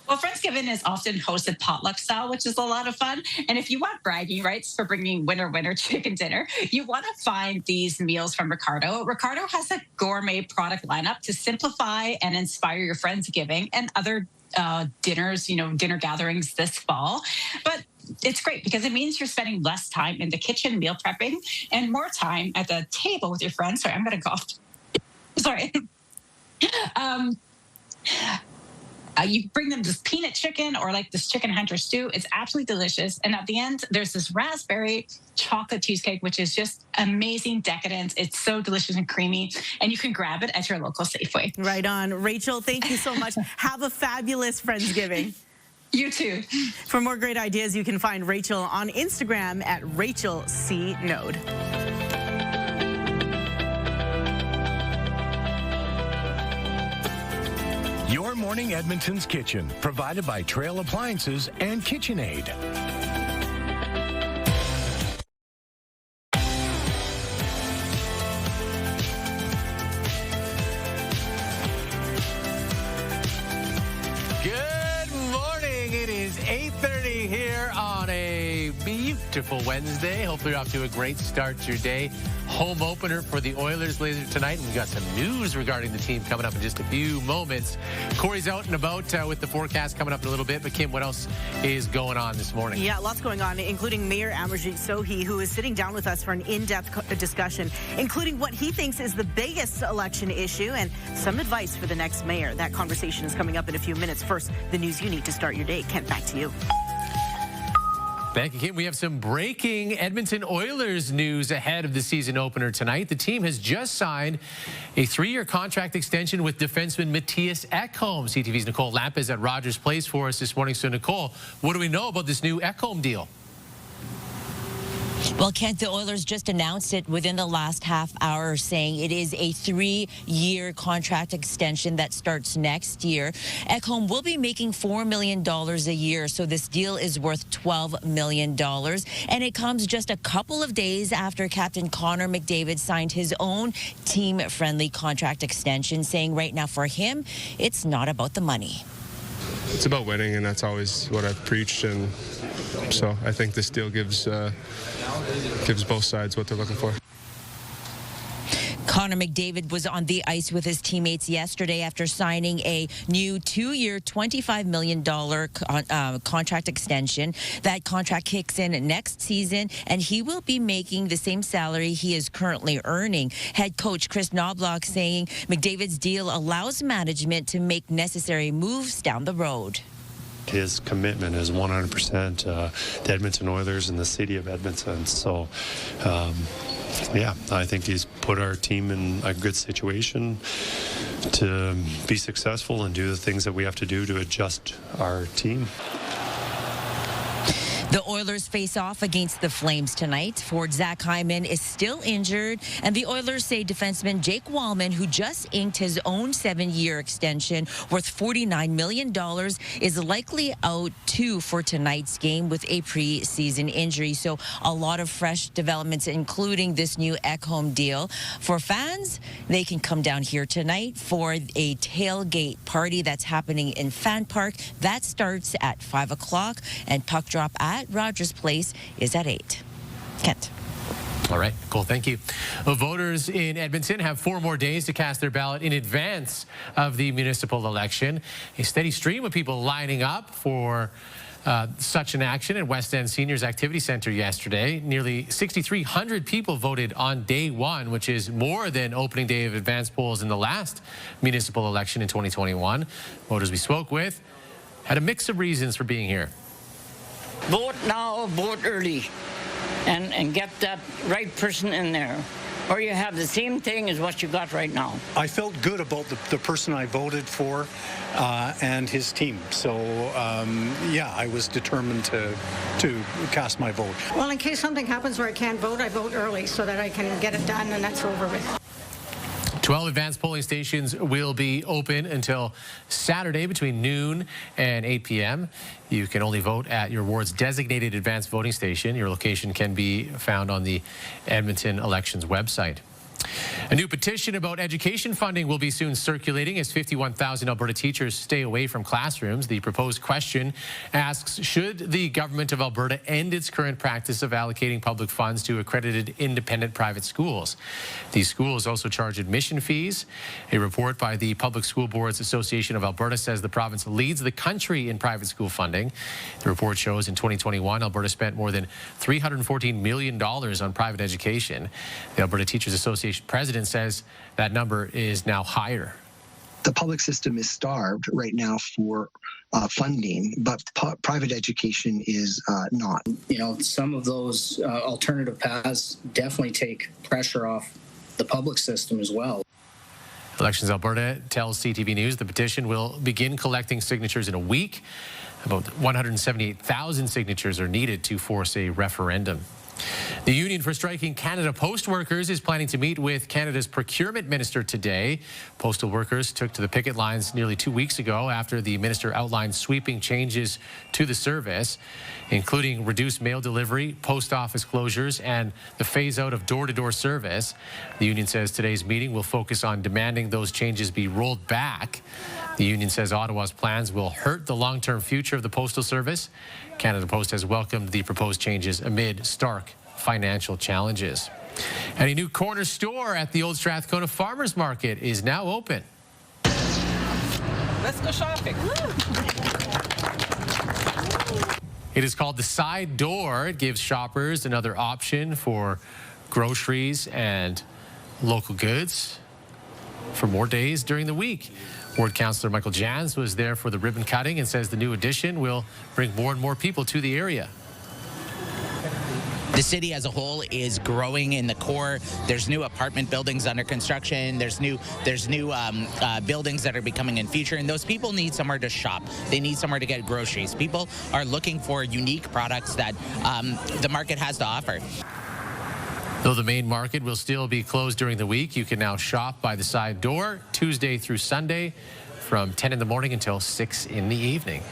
Well, Friendsgiving is often hosted potluck style, which is a lot of fun. And if you want bragging rights for bringing winner chicken dinner, you want to find these meals from Ricardo. Ricardo has a gourmet product lineup to simplify and inspire your Friendsgiving and other dinners, dinner gatherings this fall. But it's great because it means you're spending less time in the kitchen meal prepping and more time at the table with your friends. Sorry, I'm going to cough. Sorry. You bring them this peanut chicken or like this chicken hunter stew. It's absolutely delicious. And at the end, there's this raspberry chocolate cheesecake, which is just amazing decadence. It's so delicious and creamy. And you can grab it at your local Safeway. Right on. Rachel, thank you so much. Have a fabulous Friendsgiving. You too. For more great ideas, you can find Rachel on Instagram at Rachel C. Node. Your Morning Edmonton's Kitchen, provided by Trail Appliances and KitchenAid. Good morning. It is 8:30 here on a beautiful Wednesday. Hopefully you're off to a great start to your day. Home opener for the Oilers later tonight. And we've got some news regarding the team coming up in just a few moments. Corey's out and about with the forecast coming up in a little bit. But Kim, what else is going on this morning? Yeah, lots going on, including Mayor Amarjeet Sohi, who is sitting down with us for an in-depth discussion, including what he thinks is the biggest election issue and some advice for the next mayor. That conversation is coming up in a few minutes. First, the news you need to start your day. Kent, back to you. Thank you, Kim. We have some breaking Edmonton Oilers news ahead of the season opener tonight. The team has just signed a 3-year contract extension with defenseman Matthias Ekholm. CTV's Nicole Lamp is at Rogers Place for us this morning. So, Nicole, what do we know about this new Ekholm deal? Well, Kent, the Oilers just announced it within the last half hour, saying it is a 3-year contract extension that starts next year. Ekholm will be making $4 million a year, so this deal is worth $12 million. And it comes just a couple of days after Captain Connor McDavid signed his own team-friendly contract extension, saying right now for him, it's not about the money. It's about winning, and that's always what I've preached, and so I think this deal gives both sides what they're looking for. Connor McDavid was on the ice with his teammates yesterday after signing a new 2-year, $25 million contract extension. That contract kicks in next season, and he will be making the same salary he is currently earning. Head coach Chris Knobloch saying McDavid's deal allows management to make necessary moves down the road. his commitment is 100% the Edmonton Oilers and the city of Edmonton. So, yeah, I think he's put our team in a good situation to be successful and do the things that we have to do to adjust our team. The Oilers face off against the Flames tonight. Forward Zach Hyman is still injured, and the Oilers say defenseman Jake Wallman, who just inked his own 7-year extension worth $49 million, is likely out too for tonight's game with a preseason injury. So a lot of fresh developments, including this new Ekholm deal. For fans, they can come down here tonight for a tailgate party that's happening in Fan Park. That starts at 5 o'clock, and puck drop at Rogers Place is at 8. Kent. All right, cool, thank you. Well, voters in Edmonton have 4 more days to cast their ballot in advance of the municipal election. A steady stream of people lining up for such an action at West End Seniors Activity Centre yesterday. Nearly 6,300 people voted on day 1, which is more than opening day of advanced polls in the last municipal election in 2021. Voters we spoke with had a mix of reasons for being here. Vote now, vote early, and get that right person in there, or you have the same thing as what you got right now. I felt good about the person I voted for and his team. So, yeah, I was determined to cast my vote. Well, in case something happens where I can't vote, I vote early so that I can get it done and that's over with. 12 advanced polling stations will be open until Saturday between noon and 8 p.m. You can only vote at your ward's designated advanced voting station. Your location can be found on the Edmonton Elections website. A new petition about education funding will be soon circulating as 51,000 Alberta teachers stay away from classrooms. The proposed question asks, should the government of Alberta end its current practice of allocating public funds to accredited independent private schools? These schools also charge admission fees. A report by the Public School Boards Association of Alberta says the province leads the country in private school funding. The report shows in 2021, Alberta spent more than $314 million on private education. The Alberta Teachers Association president says that number is now higher. The public system is starved right now for funding, but private education is not. You know, some of those alternative paths definitely take pressure off the public system as well. Elections Alberta tells CTV News the petition will begin collecting signatures in a week. About 178,000 signatures are needed to force a referendum. The Union for Striking Canada Post Workers is planning to meet with Canada's procurement minister today. Postal workers took to the picket lines nearly 2 weeks ago after the minister outlined sweeping changes to the service, including reduced mail delivery, post office closures, and the phase out of door-to-door service. The union says today's meeting will focus on demanding those changes be rolled back. The union says Ottawa's plans will hurt the long-term future of the postal service. Canada Post has welcomed the proposed changes amid stark financial challenges. And a new corner store at the Old Strathcona Farmers Market is now open. Let's go shopping. It is called the Side Door. It gives shoppers another option for groceries and local goods for more days during the week. Ward Councillor Michael Jans was there for the ribbon cutting and says the new addition will bring more and more people to the area. The city as a whole is growing in the core. There's new apartment buildings under construction. There's new buildings that are becoming in future, and those people need somewhere to shop. They need somewhere to get groceries. People are looking for unique products that the market has to offer. Though the main market will still be closed during the week, you can now shop by the Side Door Tuesday through Sunday from 10 in the morning until 6 in the evening.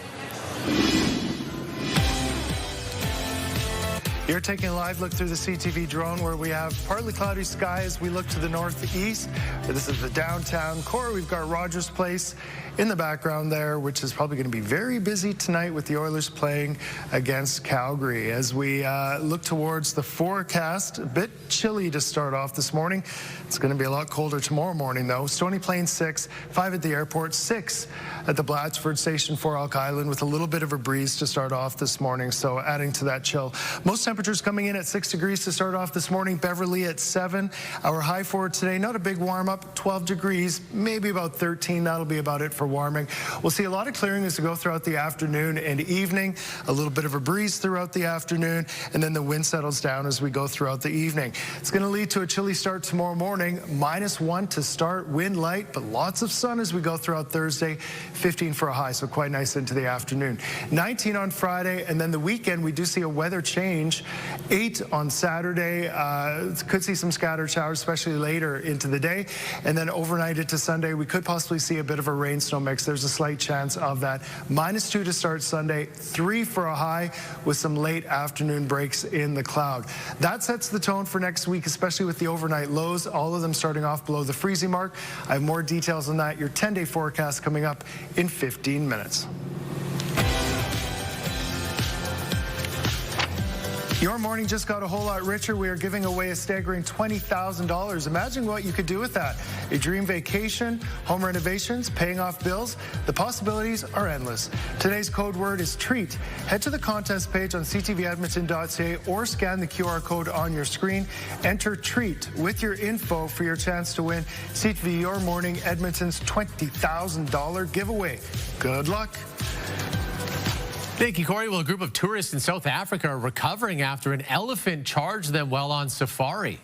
You're taking a live look through the CTV drone where we have partly cloudy skies. We look to the northeast. This is the downtown core. We've got Rogers Place in the background there, which is probably going to be very busy tonight with the Oilers playing against Calgary. As we look towards the forecast, a bit chilly to start off this morning. It's going to be a lot colder tomorrow morning, though. Stony Plain 6, 5 at the airport, 6 at the Blatchford Station, 4 Elk Island, with a little bit of a breeze to start off this morning, so adding to that chill. Most temperatures temperatures coming in at 6 degrees to start off this morning. Beverly at 7. Our high for today, not a big warm up, 12 degrees, maybe about 13. That'll be about it for warming. We'll see a lot of clearing as we go throughout the afternoon and evening. A little bit of a breeze throughout the afternoon, and then the wind settles down as we go throughout the evening. It's going to lead to a chilly start tomorrow morning. -1 to start, wind light, but lots of sun as we go throughout Thursday. 15 for a high, so quite nice into the afternoon. 19 on Friday, and then the weekend we do see a weather change. 8 on Saturday. Could see some scattered showers, especially later into the day. And then overnight into Sunday, we could possibly see a bit of a rain snow mix. There's a slight chance of that. -2 to start Sunday, 3 for a high with some late afternoon breaks in the cloud. That sets the tone for next week, especially with the overnight lows, all of them starting off below the freezing mark. I have more details on that. Your 10-day forecast coming up in 15 minutes. Your morning just got a whole lot richer. We are giving away a staggering $20,000. Imagine what you could do with that. A dream vacation, home renovations, paying off bills. The possibilities are endless. Today's code word is treat. Head to the contest page on ctvedmonton.ca or scan the QR code on your screen. Enter treat with your info for your chance to win CTV Your Morning Edmonton's $20,000 giveaway. Good luck. Thank you, Corey. Well, a group of tourists in South Africa are recovering after an elephant charged them while on safari.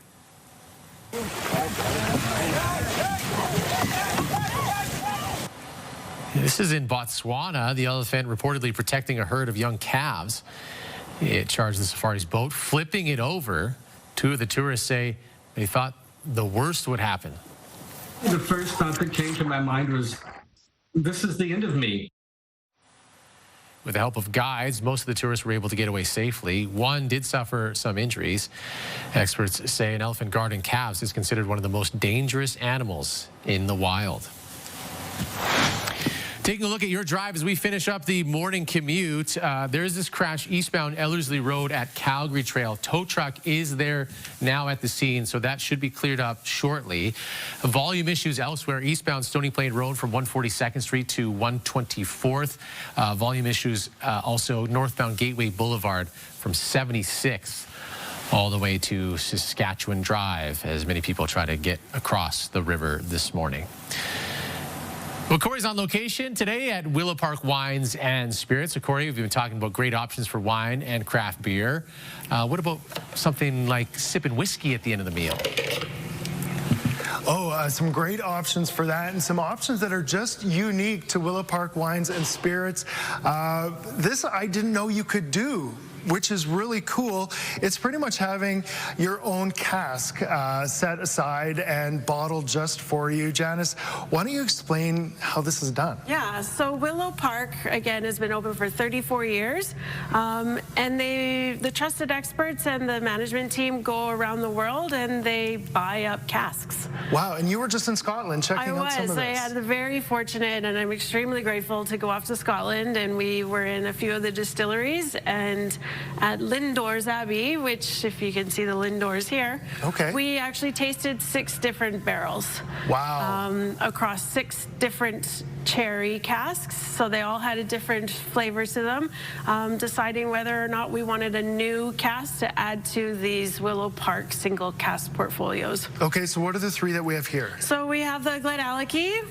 This is in Botswana. The elephant reportedly protecting a herd of young calves. It charged the safari's boat, flipping it over. 2 of the tourists say they thought the worst would happen. The first thought that came to my mind was, this is the end of me. With the help of guides, most of the tourists were able to get away safely. One did suffer some injuries. Experts say an elephant guarding calves is considered one of the most dangerous animals in the wild. Taking a look at your drive as we finish up the morning commute, there is this crash eastbound Ellerslie Road at Calgary Trail. Tow truck is there now at the scene, so that should be cleared up shortly. Volume issues elsewhere, eastbound Stony Plain Road from 142nd Street to 124th. Volume issues also northbound Gateway Boulevard from 76th all the way to Saskatchewan Drive, as many people try to get across the river this morning. Well, Corey's on location today at Willow Park Wines and Spirits. So, Corey, we've been talking about great options for wine and craft beer. What about something like sipping whiskey at the end of the meal? Oh, some great options for that, and some options that are just unique to Willow Park Wines and Spirits. This I didn't know you could do, which is really cool. It's pretty much having your own cask set aside and bottled just for you. Janice, why don't you explain how this is done? Yeah, so Willow Park, again, has been open for 34 years. And the trusted experts and the management team go around the world and they buy up casks. Wow, and you were just in Scotland checking out some of this. I had the very fortunate, and I'm extremely grateful to go off to Scotland, and we were in a few of the distilleries, and at Lindor's Abbey, which if you can see the Lindors here, we actually tasted 6 different barrels. Wow. Across 6 different cherry casks, so they all had a different flavor to them, deciding whether or not we wanted a new cask to add to these Willow Park single cask portfolios. Okay, so what are the 3 that we have here? So we have the Glenallachie.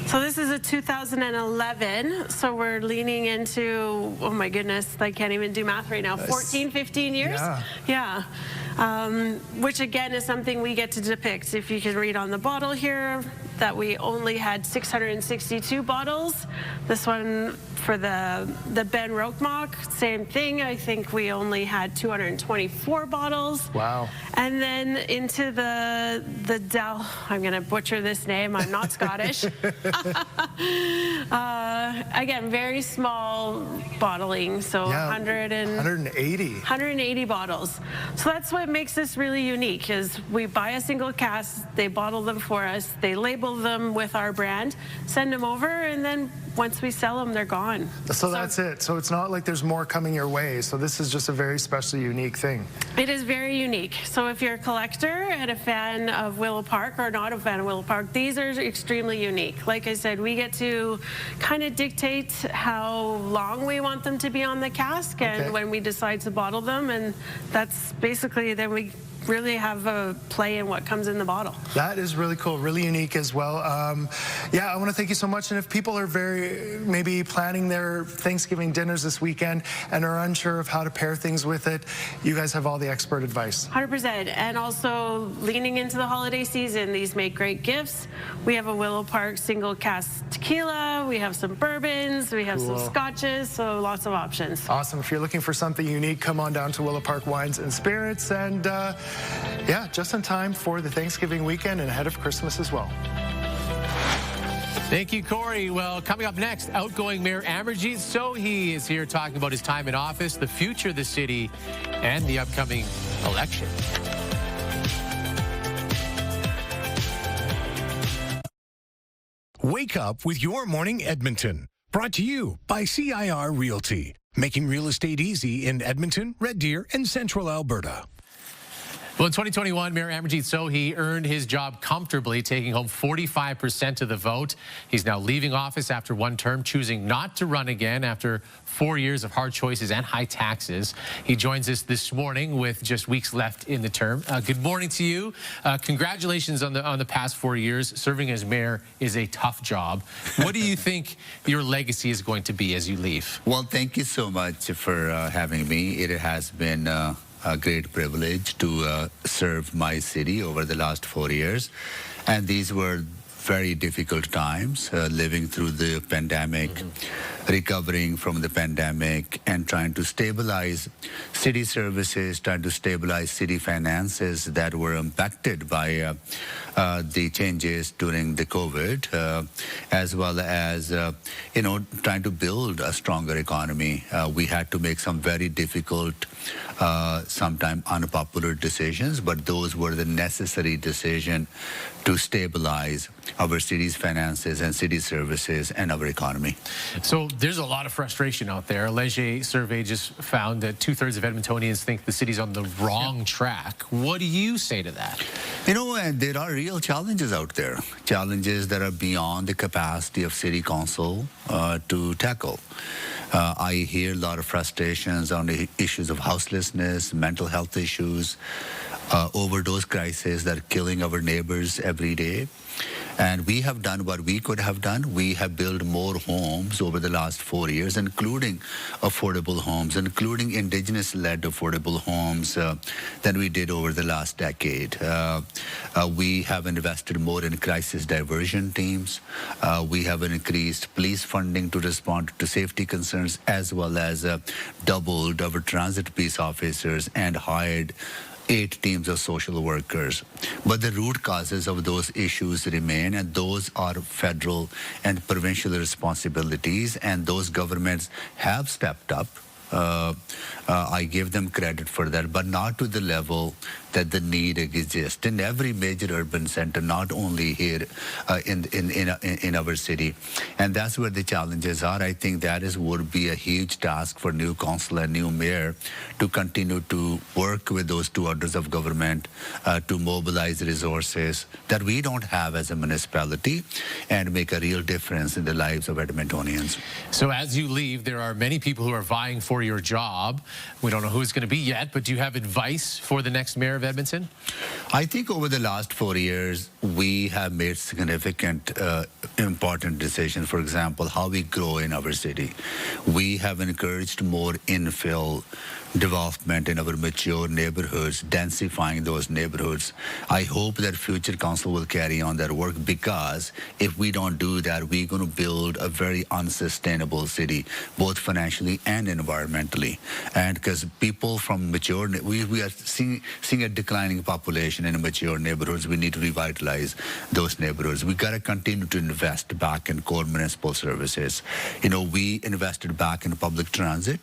So this is a 2011, so we're leaning into, oh my goodness, I can't even do math right now, 14, 15 years? Yeah. Which again is something we get to depict. If you can read on the bottle here, that we only had 662 bottles. This one for the Ben Rochmock, same thing. I think we only had 224 bottles. Wow. And then into the Del, I'm gonna butcher this name, I'm not Scottish. Again, very small bottling, so 180 bottles. So that's what makes this really unique, is we buy a single cask, they bottle them for us, they label label them with our brand, send them over, and then once we sell them, they're gone. So that's it. So it's not like there's more coming your way. So this is just a very special, unique thing. It is very unique. So if you're a collector and a fan of Willow Park or not a fan of Willow Park, these are extremely unique. Like I said, we get to kind of dictate how long we want them to be on the cask and when we decide to bottle them, and that's basically then we really have a play in what comes in the bottle. That is really cool, really unique as well. Yeah, I want to thank you so much. And if people are maybe planning their Thanksgiving dinners this weekend and are unsure of how to pair things with it, you guys have all the expert advice. 100%. And also leaning into the holiday season, these make great gifts. We have a Willow Park single cask tequila, we have some bourbons, we have some scotches, so lots of options. Awesome. If you're looking for something unique, come on down to Willow Park Wines and Spirits, and yeah, just in time for the Thanksgiving weekend and ahead of Christmas as well. Thank you, Corey. Well, coming up next, outgoing Mayor Amarjeet Sohi is here talking about his time in office, the future of the city, and the upcoming election. Wake up with Your Morning Edmonton. Brought to you by CIR Realty. Making real estate easy in Edmonton, Red Deer, and Central Alberta. Well, in 2021, Mayor Amarjeet Sohi earned his job comfortably, taking home 45% of the vote. He's now leaving office after one term, choosing not to run again after 4 years of hard choices and high taxes. He joins us this morning with just weeks left in the term. Good morning to you. Congratulations on the past 4 years. Serving as mayor is a tough job. What do you think your legacy is going to be as you leave? Well, thank you so much for having me. It has been a great privilege to serve my city over the last 4 years. And these were very difficult times, living through the pandemic, recovering from the pandemic, and trying to stabilize city services, trying to stabilize city finances that were impacted by the changes during the COVID, as well as, trying to build a stronger economy. We had to make some very difficult, sometimes unpopular decisions, but those were the necessary decisions to stabilize our city's finances and city services and our economy. So there's a lot of frustration out there. A Leger survey just found that 2/3 of Edmontonians think the city's on the wrong track. What do you say to that? There are real challenges out there, challenges that are beyond the capacity of city council to tackle. I hear a lot of frustrations on the issues of houselessness, mental health issues, overdose crises that are killing our neighbors every day. And we have done what we could have done. We have built more homes over the last 4 years, including affordable homes, including Indigenous-led affordable homes than we did over the last decade. We have invested more in crisis diversion teams. We have increased police funding to respond to safety concerns, as well as doubled our transit peace officers and hired 8 teams of social workers. But the root causes of those issues remain, and those are federal and provincial responsibilities, and those governments have stepped up. I give them credit for that, but not to the level that the need exists in every major urban center, not only here in our city. And that's where the challenges are. I think that would be a huge task for new council and new mayor to continue to work with those 2 orders of government to mobilize resources that we don't have as a municipality and make a real difference in the lives of Edmontonians. So as you leave, there are many people who are vying for your job. We don't know who's going to be yet, but do you have advice for the next mayor of Edmonton? I think over the last 4 years, we have made significant, important decisions. For example, how we grow in our city. We have encouraged more infill development in our mature neighborhoods, densifying those neighborhoods. I hope that future council will carry on that work, because if we don't do that, we're going to build a very unsustainable city, both financially and environmentally. And because people from mature, we are seeing a declining population in mature neighborhoods. We need to revitalize those neighborhoods. We got to continue to invest back in core municipal services. We invested back in public transit.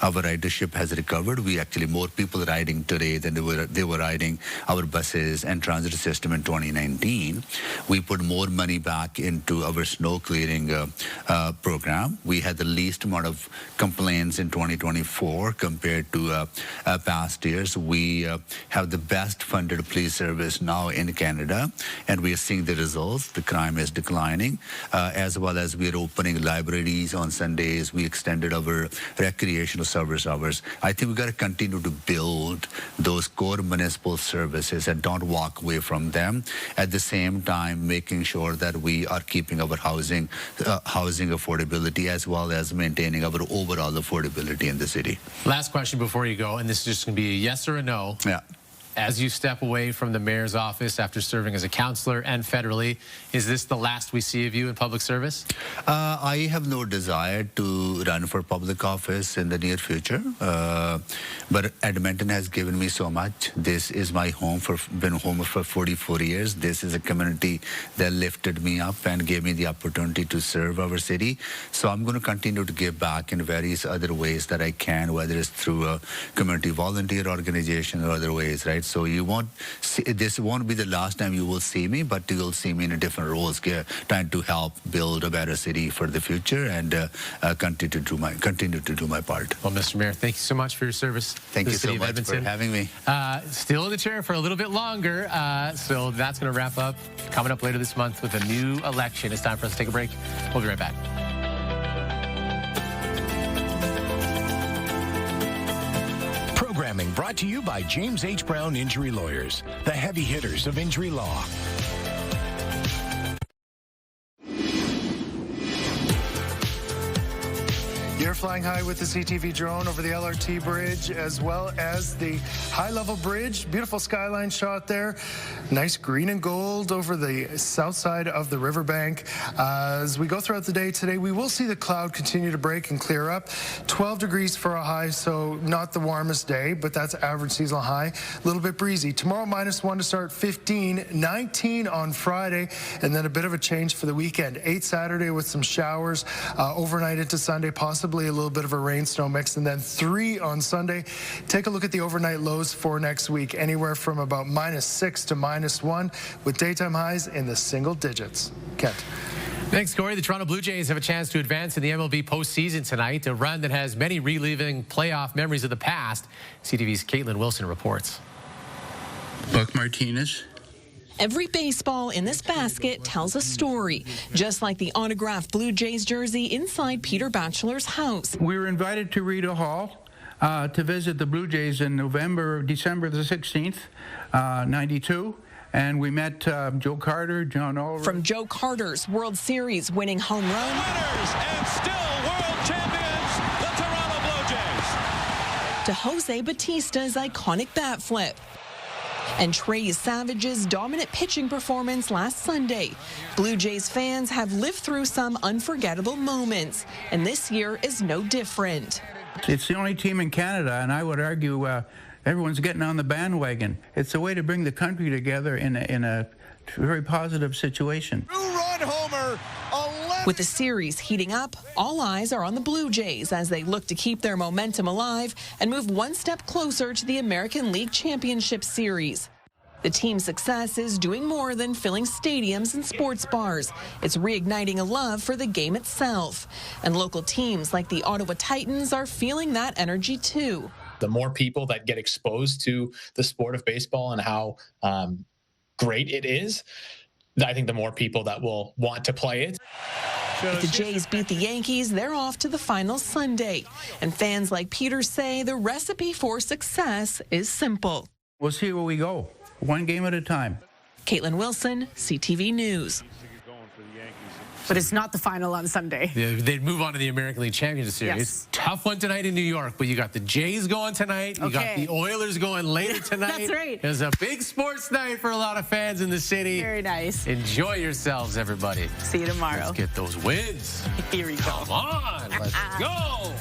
Our ridership has recovered. We actually more people riding today than they were riding our buses and transit system in 2019. We put more money back into our snow clearing program. We had the least amount of complaints in 2024 compared to past years. We have the best funded police service now in Canada, and we are seeing the results. The crime is declining, as well as we are opening libraries on Sundays. We extended our recreational service hours. I think we've got to continue to build those core municipal services and don't walk away from them. At the same time, making sure that we are keeping our housing affordability as well as maintaining our overall affordability in the city. Last question before you go, and this is just going to be a yes or a no. Yeah. As you step away from the mayor's office after serving as a councillor and federally, is this the last we see of you in public service? I have no desire to run for public office in the near future, but Edmonton has given me so much. This is my home, been home for 44 years. This is a community that lifted me up and gave me the opportunity to serve our city. So I'm going to continue to give back in various other ways that I can, whether it's through a community volunteer organization or other ways, right? So you won't see, this won't be the last time you will see me, but you will see me in different roles, trying to help build a better city for the future and continue to do my part. Well, Mr. Mayor, thank you so much for your service. Thank you so much for having me. Still in the chair for a little bit longer, so that's going to wrap up. Coming up later this month with a new election. It's time for us to take a break. We'll be right back. Programming brought to you by James H. Brown Injury Lawyers, the heavy hitters of injury law. You're flying high with the CTV drone over the LRT bridge as well as the high-level bridge. Beautiful skyline shot there. Nice green and gold over the south side of the riverbank. As we go throughout the day today, we will see the cloud continue to break and clear up. 12 degrees for a high, so not the warmest day, but that's average seasonal high. A little bit breezy. Tomorrow, -1 to start, 15, 19 on Friday, and then a bit of a change for the weekend. 8 Saturday with some showers, overnight into Sunday, possibly a little bit of a rain snow mix, and then 3 on Sunday. Take a look at the overnight lows for next week, anywhere from about -6 to -1, with daytime highs in the single digits. Kent. Thanks, Corey. The Toronto Blue Jays have a chance to advance in the MLB postseason tonight, a run that has many reliving playoff memories of the past. CTV's Caitlin Wilson reports. Buck Martinez. Every baseball in this basket tells a story, just like the autographed Blue Jays jersey inside Peter Batchelor's house. We were invited to Rita Hall to visit the Blue Jays in December the 16th, 92. And we met Joe Carter, John Oliver. From Joe Carter's World Series winning home run. Winners and still world champions, the Toronto Blue Jays. To Jose Batista's iconic bat flip. And Trey Savage's dominant pitching performance last Sunday. Blue Jays fans have lived through some unforgettable moments, and this year is no different. It's the only team in Canada, and I would argue everyone's getting on the bandwagon. It's a way to bring the country together in a very positive situation. Two-run homer. With the series heating up, all eyes are on the Blue Jays as they look to keep their momentum alive and move one step closer to the American League Championship Series. The team's success is doing more than filling stadiums and sports bars. It's reigniting a love for the game itself. And local teams like the Ottawa Titans are feeling that energy too. The more people that get exposed to the sport of baseball and how great it is, I think the more people that will want to play it. If the Jays beat the Yankees, they're off to the finals Sunday. And fans like Peter say the recipe for success is simple. We'll see where we go, one game at a time. Caitlin Wilson, CTV News. But it's not the final on Sunday. Yeah, they'd move on to the American League Championship Series. Yes. Tough one tonight in New York, but you got the Jays going tonight. You got the Oilers going later tonight. That's right. It's a big sports night for a lot of fans in the city. Very nice. Enjoy yourselves, everybody. See you tomorrow. Let's get those wins. Here we go. Come on, let's go.